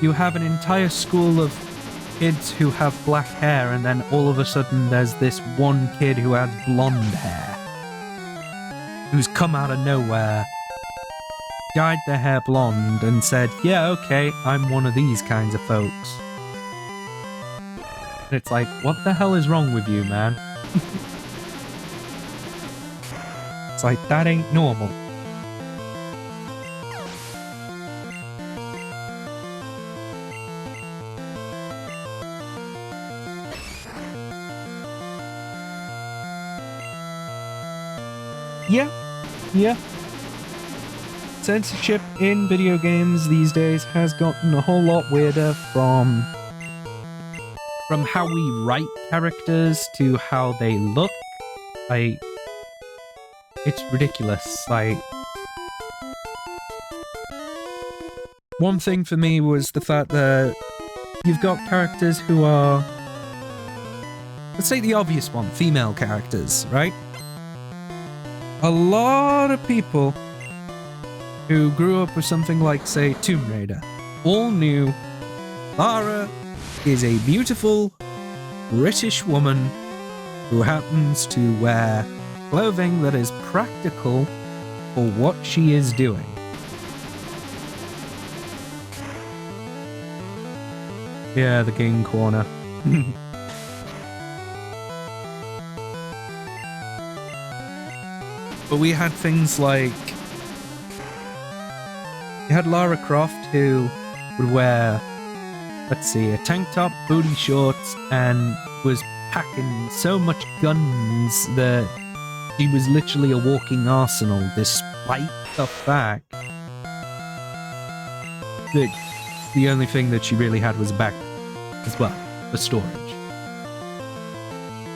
you have an entire school of kids who have black hair, and then all of a sudden there's this one kid who has blonde hair, who's come out of nowhere, dyed their hair blonde, and said, yeah, okay, I'm one of these kinds of folks. And it's like, what the hell is wrong with you, man? It's like, that ain't normal. Yeah. Censorship in video games these days has gotten a whole lot weirder from how we write characters to how they look. Like, it's ridiculous. Like, one thing for me was the fact that you've got characters who are, let's say the obvious one, female characters, right? A lot of people who grew up with something like, say, Tomb Raider, all knew Lara is a beautiful British woman who happens to wear clothing that is practical for what she is doing. Yeah, the game corner. But we had things like, you had Lara Croft who would wear, let's see, a tank top, booty shorts, and was packing so much guns that she was literally a walking arsenal, despite the fact that the only thing that she really had was a backpack as well, for storage.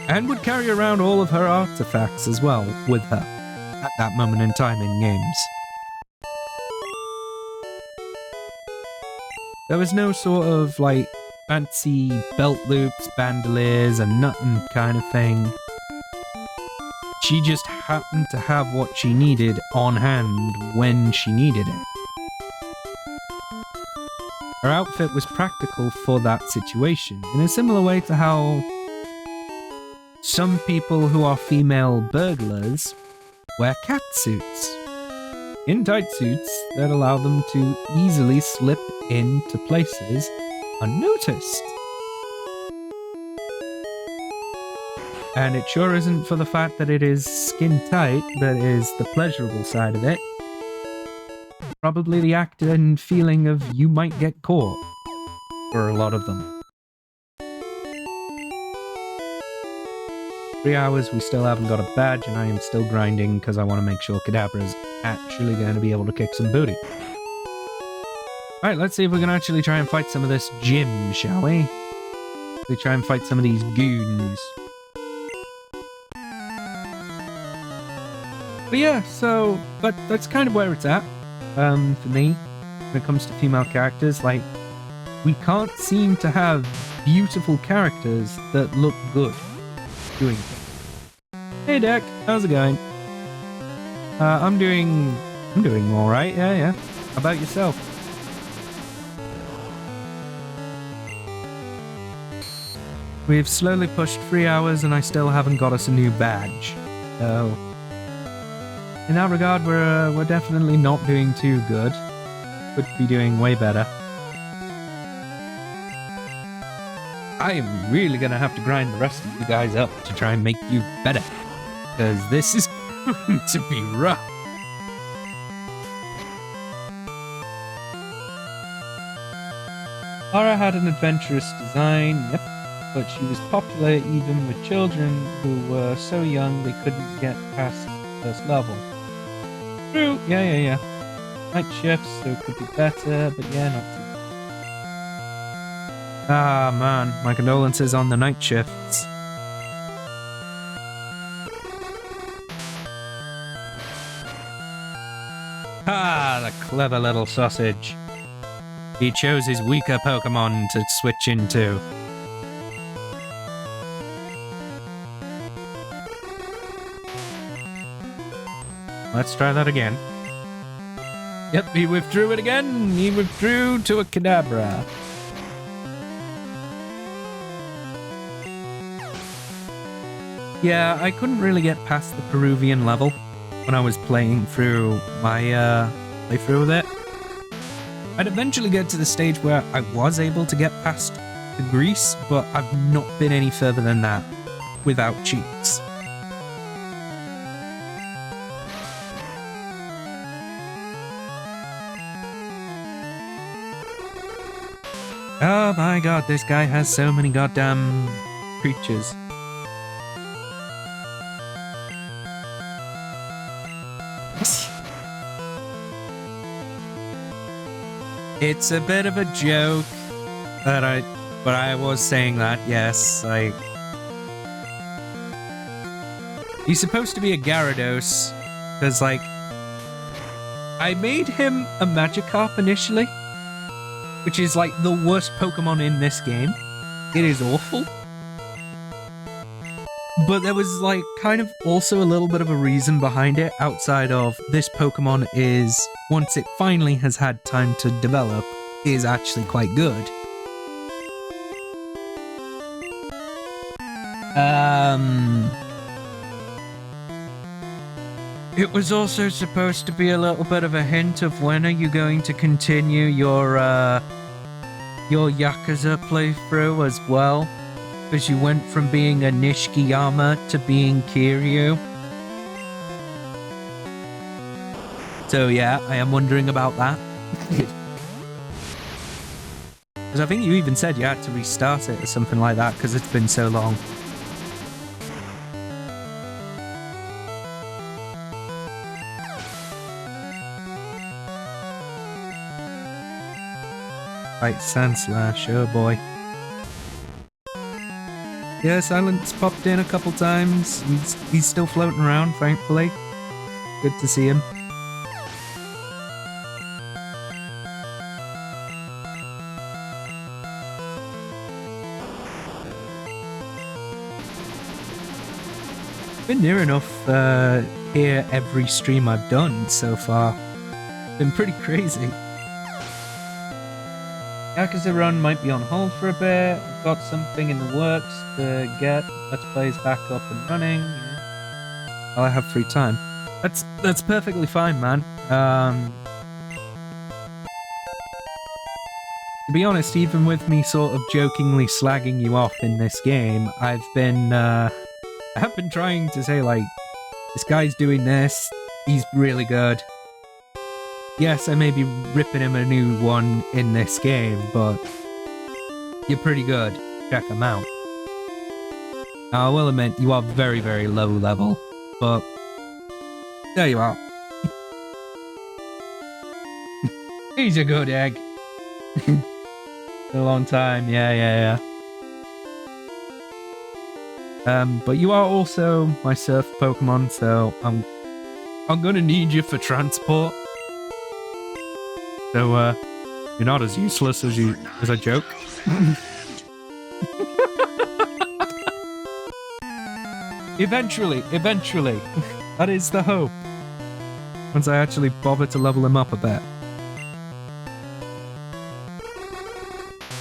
And would carry around all of her artifacts as well with her at that moment in time in games. There was no sort of, like, fancy belt loops, bandoliers, and nothing kind of thing. She just happened to have what she needed on hand when she needed it. Her outfit was practical for that situation, in a similar way to how some people who are female burglars wear cat suits. In tight suits that allow them to easily slip into places unnoticed. And it sure isn't for the fact that it is skin tight that is the pleasurable side of it. Probably the act and feeling of you might get caught for a lot of them. 3 hours, we still haven't got a badge, and I am still grinding because I want to make sure Kadabra's actually going to be able to kick some booty. Alright, let's see if we can actually try and fight some of this gym, shall we? We try and fight some of these goons. But yeah, so, but that's kind of where it's at, for me, when it comes to female characters. Like, we can't seem to have beautiful characters that look good doing things. Hey Deck, how's it going? I'm doing alright, yeah. How about yourself? We've slowly pushed 3 hours and I still haven't got us a new badge. So, in that regard, we're definitely not doing too good. Could be doing way better. I am really gonna have to grind the rest of you guys up to try and make you better. Because this is going to be rough. Lara had an adventurous design, yep, but she was popular even with children who were so young they couldn't get past the first level. True, yeah. Night shifts, so it could be better, but yeah, not too bad. Ah, man, my condolences on the night shifts. Ah, the clever little sausage. He chose his weaker Pokemon to switch into. Let's try that again. Yep, he withdrew it again. He withdrew to a Kadabra. Yeah, I couldn't really get past the Peruvian level when I was playing through my playthrough with it. I'd eventually get to the stage where I was able to get past the Greece, but I've not been any further than that without cheats. Oh my god, this guy has so many goddamn creatures. It's a bit of a joke that I was saying that, yes, like... He's supposed to be a Gyarados, because, like... I made him a Magikarp initially, which is, like, the worst Pokemon in this game. It is awful. But there was, like, kind of also a little bit of a reason behind it outside of this Pokemon is, once it finally has had time to develop, is actually quite good. It was also supposed to be a little bit of a hint of when are you going to continue your Yakuza playthrough as well. Because you went from being a Nishikiyama to being Kiryu. So yeah, I am wondering about that. Because I think you even said you had to restart it or something like that because it's been so long. Right, Sandslash, oh boy. Yeah, Silence popped in a couple times. He's still floating around, thankfully. Good to see him. Been near enough here every stream I've done so far. Been pretty crazy. Yakuza Run might be on hold for a bit. I've got something in the works to get Let's Plays back up and running. While I have free time. That's perfectly fine, man. To be honest, even with me sort of jokingly slagging you off in this game, I've been trying to say, like, this guy's doing this, he's really good. Yes, I may be ripping him a new one in this game, but you're pretty good. Check him out. Now, I will admit, you are very, very low level, but there you are. He's a good egg. A long time, yeah. But you are also my surf Pokemon, so I'm gonna need you for transport. So, you're not as useless as I joke. Eventually. That is the hope. Once I actually bother to level him up a bit.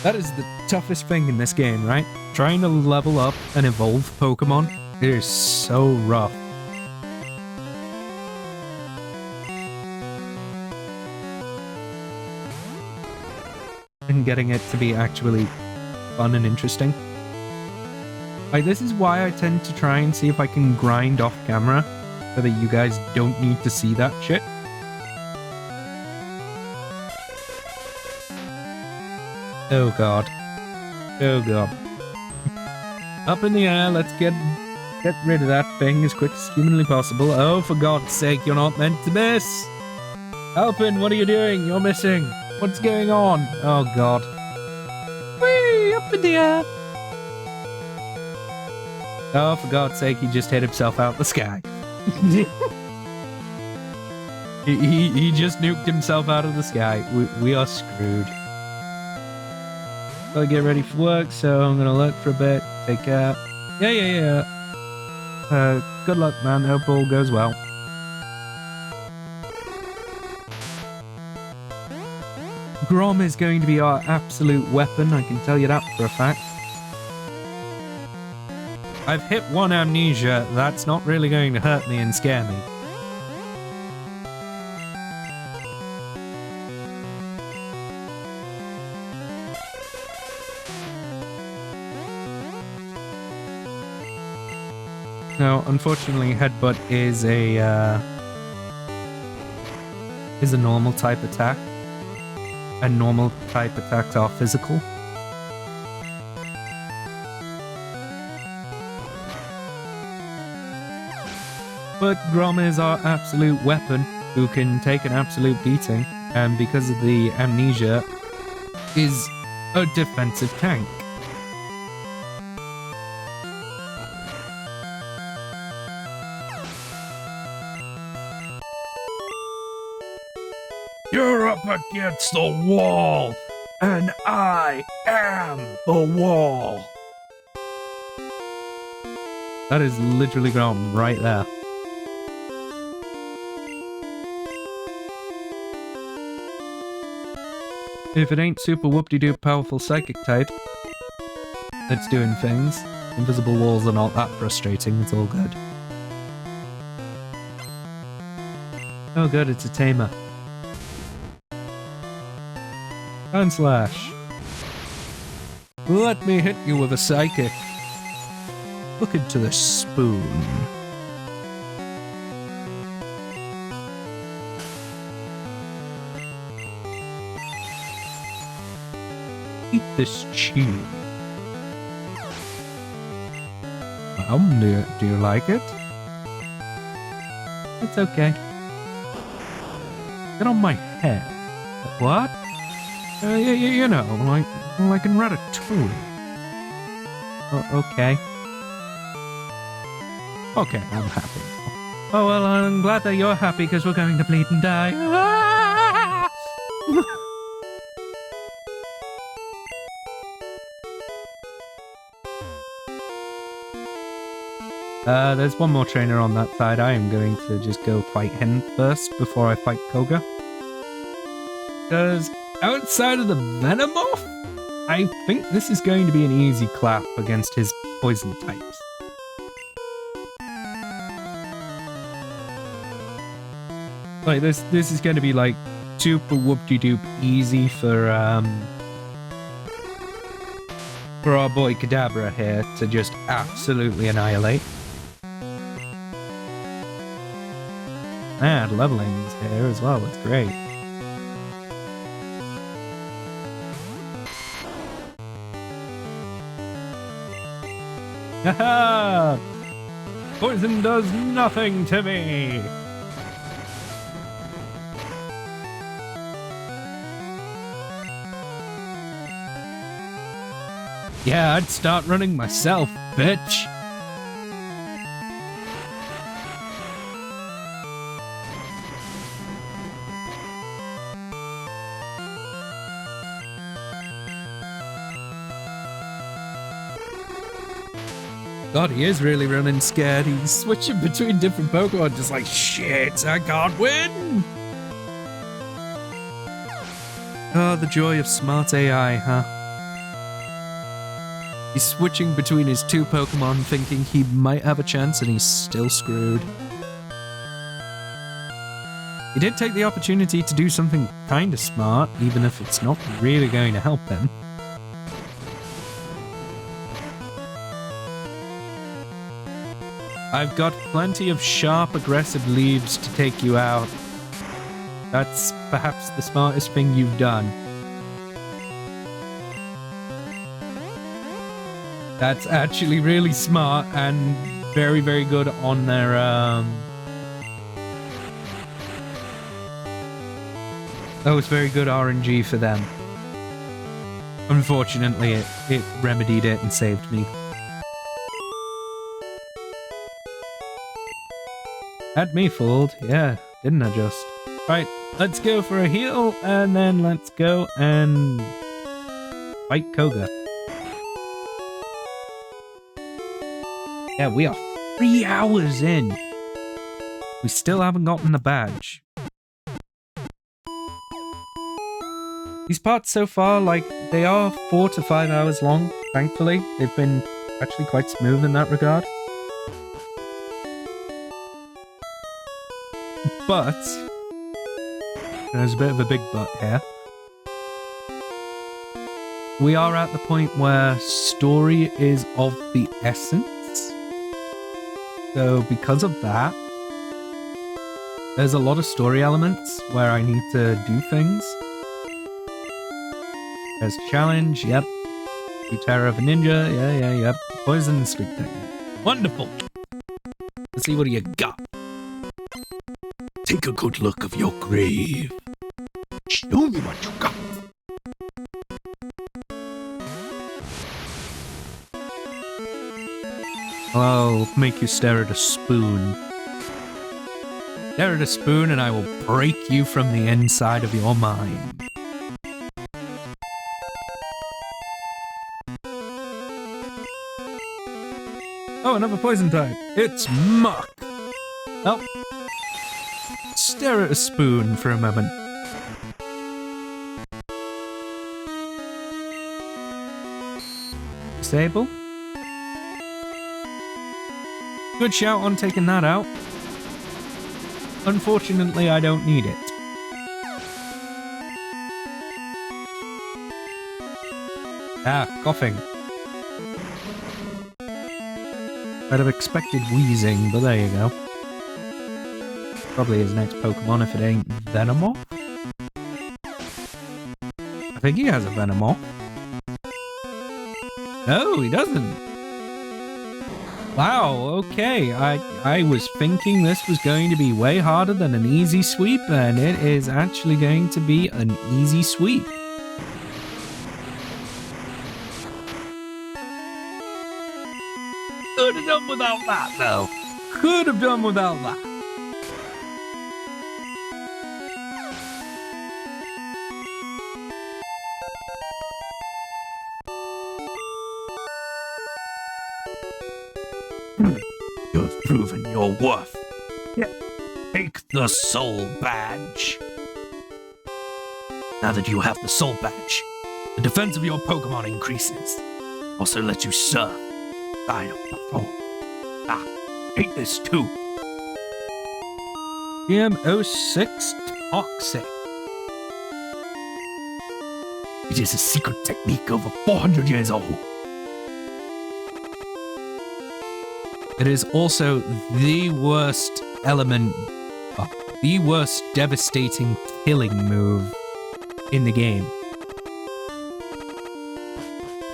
That is the toughest thing in this game, right? Trying to level up and evolve Pokemon. It is so rough. And getting it to be actually fun and interesting. Like, this is why I tend to try and see if I can grind off camera so that you guys don't need to see that shit. Oh god. Up in the air, let's get rid of that thing as quick as humanly possible. Oh, for God's sake, you're not meant to miss! Alpin, what are you doing? You're missing! What's going on? Oh god. Whee! Up in the air! Oh, for God's sake, he just hit himself out the sky. he just nuked himself out of the sky. We are screwed. Gotta get ready for work, so I'm gonna look for a bit. Take care. Yeah. Good luck, man. Hope all goes well. Grom is going to be our absolute weapon, I can tell you that for a fact. I've hit one amnesia, that's not really going to hurt me and scare me. Now, unfortunately, Headbutt is a normal type attack. And normal type attacks are physical. but Grom is our absolute weapon who can take an absolute beating, and because of the amnesia, is a defensive tank. You're up against the wall, and I am the wall. That is literally Grom right there. If it ain't super whoop-de-doop powerful psychic type that's doing things, invisible walls are not that frustrating, it's all good. Oh good, it's a tamer. Hand slash. Let me hit you with a psychic. Look into the spoon. Eat this cheese. Do you like it? It's okay. Get on my head. What? You know, like in Ratatouille. Okay. Okay, I'm happy. Oh well, I'm glad that you're happy because we're going to bleed and die. There's one more trainer on that side. I am going to just go fight him first before I fight Koga. Because outside of the Venomoth, I think this is going to be an easy clap against his poison types. Like this is going to be like super whoop-de-doop easy for our boy Kadabra here to just absolutely annihilate. And leveling's here as well, that's great. Haha! Poison does nothing to me! Yeah, I'd start running myself, bitch! God, he is really running scared. He's switching between different Pokemon, just like, shit, I can't win! Oh, the joy of smart AI, huh? He's switching between his two Pokemon, thinking he might have a chance, and he's still screwed. He did take the opportunity to do something kinda smart, even if it's not really going to help him. I've got plenty of sharp, aggressive leaves to take you out. That's perhaps the smartest thing you've done. That's actually really smart and very, very good on their, That was very good RNG for them. Unfortunately, it remedied it and saved me. Had me fooled, yeah, didn't I just? Right, let's go for a heal, and then let's go and fight Koga. Yeah, we are 3 hours in. We still haven't gotten the badge. These parts so far, like, they are 4 to 5 hours long, thankfully. They've been actually quite smooth in that regard. But there's a bit of a big but here. We are at the point where story is of the essence. So because of that, there's a lot of story elements where I need to do things. There's challenge, yep. The Terror of a Ninja, yeah, yep. Poison and Sleep Thing. Wonderful! Let's see what you got. take a good look of your grave. Show me what you got. I'll make you stare at a spoon. Stare at a spoon and I will break you from the inside of your mind. Oh, another poison type. It's muck. Well, stare at a spoon for a moment. Disable. Good shout on taking that out. Unfortunately, I don't need it. Ah, coughing. I'd have expected wheezing, but there you go. Probably his next Pokemon if it ain't Venomoth. I think he has a Venomoth. No, he doesn't. Wow, okay. I was thinking this was going to be way harder than an easy sweep, and it is actually going to be an easy sweep. Could have done without that, though. Could have done without that. You have proven your worth. Take the soul badge. Now that you have the soul badge, the defense of your Pokemon increases. Also lets you surf side of the phone. Ah, take this too. GM06 Toxic. It is a secret technique over 400 years old. It is also the worst element, the worst devastating killing move in the game.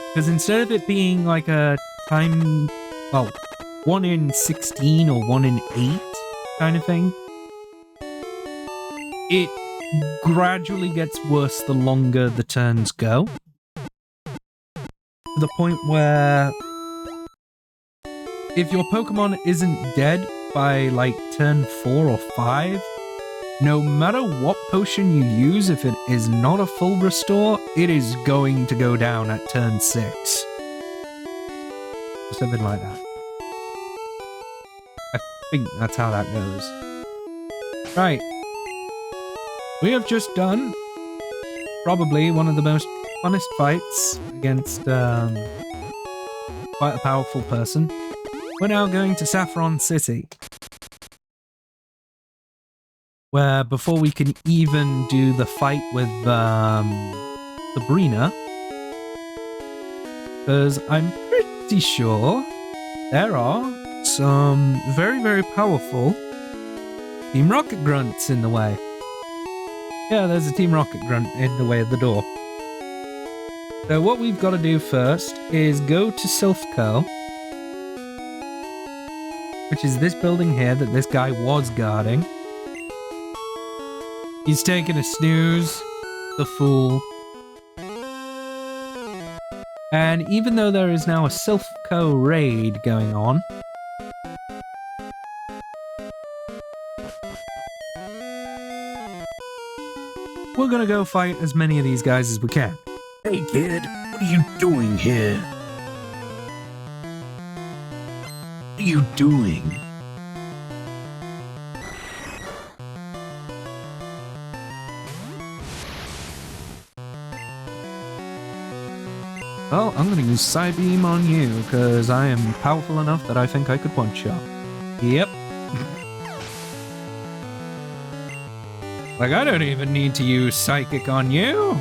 Because instead of it being like a time, well, 1 in 16 or 1 in 8 kind of thing, it gradually gets worse the longer the turns go. To the point where if your Pokemon isn't dead by like turn 4 or 5, no matter what potion you use, if it is not a full restore, it is going to go down at turn 6. Something like that. I think that's how that goes. Right. We have just done probably one of the most funnest fights against quite a powerful person. We're now going to Saffron City, where before we can even do the fight with Sabrina, because I'm pretty sure there are some very, very powerful Team Rocket Grunts in the way. Yeah, there's a Team Rocket Grunt in the way of the door. So what we've got to do first is go to Silph Co, which is this building here that this guy was guarding. He's taking a snooze, the fool. And even though there is now a Silph Co raid going on, we're gonna go fight as many of these guys as we can. Hey kid, what are you doing here? What are you doing? Well, I'm gonna use Psybeam on you, because I am powerful enough that I think I could one-shot. Yep. Like, I don't even need to use Psychic on you.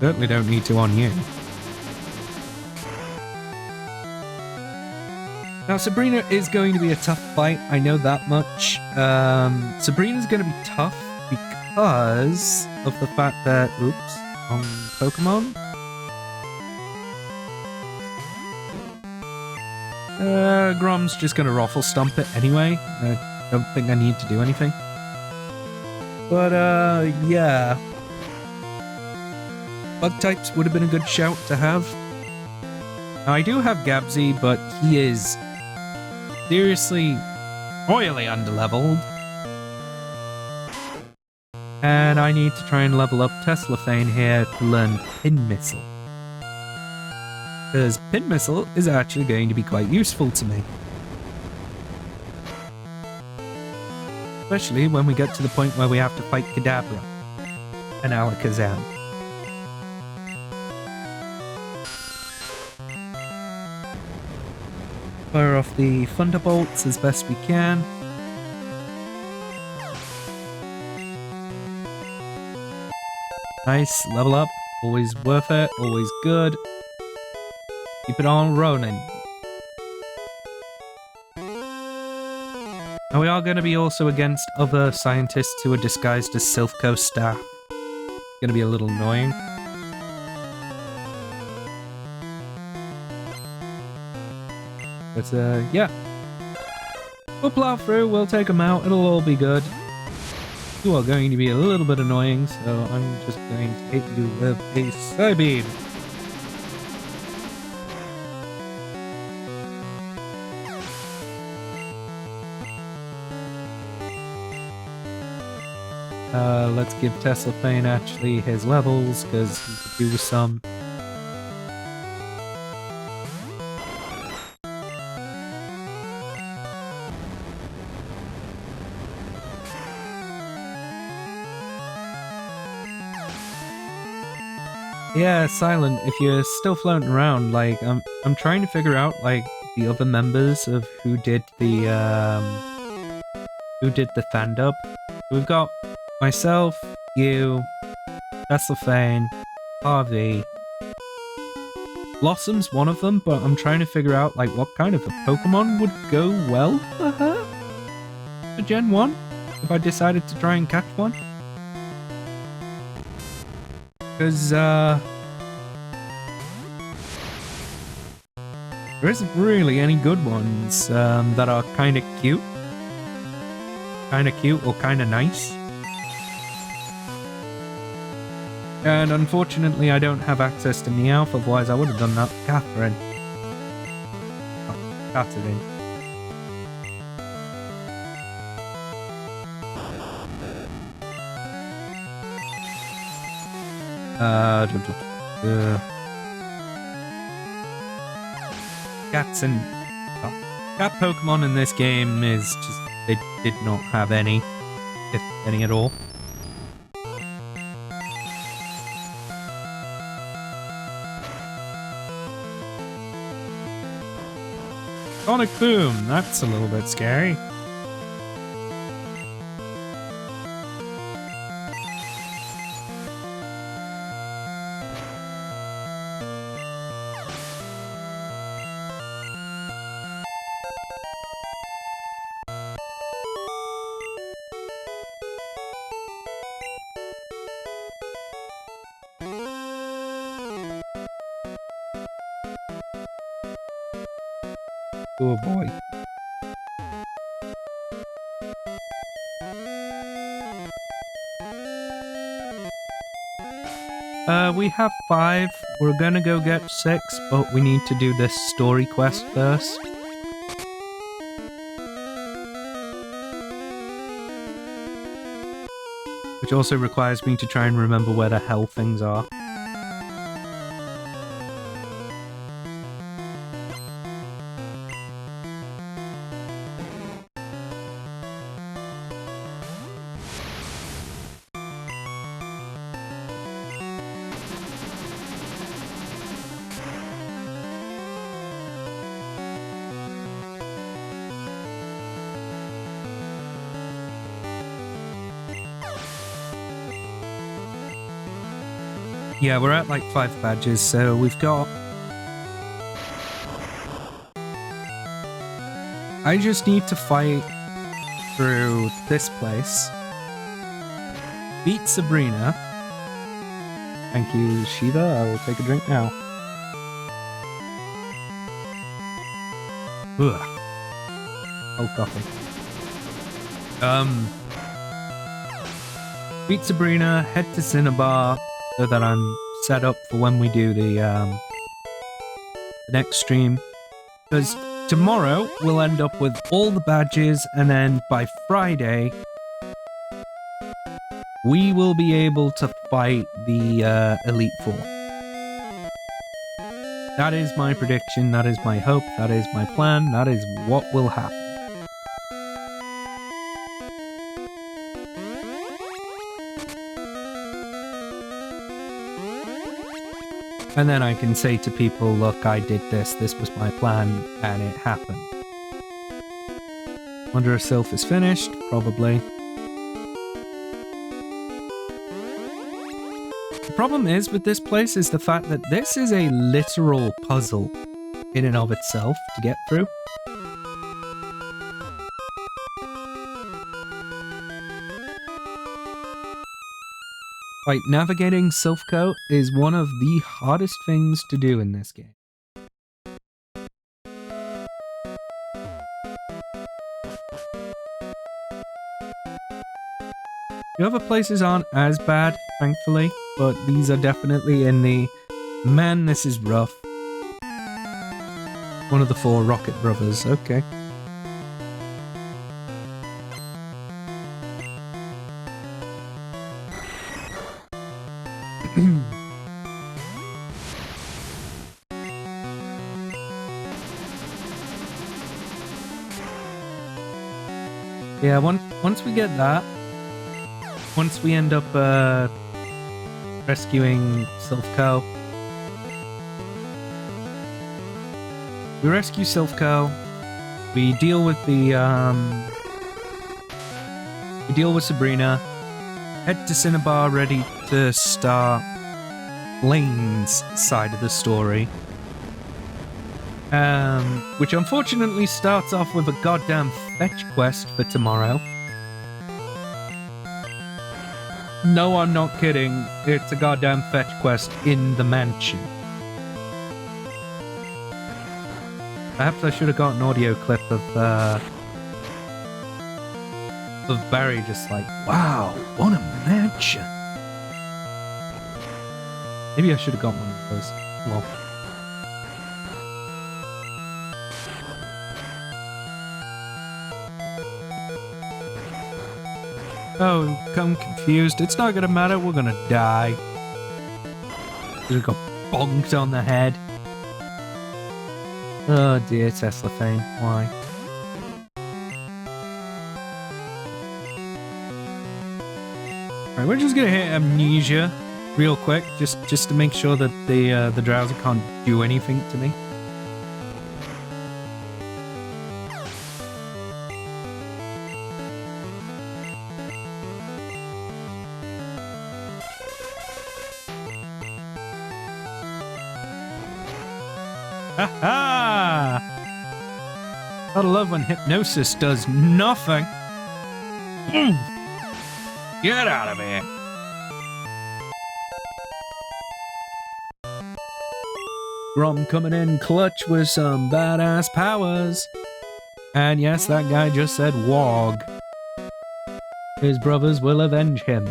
Certainly don't need to on you. Now, Sabrina is going to be a tough fight, I know that much. Sabrina's going to be tough because of the fact that... Oops. On Pokemon? Grom's just gonna Ruffle Stomp it anyway. I don't think I need to do anything. But, yeah. Bug types would have been a good shout to have. Now, I do have Gabsy, but he is seriously royally underleveled. And I need to try and level up Teslafane here to learn Pin Missile. Because Pin Missile is actually going to be quite useful to me. Especially when we get to the point where we have to fight Kadabra and Alakazam. Fire off the Thunderbolts as best we can. Nice, level up. Always worth it, always good. Keep it on rolling. And we are going to be also against other scientists who are disguised as Silphco staff. Going to be a little annoying. But, yeah. We'll plow through, we'll take them out, it'll all be good. You are going to be a little bit annoying, so I'm just going to hit you with a Psybeam. Let's give Teslafane actually his levels, because he could do with some. Yeah, Silent, if you're still floating around, like, I'm trying to figure out, like, the other members of who did the Thandub. We've got myself, you, Teslafane, Harvey. Blossom's one of them, but I'm trying to figure out, like, what kind of a Pokemon would go well for her? For Gen 1? If I decided to try and catch one? Because, there isn't really any good ones, that are kinda cute. Kinda cute or kinda nice. And unfortunately I don't have access to Meowth, otherwise I would have done that for Catherine. Oh, Catherine. Cats and cat Pokemon in this game is just, they did not have any, if any at all. Sonic Boom, that's a little bit scary. Oh boy. We have 5. We're gonna go get 6, but we need to do this story quest first. Which also requires me to try and remember where the hell things are. Yeah, we're at like 5 badges, so we've got... I just need to fight through this place. Beat Sabrina. Thank you, Shiva. I will take a drink now. Ugh. Oh, coffee. Beat Sabrina, head to Cinnabar so that I'm set up for when we do the next stream. Because tomorrow we'll end up with all the badges, and then by Friday we will be able to fight the Elite Four. That is my prediction, that is my hope, that is my plan, that is what will happen. And then I can say to people, look, I did this, this was my plan, and it happened. Wonder if Sylph is finished? Probably. The problem is with this place is the fact that this is a literal puzzle in and of itself to get through. Like, navigating Silphco is one of the hardest things to do in this game. The other places aren't as bad, thankfully, but these are definitely in the, man, this is rough. One of the 4 Rocket Brothers, okay. Yeah, once we get that, once we end up rescuing Silphco, we rescue Silphco, we deal with the we deal with Sabrina, head to Cinnabar ready to start Lane's side of the story. Which unfortunately starts off with a goddamn fetch quest for tomorrow. No, I'm not kidding. It's a goddamn fetch quest in the mansion. Perhaps I should have got an audio clip of Barry just like, wow, what a mansion. Maybe I should have got one of those. Well. Oh, I'm confused. It's not gonna matter. We're gonna die. We got bonked on the head. Oh dear, Tesla fame. Why? Alright, we're just gonna hit amnesia real quick, just to make sure that the Drowser can't do anything to me. Ha-ha! Gotta love when hypnosis does nothing. Get out of here. Grom coming in clutch with some badass powers. And yes, that guy just said Wog. His brothers will avenge him.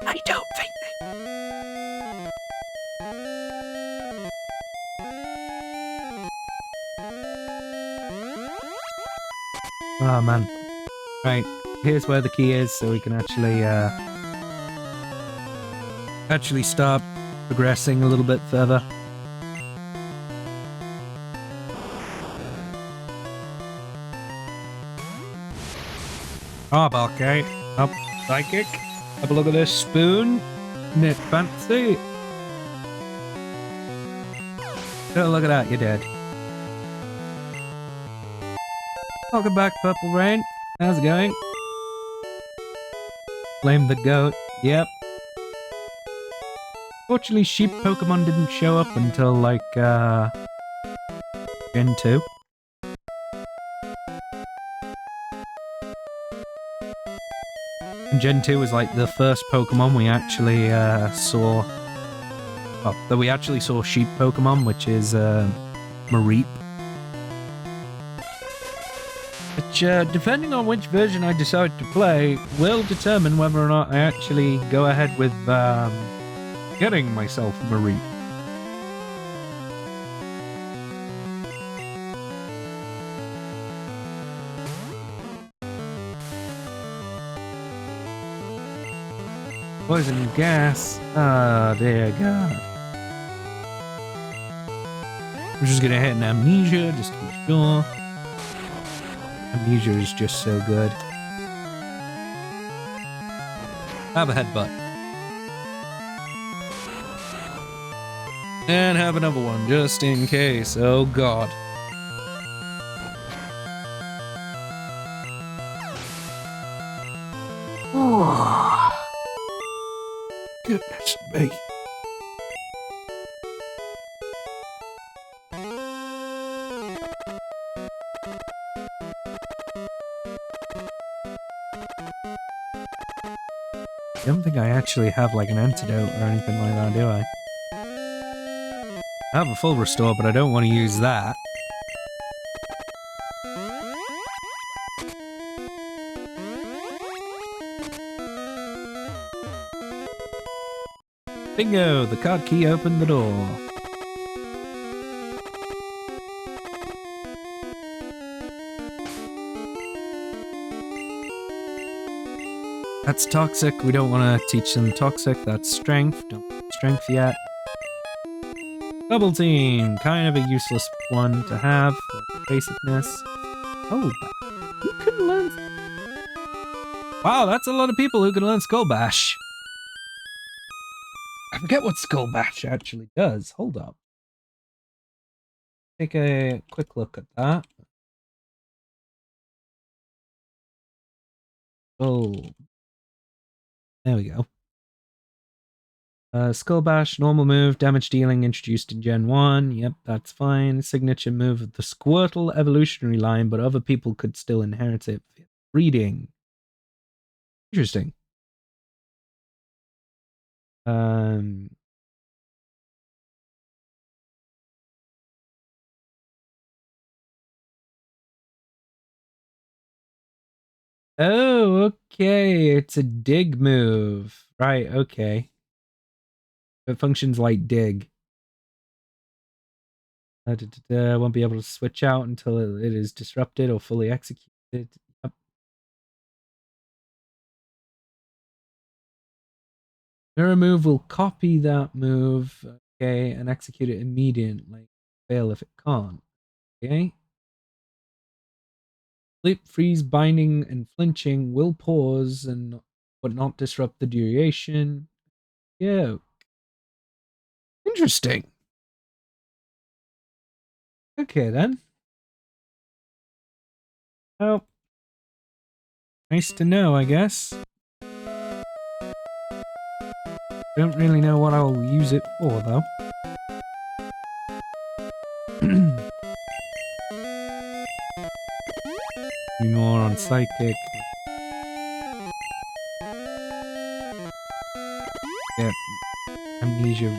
I don't think they... Oh man. Right, here's where the key is so we can actually start progressing a little bit further. Oh, okay. Up, psychic. Have a look at this spoon. Isn't it fancy? Oh, look at that, you're dead. Welcome back, Purple Rain. How's it going? Blame the goat. Yep. Fortunately, sheep Pokemon didn't show up until, like, Gen 2. And Gen 2 was, like, the first Pokemon we actually, saw Oh, though we actually saw sheep Pokemon, which is Mareep. Which, depending on which version I decide to play, will determine whether or not I actually go ahead with getting myself Mareep. Poison gas. Oh, dear God. I'm just gonna hit an Amnesia just to be sure. Amnesia is just so good. Have a headbutt. And have another one just in case. Oh God. Goodness me. I don't think I actually have like an antidote or anything like that, do I? I have a full restore, but I don't want to use that. Bingo! The card key opened the door. That's toxic. We don't want to teach them toxic. That's strength. Don't strength yet. Double team. Kind of a useless one to have. Basicness. Oh, who can learn? Wow, that's a lot of people who can learn Skull Bash. I forget what Skull Bash actually does. Hold up. Take a quick look at that. Oh. There we go. Skull Bash, normal move, damage dealing introduced in Gen 1. Yep, that's fine. Signature move of the Squirtle evolutionary line, but other people could still inherit it via breeding. Interesting. Oh, okay. It's a dig move. Right, okay. It functions like dig. Won't be able to switch out until it is disrupted or fully executed. Yep. Mirror move will copy that move, okay, and execute it immediately. Fail if it can't. Okay. Sleep, freeze, binding, and flinching will pause but not disrupt the duration. Yeah. Interesting. Okay then. Well, nice to know, I guess. Don't really know what I'll use it for, though. More on Psychic. Yeah, Amnesia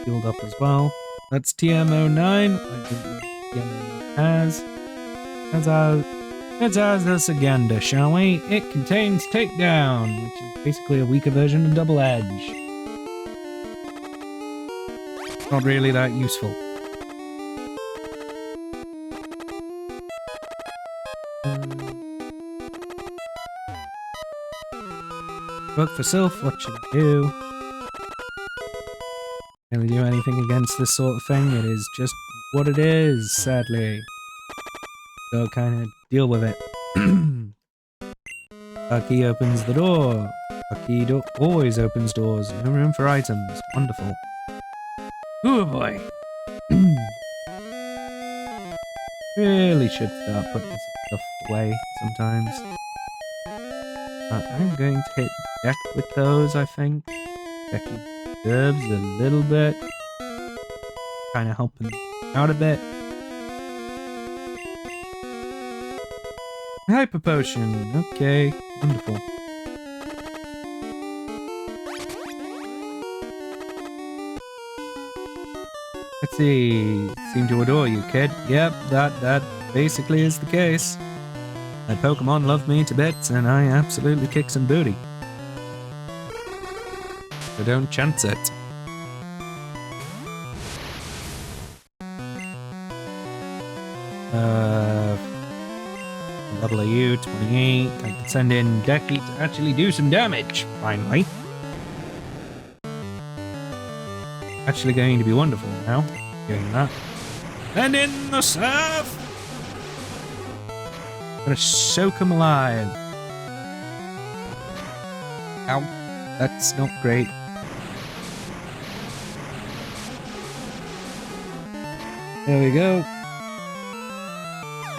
healed up as well. That's TM09. I think TM has. Let's ask this again, shall we? It contains Takedown, which is basically a weaker version of Double Edge. Not really that useful. Work for Sylph, what should I do? Can we do anything against this sort of thing? It is just what it is, sadly. So kind of deal with it. Our key opens the door. Our key always opens doors. No room for items. Wonderful. Oh boy. Really should start putting some stuff away sometimes. I'm going to hit deck with those, I think. Decking herbs a little bit. Kind of helping out a bit. Hyper Potion. Okay, wonderful. Let's see. Seem to adore you, kid. Yep, that basically is the case. My Pokemon love me to bits, and I absolutely kick some booty. So don't chance it. Level of you, 28. I can send in Decky to actually do some damage, finally. Actually going to be wonderful now, doing that. And in the surf! Gonna soak him alive. Ow. That's not great. There we go.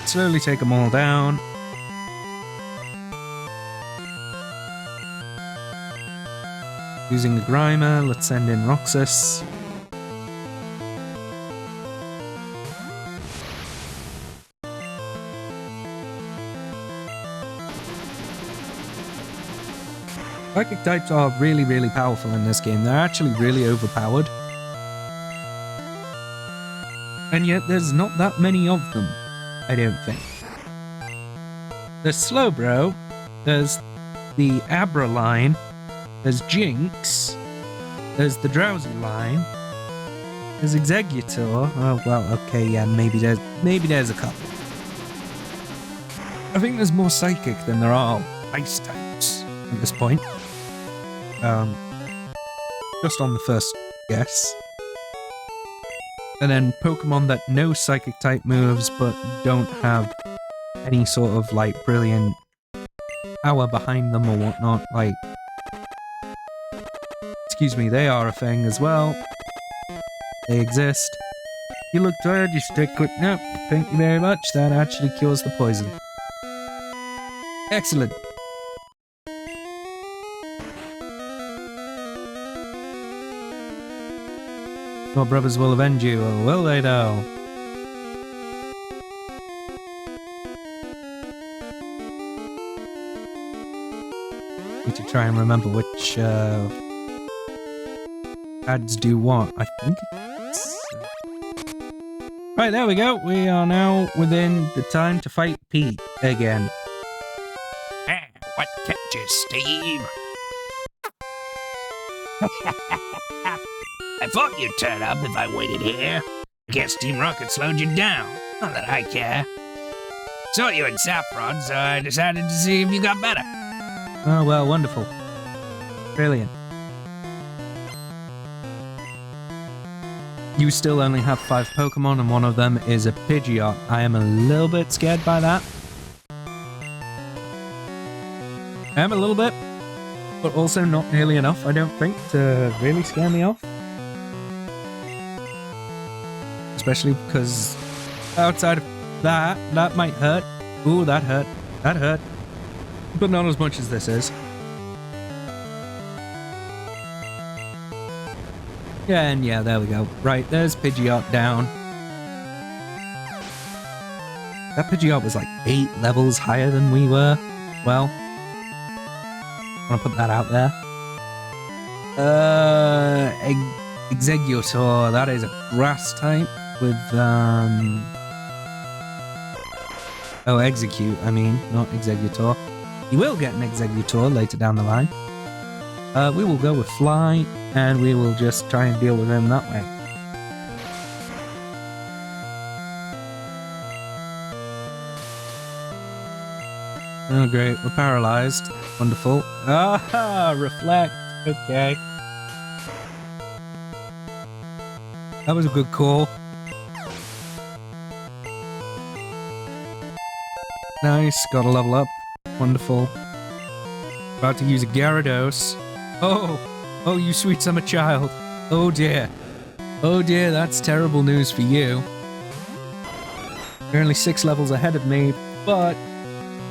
Slowly take them all down. Using the Grimer, let's send in Roxas. Psychic types are really, really powerful in this game. They're actually really overpowered. And yet there's not that many of them, I don't think. There's Slowbro, there's the Abra line, there's Jinx, there's the Drowsy line, there's Exeggutor. Oh, well, okay, yeah, maybe there's a couple. I think there's more Psychic than there are Ice types at this point. Just on the first guess. And then Pokemon that know Psychic type moves but don't have any sort of like brilliant power behind them or whatnot, like, excuse me, they are a thing as well. They exist. You look tired, you should take a quick nap. Thank you very much, that actually cures the poison. Excellent. Your brothers will avenge you, or will they though? Need to try and remember which ads do what. I think it's... Right, there we go. We are now within the time to fight Pete again. What catches steam? I thought you'd turn up if I waited here. I guess Team Rocket slowed you down. Not that I care. Saw you in Saffron, so I decided to see if you got better. Oh, well, wonderful. Brilliant. You still only have 5 Pokemon, and one of them is a Pidgeot. I am a little bit scared by that. I am a little bit, but also not nearly enough, I don't think, to really scare me off. Especially because outside of that might hurt. Ooh, that hurt. That hurt. But not as much as this is. Yeah, and yeah, there we go. Right, there's Pidgeot down. That Pidgeot was like 8 levels higher than we were. Well, I want to put that out there. Exeggutor, that is a grass type with, oh, Execute, I mean, not Exeggutor. You will get an Exeggutor later down the line. We will go with Fly, and we will just try and deal with him that way. Oh, great, we're paralyzed. Wonderful. Ah, Reflect. Okay. That was a good call. Nice, gotta level up. Wonderful. About to use a Gyarados. Oh, you sweet summer child. Oh dear. Oh dear, that's terrible news for you. You're only 6 levels ahead of me, but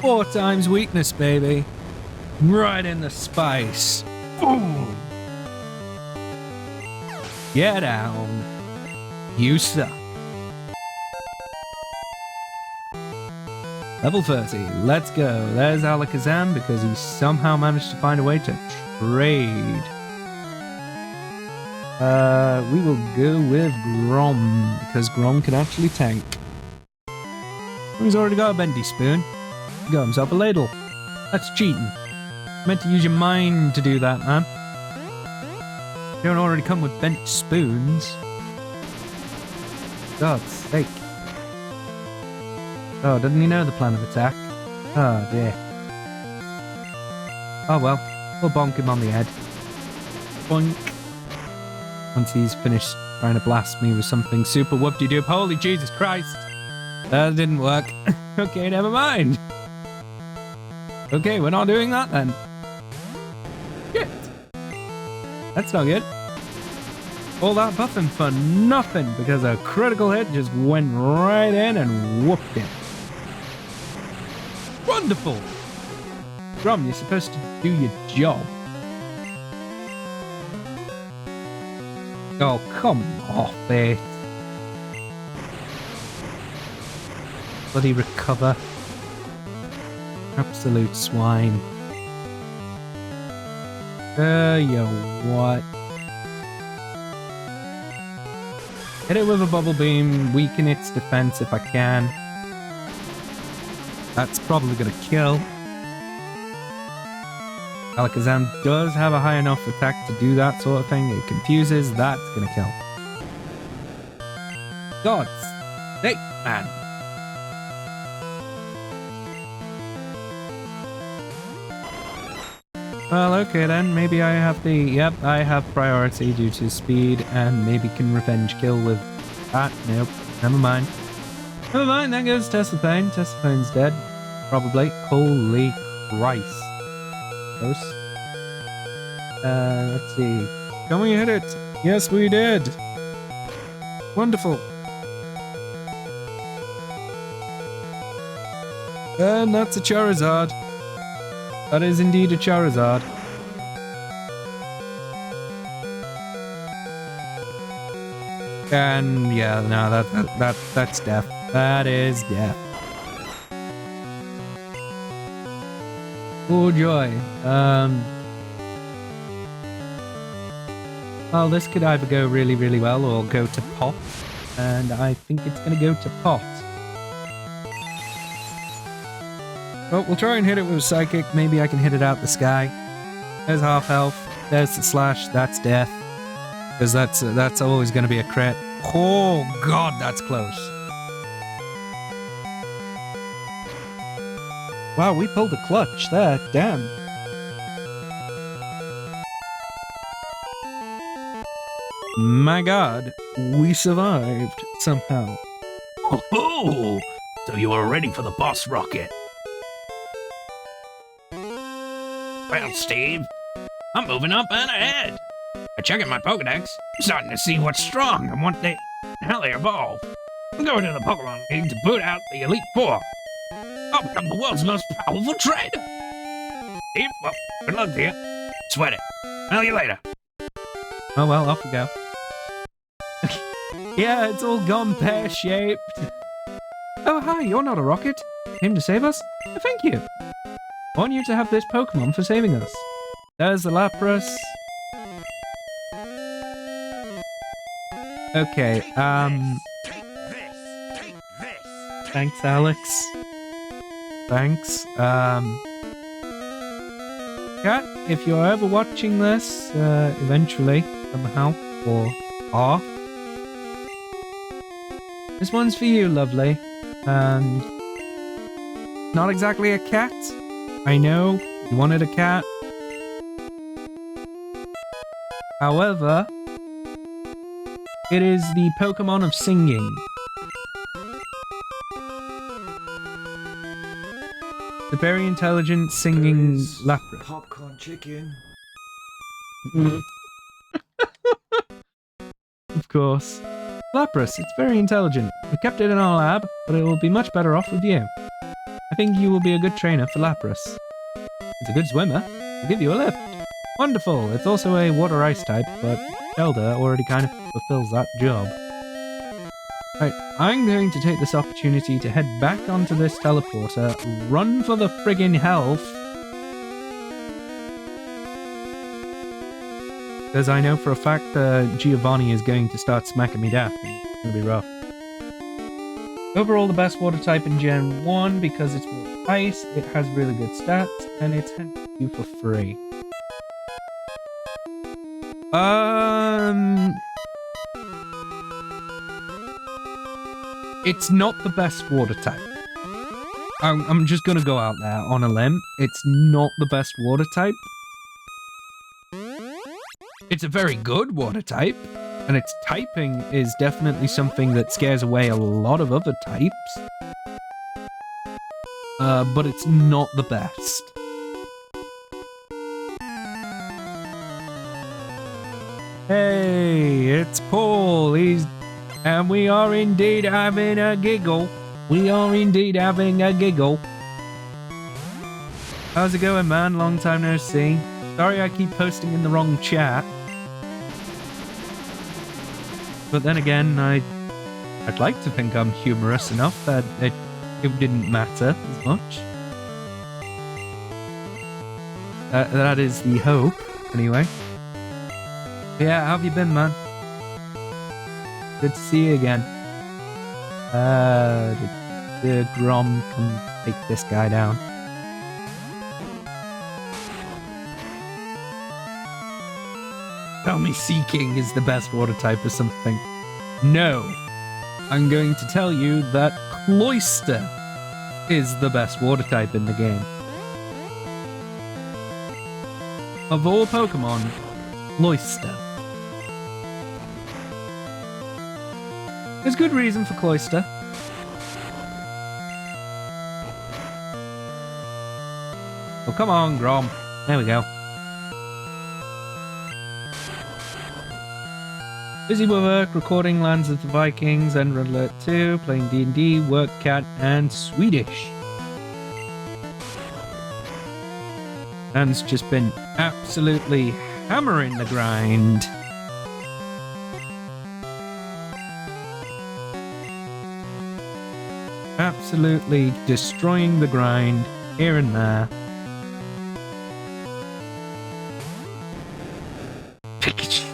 4 times weakness, baby. Right in the spice. Boom. Get down. You suck. Level 30, let's go. There's Alakazam because he somehow managed to find a way to trade. We will go with Grom, because Grom can actually tank. He's already got a bendy spoon. He got himself a ladle. That's cheating. Meant to use your mind to do that, man. You don't already come with bent spoons. God's sake. Oh, doesn't he know the plan of attack? Oh, dear. Oh well, we'll bonk him on the head. Boink. Once he's finished trying to blast me with something super whoop-de-doop. Holy Jesus Christ! That didn't work. Okay, never mind. Okay, we're not doing that then. Shit. That's not good. All that buffing for nothing because a critical hit just went right in and whooped him. Wonderful! Grom, you're supposed to do your job. Oh, come off it. Bloody recover. Absolute swine. You what? Hit it with a bubble beam, weaken its defense if I can. That's probably gonna kill. Alakazam does have a high enough attack to do that sort of thing. It confuses, that's gonna kill. God's sake, man. Well, okay then, maybe I have the... Yep, I have priority due to speed and maybe can revenge kill with that. Nope, never mind. Never mind, that goes Tessophane. Tessophane's dead. Probably. Holy Christ. Close. Let's see. Can we hit it? Yes, we did. Wonderful. And that's a Charizard. That is indeed a Charizard. And yeah, no, that's death. That is death. Oh joy. Well, this could either go really, really well or go to pot, and I think it's gonna go to pot. Well, we'll try and hit it with a Psychic. Maybe I can hit it out the sky. There's half health. There's the slash. That's death. Because that's always going to be a crit. Oh, God, that's close. Wow, we pulled a clutch there. Damn. My God, we survived somehow. Oh, so you are ready for the boss rocket. Well, Steve, I'm moving up and ahead. I'm checking my Pokedex. I'm starting to see what's strong and how they evolve. I'm going to the Pokemon League to boot out the Elite Four. I'll become the world's most powerful trainer. Steve, well, good luck to you. Sweat it. I'll see you later. Oh well, off we go. Yeah, it's all gone pear-shaped. Oh hi, you're not a rocket. Came to save us? Oh, thank you. I want you to have this Pokemon for saving us. There's the Lapras. Okay, Take this. thanks, Alex. Thanks. Cat, if you're ever watching this, eventually, somehow, or are, this one's for you, lovely. And not exactly a cat. I know, you wanted a cat. However, it is the Pokemon of singing. The very intelligent singing Lapras. Popcorn chicken. Of course. Lapras, it's very intelligent. We kept it in our lab, but it will be much better off with you. I think you will be a good trainer for Lapras. It's a good swimmer. I'll give you a lift. Wonderful. It's also a water-ice type, but Zelda already kind of fulfills that job. Right, I'm going to take this opportunity to head back onto this teleporter, run for the friggin' health, Because I know for a fact Giovanni is going to start smacking me down. It's going to be rough. Overall, the best water type in Gen 1 because it's water ice, it has really good stats, and it's handed to you for free. It's not the best water type. I'm just gonna go out there on a limb. It's not the best water type. It's a very good water type, and its typing is definitely something that scares away a lot of other types. But it's not the best. Hey, it's Paul. And we are indeed having a giggle. We are indeed having a giggle. How's it going, man? Long time no see. Sorry I keep posting in the wrong chat. But then again, I'd like to think I'm humorous enough that it didn't matter as much. That is the hope, anyway. Yeah, how have you been, man? Good to see you again. Did Grom come take this guy down? Tell me Sea King is the best water type or something. No. I'm going to tell you that Cloyster is the best water type in the game. Of all Pokemon, Cloyster. There's good reason for Cloyster. Oh, come on, Grom. There we go. Busy with work, recording Lands of the Vikings, and Red Alert 2, playing D&D, Work Cat, and Swedish. Dan's just been absolutely hammering the grind. Absolutely destroying the grind here and there. Pikachu.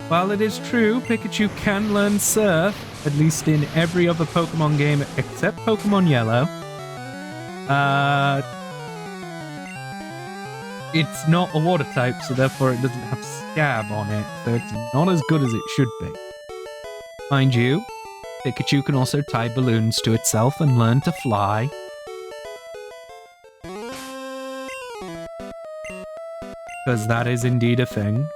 While it is true, Pikachu can learn Surf, at least in every other Pokemon game except Pokemon Yellow, it's not a water type, so therefore it doesn't have Scab on it, so it's not as good as it should be. Mind you, Pikachu can also tie balloons to itself and learn to fly. Because that is indeed a thing.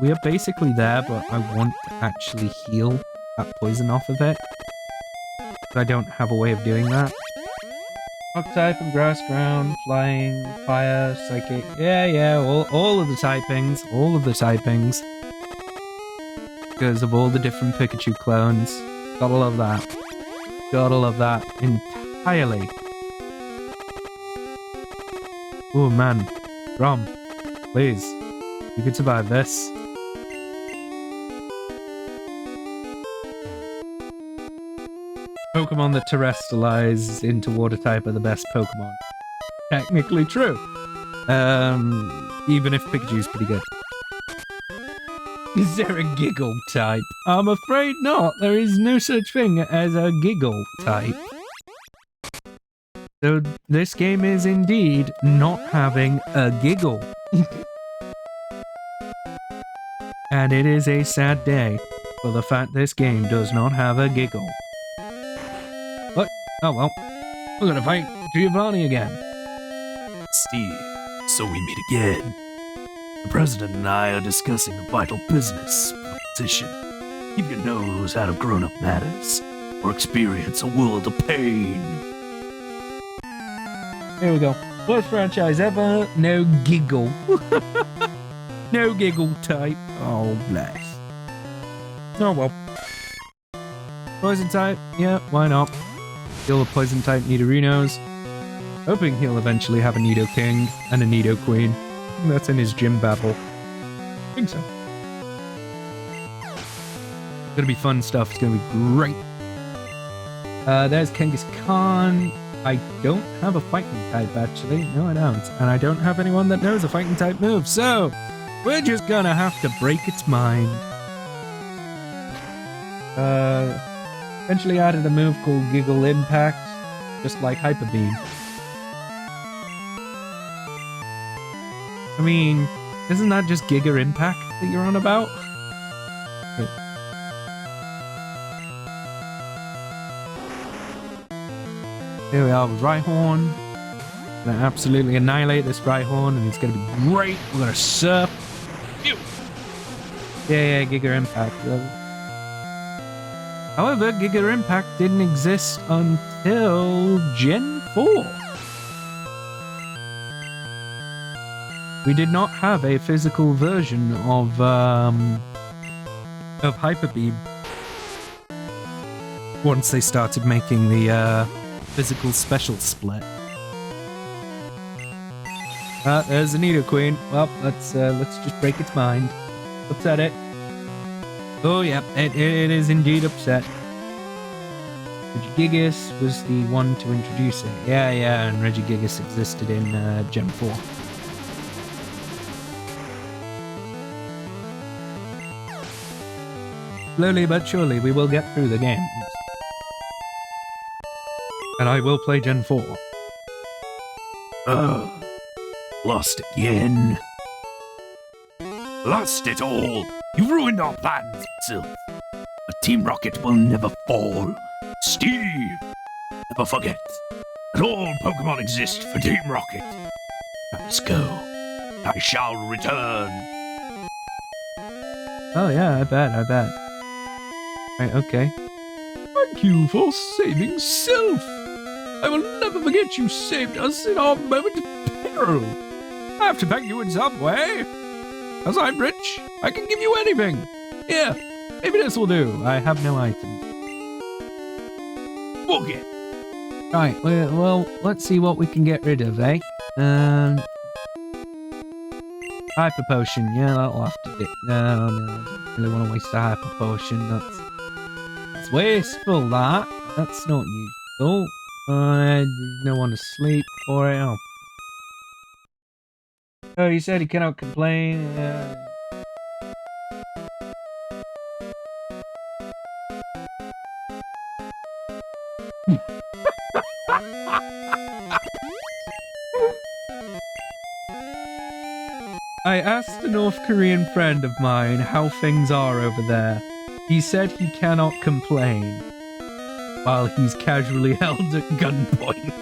We are basically there, but I want to actually heal that poison off of it. But I don't have a way of doing that. Rock type and grass, ground, flying, fire, psychic. Yeah, all of the typings. All of the typings. Because of all the different Pikachu clones. Gotta love that. Gotta love that entirely. Oh man. Rom, please. You could survive this. Pokemon that terrestrialize into water type are the best Pokemon. Technically true. Even if Pikachu's pretty good. Is there a giggle type? I'm afraid not. There is no such thing as a giggle type. So this game is indeed not having a giggle. And it is a sad day for the fact this game does not have a giggle. What? Oh well. We're gonna fight Giovanni again. Steve, so we meet again. The president and I are discussing a vital business proposition. Keep your nose out of grown-up matters, or experience a world of pain. Here we go. Worst franchise ever, no giggle. No giggle type. Oh, bless. Oh well. Poison type? Yeah, why not? He'll a poison type Nidorinos. Hoping he'll eventually have a Nidoking and a Nidoqueen. That's in his gym battle. I think so. It's gonna be fun stuff. It's gonna be great. There's Genghis Khan. I don't have a fighting type, actually. No, I don't. And I don't have anyone that knows a fighting type move, so we're just gonna have to break its mind. Eventually added a move called Giggle Impact, just like Hyper Beam. I mean, isn't that just Giga Impact that you're on about? Here we are with Rhyhorn. Gonna absolutely annihilate this Rhyhorn, and it's gonna be great. We're gonna surf. Phew. Yeah, Giga Impact. However, Giga Impact didn't exist until Gen 4. We did not have a physical version of Hyper Beam once they started making the physical special split. There's the Nidoqueen. Well, let's just break its mind. Upset it. Oh, yep, it is indeed upset. Regigigas was the one to introduce it. Yeah, and Regigigas existed in Gen 4. Slowly but surely, we will get through the games. And I will play Gen 4. Lost again. Lost it all. You ruined our plans, Sylph. But Team Rocket will never fall. Steve, never forget that all Pokemon exist for Team Rocket. Now let's go. I shall return. Oh yeah, I bet. Right, okay. Thank you for saving Sylph. I will never forget you saved us in our moment of peril. I have to thank you in some way. As I'm rich, I can give you anything. Here, maybe this will do. I have no items. Book it. Right, well, let's see what we can get rid of, eh? Hyper Potion, yeah, that'll have to do. No, I don't really want to waste a Hyper Potion. That's wasteful, that. That's not useful. There's no one to sleep for it. Oh, you said he cannot complain. I asked a North Korean friend of mine how things are over there. He said he cannot complain, while he's casually held at gunpoint.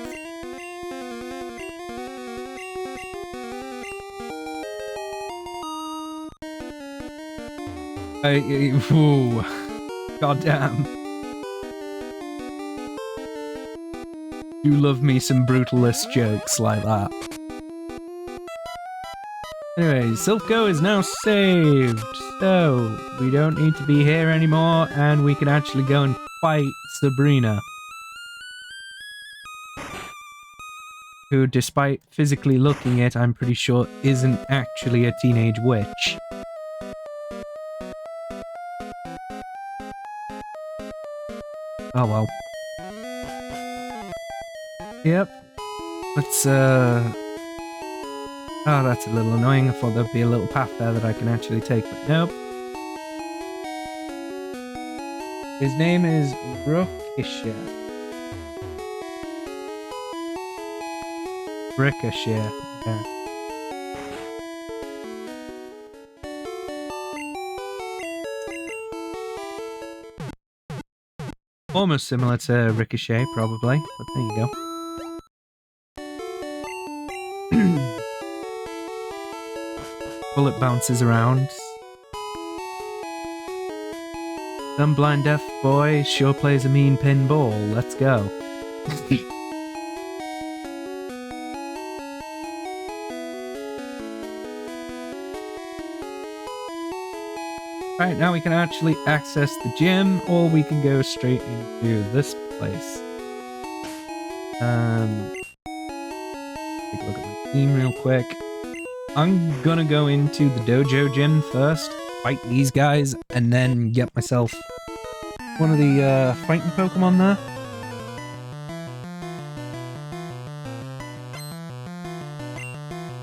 Ooh, goddamn. Do love me some brutalist jokes like that. Anyway, Silphco is now saved, so we don't need to be here anymore, and we can actually go and fight Sabrina. Who, despite physically looking it, I'm pretty sure isn't actually a teenage witch. Oh well. Yep. Let's, Oh, that's a little annoying. I thought there'd be a little path there that I can actually take, but nope. His name is Ricochet. Ricochet, yeah. Almost similar to Ricochet, probably, but there you go. Bullet bounces around. Some blind deaf boy sure plays a mean pinball. Let's go. Right, now we can actually access the gym, or we can go straight into this place. Take a look at my team real quick. I'm gonna go into the dojo gym first, fight these guys, and then get myself one of the fighting Pokemon there.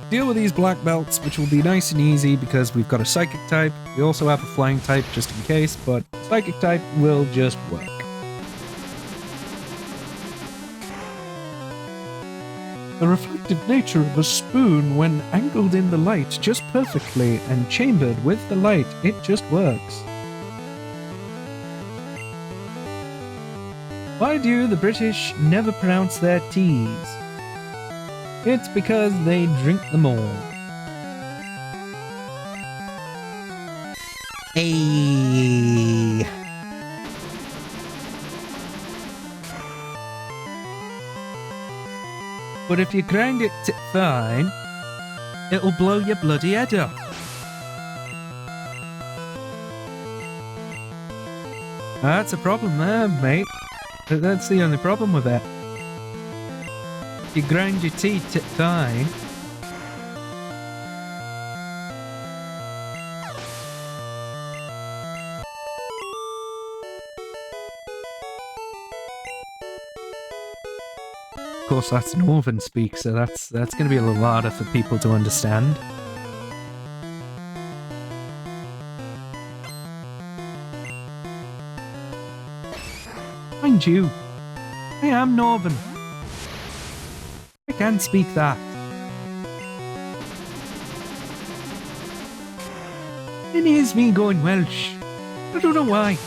deal with these black belts, which will be nice and easy because we've got a psychic type. We also have a flying type just in case, but psychic type will just work. The reflective nature of a spoon when angled in the light just perfectly and chambered with the light, it just works. Why do the British never pronounce their T's? It's because they drink them all. Hey. But if you grind it fine, it'll blow your bloody head off. That's a problem there, mate. That's the only problem with it. If you grind your teeth fine, of course, that's Northern speak, so that's going to be a little harder for people to understand. Mind you, I am Northern. I can speak that. It is me going Welsh. I don't know why.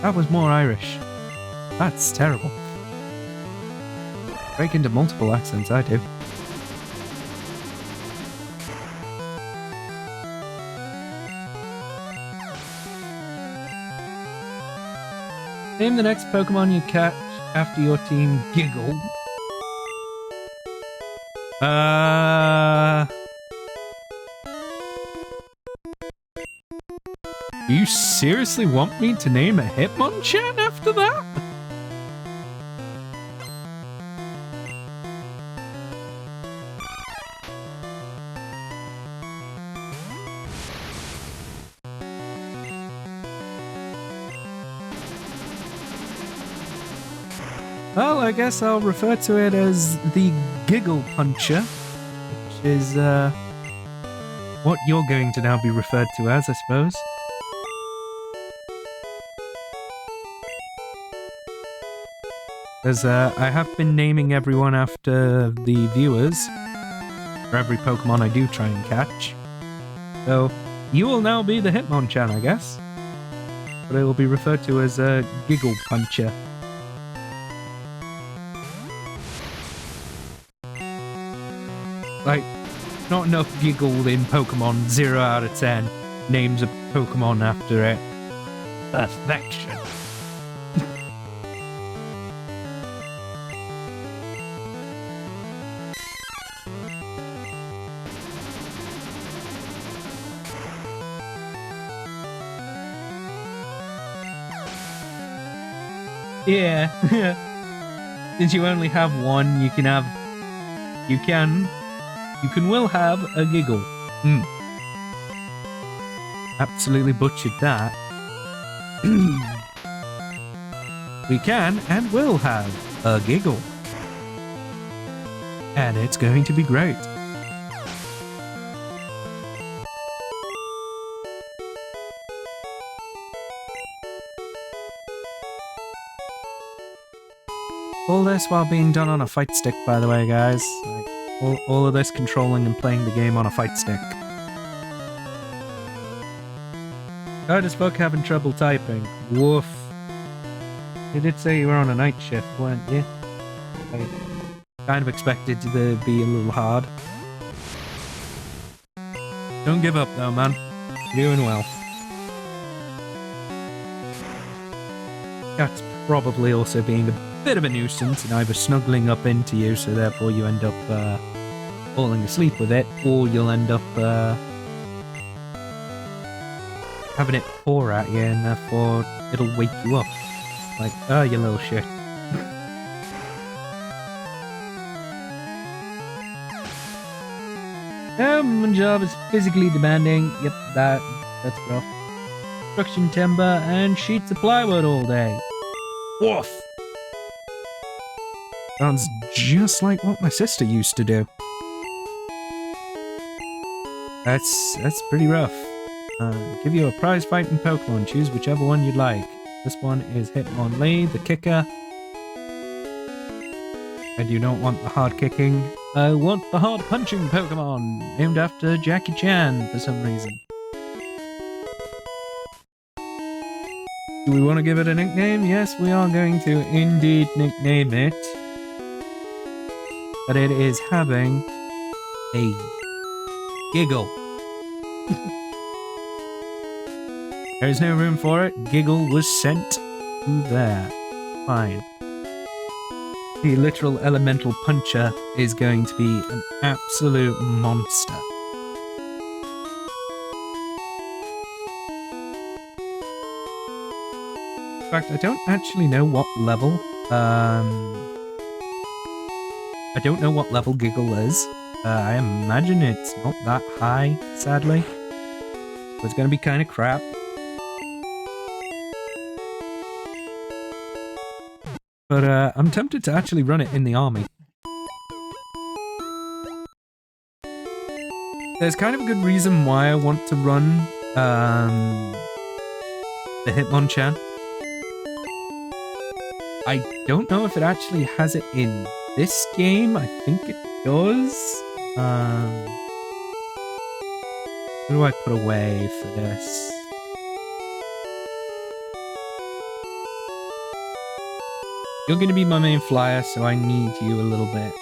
That was more Irish. That's terrible. Break into multiple accents, I do. Name the next Pokemon you catch after your team giggled. Do you seriously want me to name a Hitmonchan after that? Well, I guess I'll refer to it as the Giggle Puncher, which is what you're going to now be referred to as, I suppose. As I have been naming everyone after the viewers for every Pokemon I do try and catch. So, you will now be the Hitmonchan, I guess. But it will be referred to as a Giggle Puncher. Like, not enough giggled in Pokemon 0 out of 10 names a Pokemon after it. Perfection. Yeah. Since you only have one, you can will have a giggle. Absolutely butchered that. We can and will have a giggle. And it's going to be great. All this while being done on a fight stick, by the way, guys. Like, all of this controlling and playing the game on a fight stick. Hard as fuck having trouble typing. Woof. You did say you were on a night shift, weren't you? I kind of expected it to be a little hard. Don't give up though, man. You're doing well. Cat's probably also being a bit of a nuisance and either snuggling up into you, so therefore you end up falling asleep with it, or you'll end up having it pour at you, and therefore it'll wake you up. Like, oh, you little shit. My job is physically demanding. Yep, that's rough. Construction timber and sheets of plywood all day. Woof! Sounds just like what my sister used to do. That's pretty rough. Give you a prize fighting Pokemon. Choose whichever one you'd like. This one is Hitmonlee, the kicker. And you don't want the hard kicking. I want the hard punching Pokemon, named after Jackie Chan for some reason. Do we want to give it a nickname? Yes, we are going to indeed nickname it. But it is having a giggle. There is no room for it. Giggle was sent to there. Fine. The literal elemental puncher is going to be an absolute monster. In fact, I don't actually know what level. I don't know what level Giggle is. I imagine it's not that high, sadly. So it's going to be kind of crap. But I'm tempted to actually run it in the army. There's kind of a good reason why I want to run the Hitmonchan. I don't know if it actually has it in this game. I think it does. Who do I put away for this? You're going to be my main flyer, so I need you a little bit.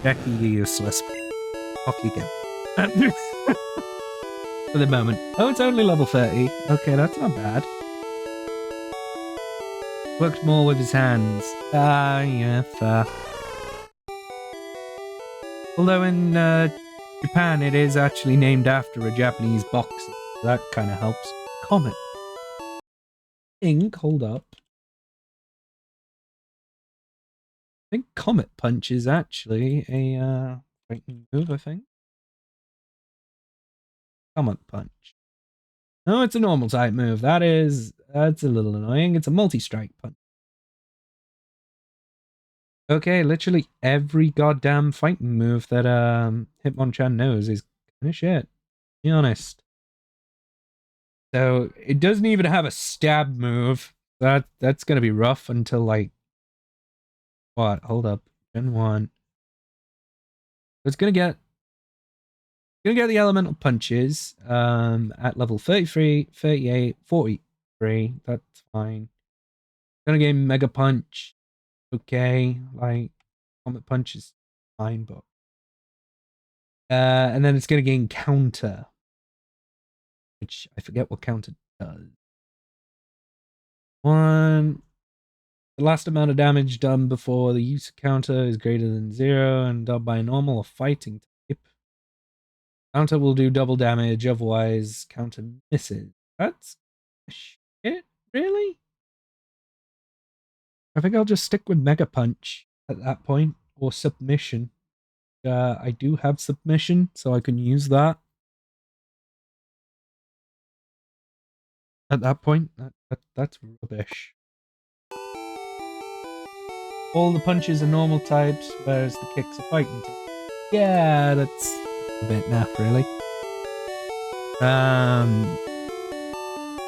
Becky, you're useless. Off you go. For the moment. Oh, it's only level 30. Okay, that's not bad. Worked more with his hands. Ah, yeah, fair. Although in Japan, it is actually named after a Japanese boxer. So that kind of helps. Comet. Hold up. I think Comet Punch is actually a fighting move, I think. Comet Punch. No, it's a normal type move. That's a little annoying. It's a multi-strike punch. Okay, literally every goddamn fighting move that Hitmonchan knows is kind of shit. To be honest. So it doesn't even have a stab move. That's gonna be rough until like what? Hold up. Gen 1. It's gonna get the elemental punches at level 33, 38, 43. That's fine. Gonna get Mega Punch. Okay, like Comet Punch is fine, but and then it's gonna gain Counter. Which I forget what Counter does. The last amount of damage done before the use of Counter is greater than 0 and done by a normal or fighting type. Counter will do double damage, otherwise Counter misses. That's shit, really? I think I'll just stick with Mega Punch at that point, or Submission. I do have Submission, so I can use that. At that point, that's rubbish. All the punches are normal types, whereas the kicks are fighting types. Yeah, that's a bit naff, really.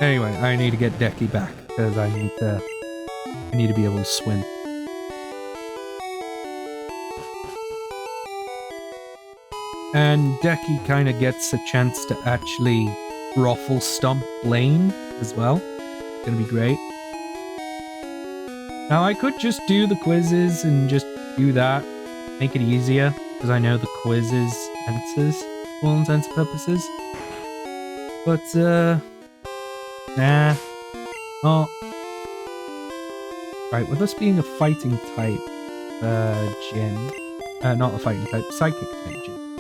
Anyway, I need to get Decky back because I need to be able to swim. And Decky kind of gets a chance to actually Ruffle Stomp Blaine as well. It's gonna be great. Now I could just do the quizzes and just do that, make it easier, because I know the quizzes answers for all intents and purposes. But nah. Oh. Right, with us being a fighting type gym, not a fighting type, psychic type gym.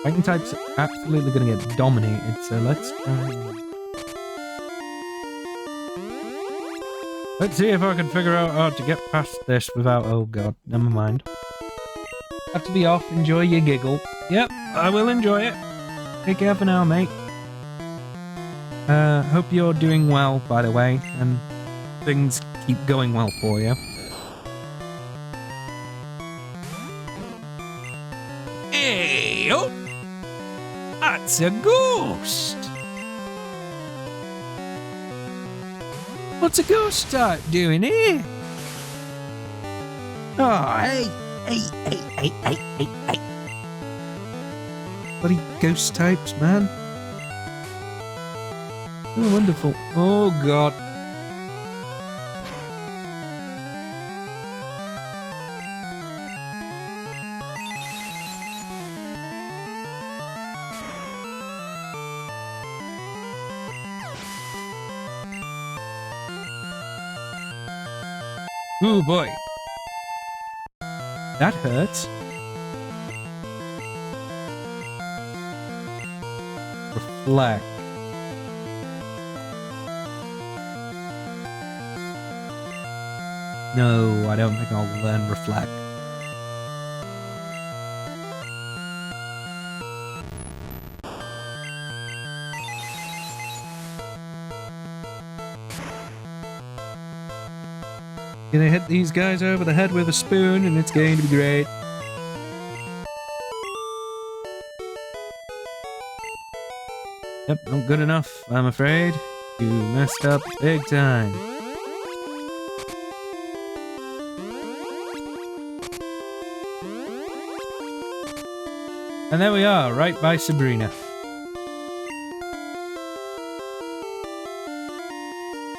Fighting types are absolutely going to get dominated, so let's try. Let's see if I can figure out how to get past this without... Oh god, never mind. Have to be off, enjoy your giggle. Yep, I will enjoy it. Take care for now, mate. Hope you're doing well, by the way, and things keep going well for you. Hey, oh! That's a ghost! What's a ghost type doing here? Oh, hey. Bloody ghost types, man. Oh, wonderful. Oh, God. Ooh, boy. That hurts. Reflect. No, I don't think I'll learn Reflect. Gonna hit these guys over the head with a spoon and it's going to be great. Yep, not good enough, I'm afraid. You messed up big time. And there we are, right by Sabrina.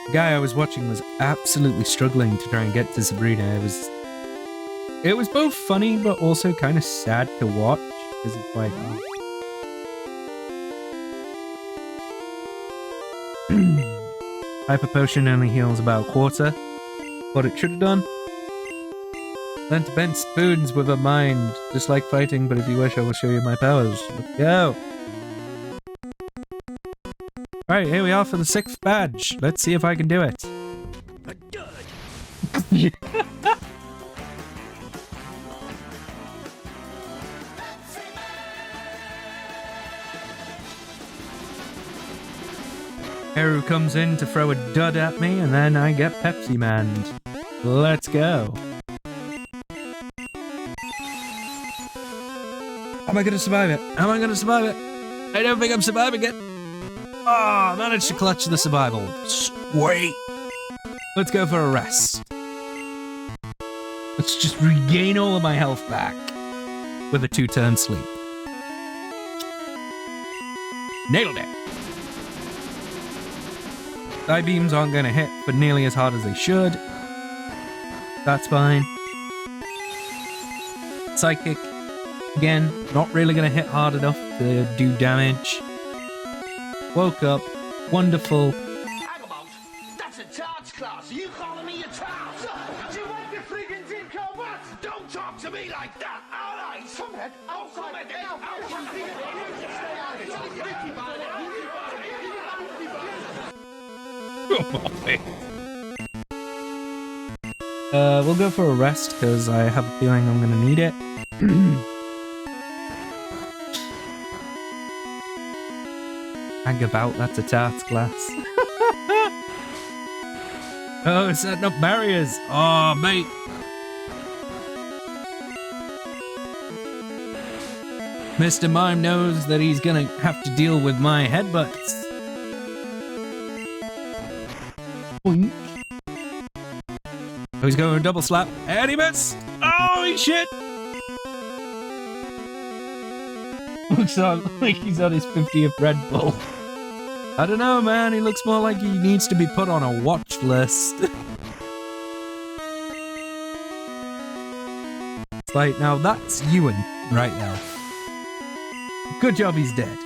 The guy I was watching was absolutely struggling to try and get to Sabrina. It was both funny but also kind of sad to watch, because it's like, Hyper Potion only heals about a quarter. What it should have done? Learn to bend spoons with a mind, just like fighting, but if you wish I will show you my powers. Let's go! Alright, here we are for the 6th badge. Let's see if I can do it. Haru comes in to throw a dud at me, and then I get Pepsi Manned. Let's go. Am I gonna survive it? Am I gonna survive it? I don't think I'm surviving it. Oh, I managed to clutch the survival. Sweet. Let's go for a rest. Let's just regain all of my health back with a 2-turn sleep. Nailed it. Eye beams aren't going to hit, but nearly as hard as they should. That's fine. Psychic. Again, not really going to hit hard enough to do damage. Woke up. Wonderful. Hang about. That's a tarts class. Are you calling me a tart? Do you want the friggin' Dinko what? Don't talk to me like that, alright? Come on. Oh, come on. We'll go for a rest, because I have a feeling I'm gonna need it. Hang about, that's a tarts glass. Oh, it's setting up barriers. Oh, mate. Mr. Mime knows that he's gonna have to deal with my headbutts. Boink. Oh, he's going double slap. And he missed! Holy shit! Looks like he's on his 50th Red Bull. I don't know, man. He looks more like he needs to be put on a watch list. It's like, now that's Ewan right now. Good job he's dead.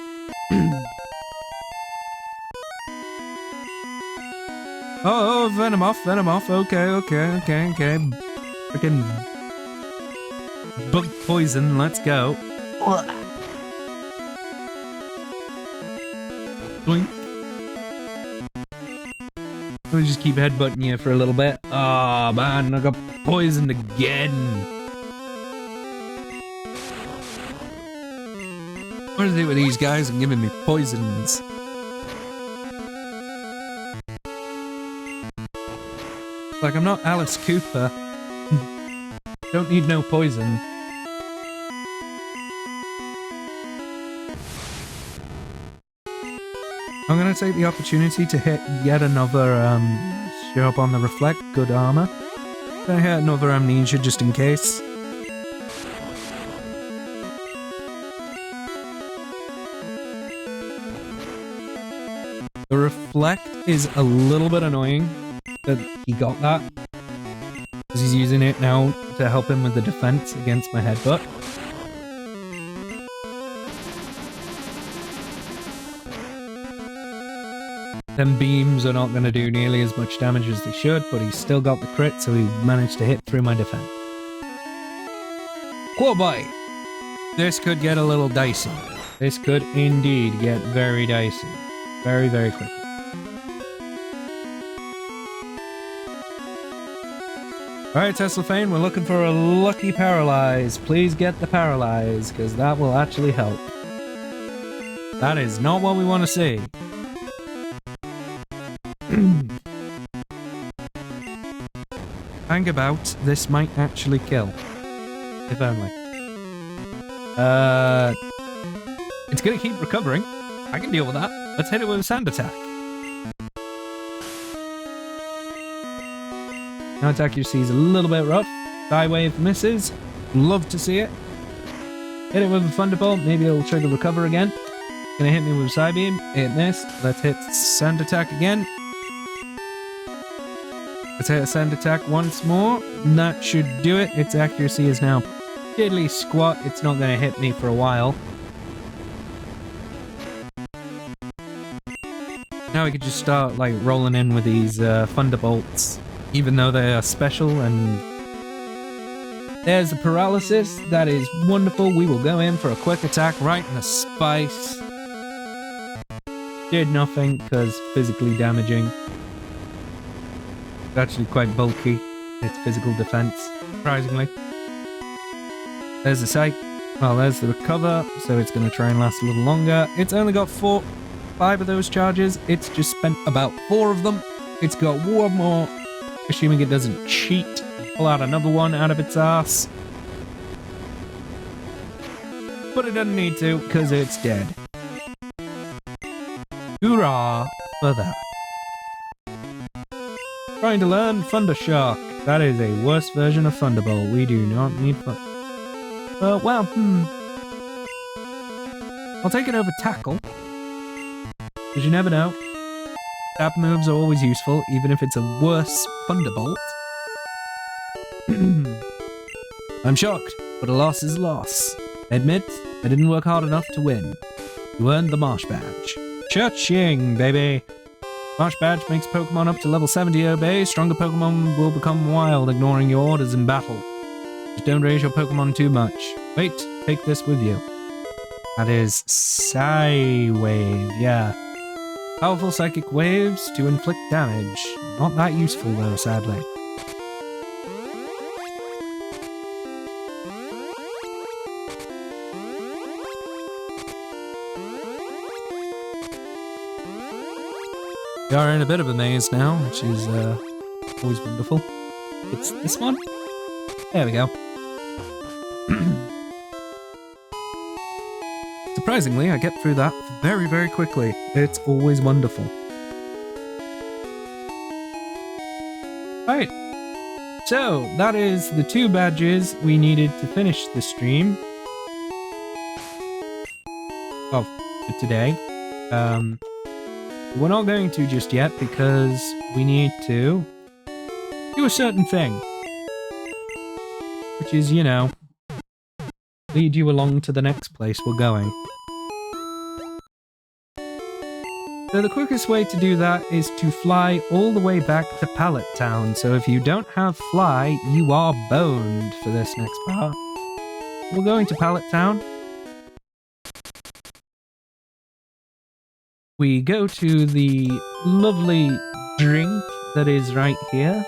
Oh, Venom off. Okay. Freaking bug poison, let's go. Boink. Let me just keep headbutting you for a little bit. Oh man, I got poisoned again. What is it with these guys and giving me poisons? Like, I'm not Alice Cooper. Don't need no poison. I'm gonna take the opportunity to hit yet another, show up on the reflect, good armor. Gonna hit another amnesia just in case. The reflect is a little bit annoying that he got that, because he's using it now to help him with the defense against my headbutt. Them beams are not going to do nearly as much damage as they should, but he's still got the crit, so he managed to hit through my defense. Quobai! This could get a little dicey. This could indeed get very dicey. Very, very quickly. Alright, Tesla Fane, we're looking for a lucky paralyze. Please get the paralyze, because that will actually help. That is not what we want to see. Hang about, this might actually kill. If only. It's gonna keep recovering. I can deal with that. Let's hit it with a sand attack. Now its accuracy is a little bit rough. Sky Wave misses. Love to see it. Hit it with a Thunderbolt. Maybe it'll trigger recover again. Gonna hit me with a Psybeam. It missed. Let's hit sand attack again. Let's hit a sand attack once more. That should do it. Its accuracy is now diddly squat. It's not going to hit me for a while. Now we could just start like rolling in with these Thunderbolts, even though they are special. And there's the paralysis. That is wonderful. We will go in for a quick attack right in the spice. Did nothing because physically damaging. Actually quite bulky, its physical defense, surprisingly. There's the psych. Well, there's the recover, so it's going to try and last a little longer. It's only got 5 of those charges. It's just spent about 4 of them. It's got 1 more, assuming it doesn't cheat. Pull out another one out of its ass. But it doesn't need to, because it's dead. Hoorah for that. Trying to learn Thunder Shock. That is a worse version of Thunderbolt. We do not need well, I'll take it over Tackle. Because you never know. Tap moves are always useful, even if it's a worse Thunderbolt. I'm shocked, but a loss is a loss. Admit, I didn't work hard enough to win. You earned the Marsh Badge. Cha-ching, baby! Marsh Badge makes Pokemon up to level 70 obey. Stronger Pokemon will become wild, ignoring your orders in battle. Just don't raise your Pokemon too much. Wait, take this with you. That is Psy Wave, yeah. Powerful psychic waves to inflict damage. Not that useful though, sadly. We are in a bit of a maze now, which is always wonderful. It's this one? There we go. Surprisingly, I get through that very, very quickly. It's always wonderful. Right. So, that is the 2 badges we needed to finish the stream. Oh, for today. We're not going to just yet because we need to do a certain thing. Which is, you know, lead you along to the next place we're going. So the quickest way to do that is to fly all the way back to Pallet Town. So if you don't have Fly, you are boned for this next part. We're going to Pallet Town. We go to the lovely drink that is right here.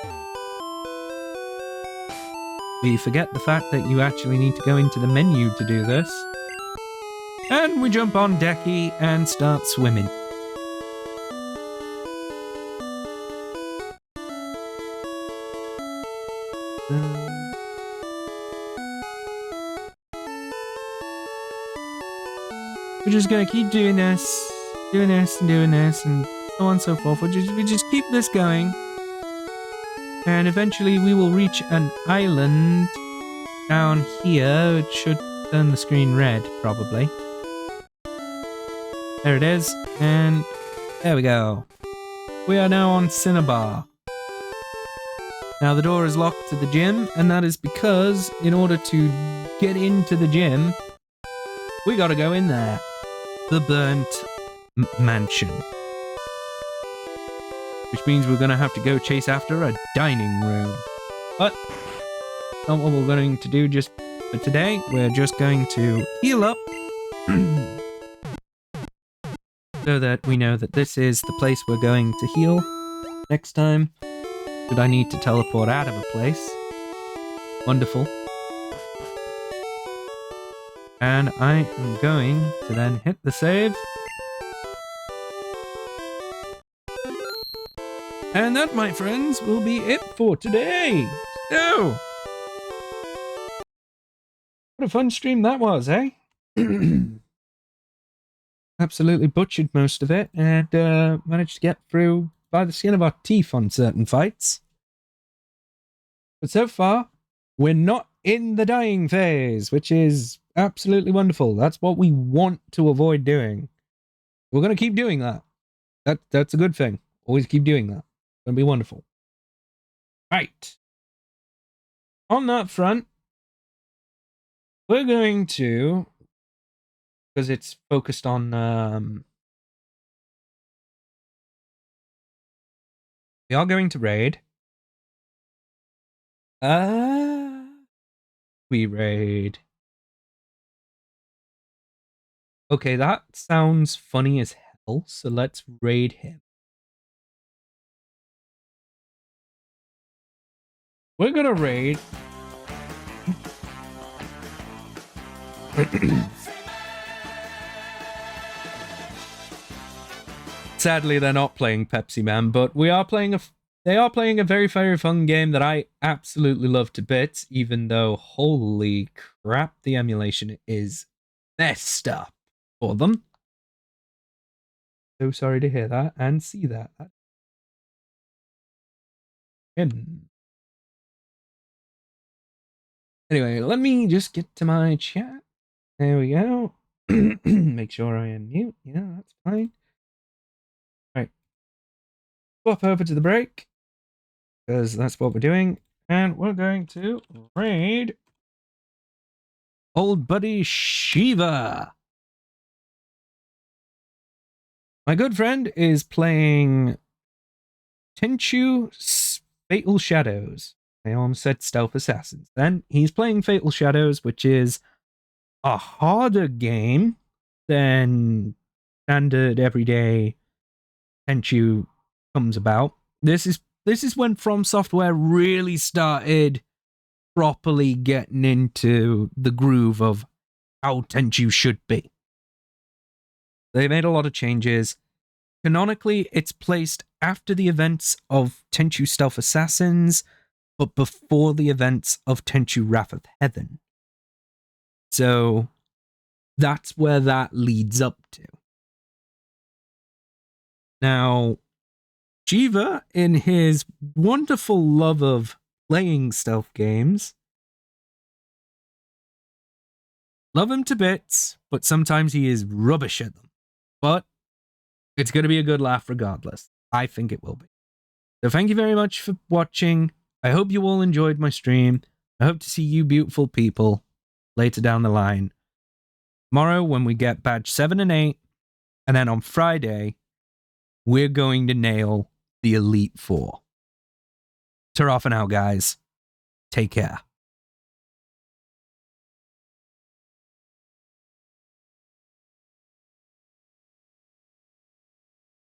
We forget the fact that you actually need to go into the menu to do this. And we jump on Decky and start swimming. we're just gonna keep doing this, and so on and so forth. We just keep this going. And eventually we will reach an island down here. It should turn the screen red, probably. There it is. And there we go. We are now on Cinnabar. Now the door is locked to the gym, and that is because in order to get into the gym, we gotta go in there. The Burnt Mansion. Which means we're gonna have to go chase after a dining room. But not what we're going to do just for today. We're just going to heal up so that we know that this is the place we're going to heal next time. Should I need to teleport out of a place? Wonderful. And I am going to then hit the save. And that, my friends, will be it for today. So, what a fun stream that was, eh? Absolutely butchered most of it, and managed to get through by the skin of our teeth on certain fights. But so far, we're not in the dying phase, which is absolutely wonderful. That's what we want to avoid doing. We're going to keep doing that. That's a good thing. Always keep doing that. It's going to be wonderful. Right. On that front, we're going to, because it's focused on, we are going to raid. We raid. Okay, that sounds funny as hell, so let's raid him. We're gonna raid. Sadly, they're not playing Pepsi Man, but we are playing they are playing a very, very fun game that I absolutely love to bits, even though, holy crap, the emulation is messed up for them. So sorry to hear that and see that. Anyway, let me just get to my chat. There we go. Make sure I unmute. Yeah, that's fine. Right. Swap over to the break, because that's what we're doing. And we're going to raid old buddy Shiva. My good friend is playing Tenchu Fatal Shadows. I almost said Stealth Assassins. Then he's playing Fatal Shadows, which is a harder game than standard everyday Tenchu comes about. This is when From Software really started properly getting into the groove of how Tenchu should be. They made a lot of changes. Canonically, it's placed after the events of Tenchu Stealth Assassins, but before the events of Tenchu Wrath of Heaven. So that's where that leads up to. Now, Shiva, in his wonderful love of playing stealth games, love him to bits, but sometimes he is rubbish at them. But it's going to be a good laugh regardless. I think it will be. So thank you very much for watching. I hope you all enjoyed my stream. I hope to see you beautiful people later down the line. Tomorrow when we get badge 7 and 8, and then on Friday, we're going to nail the Elite Four. Ta-ra for now, guys. Take care.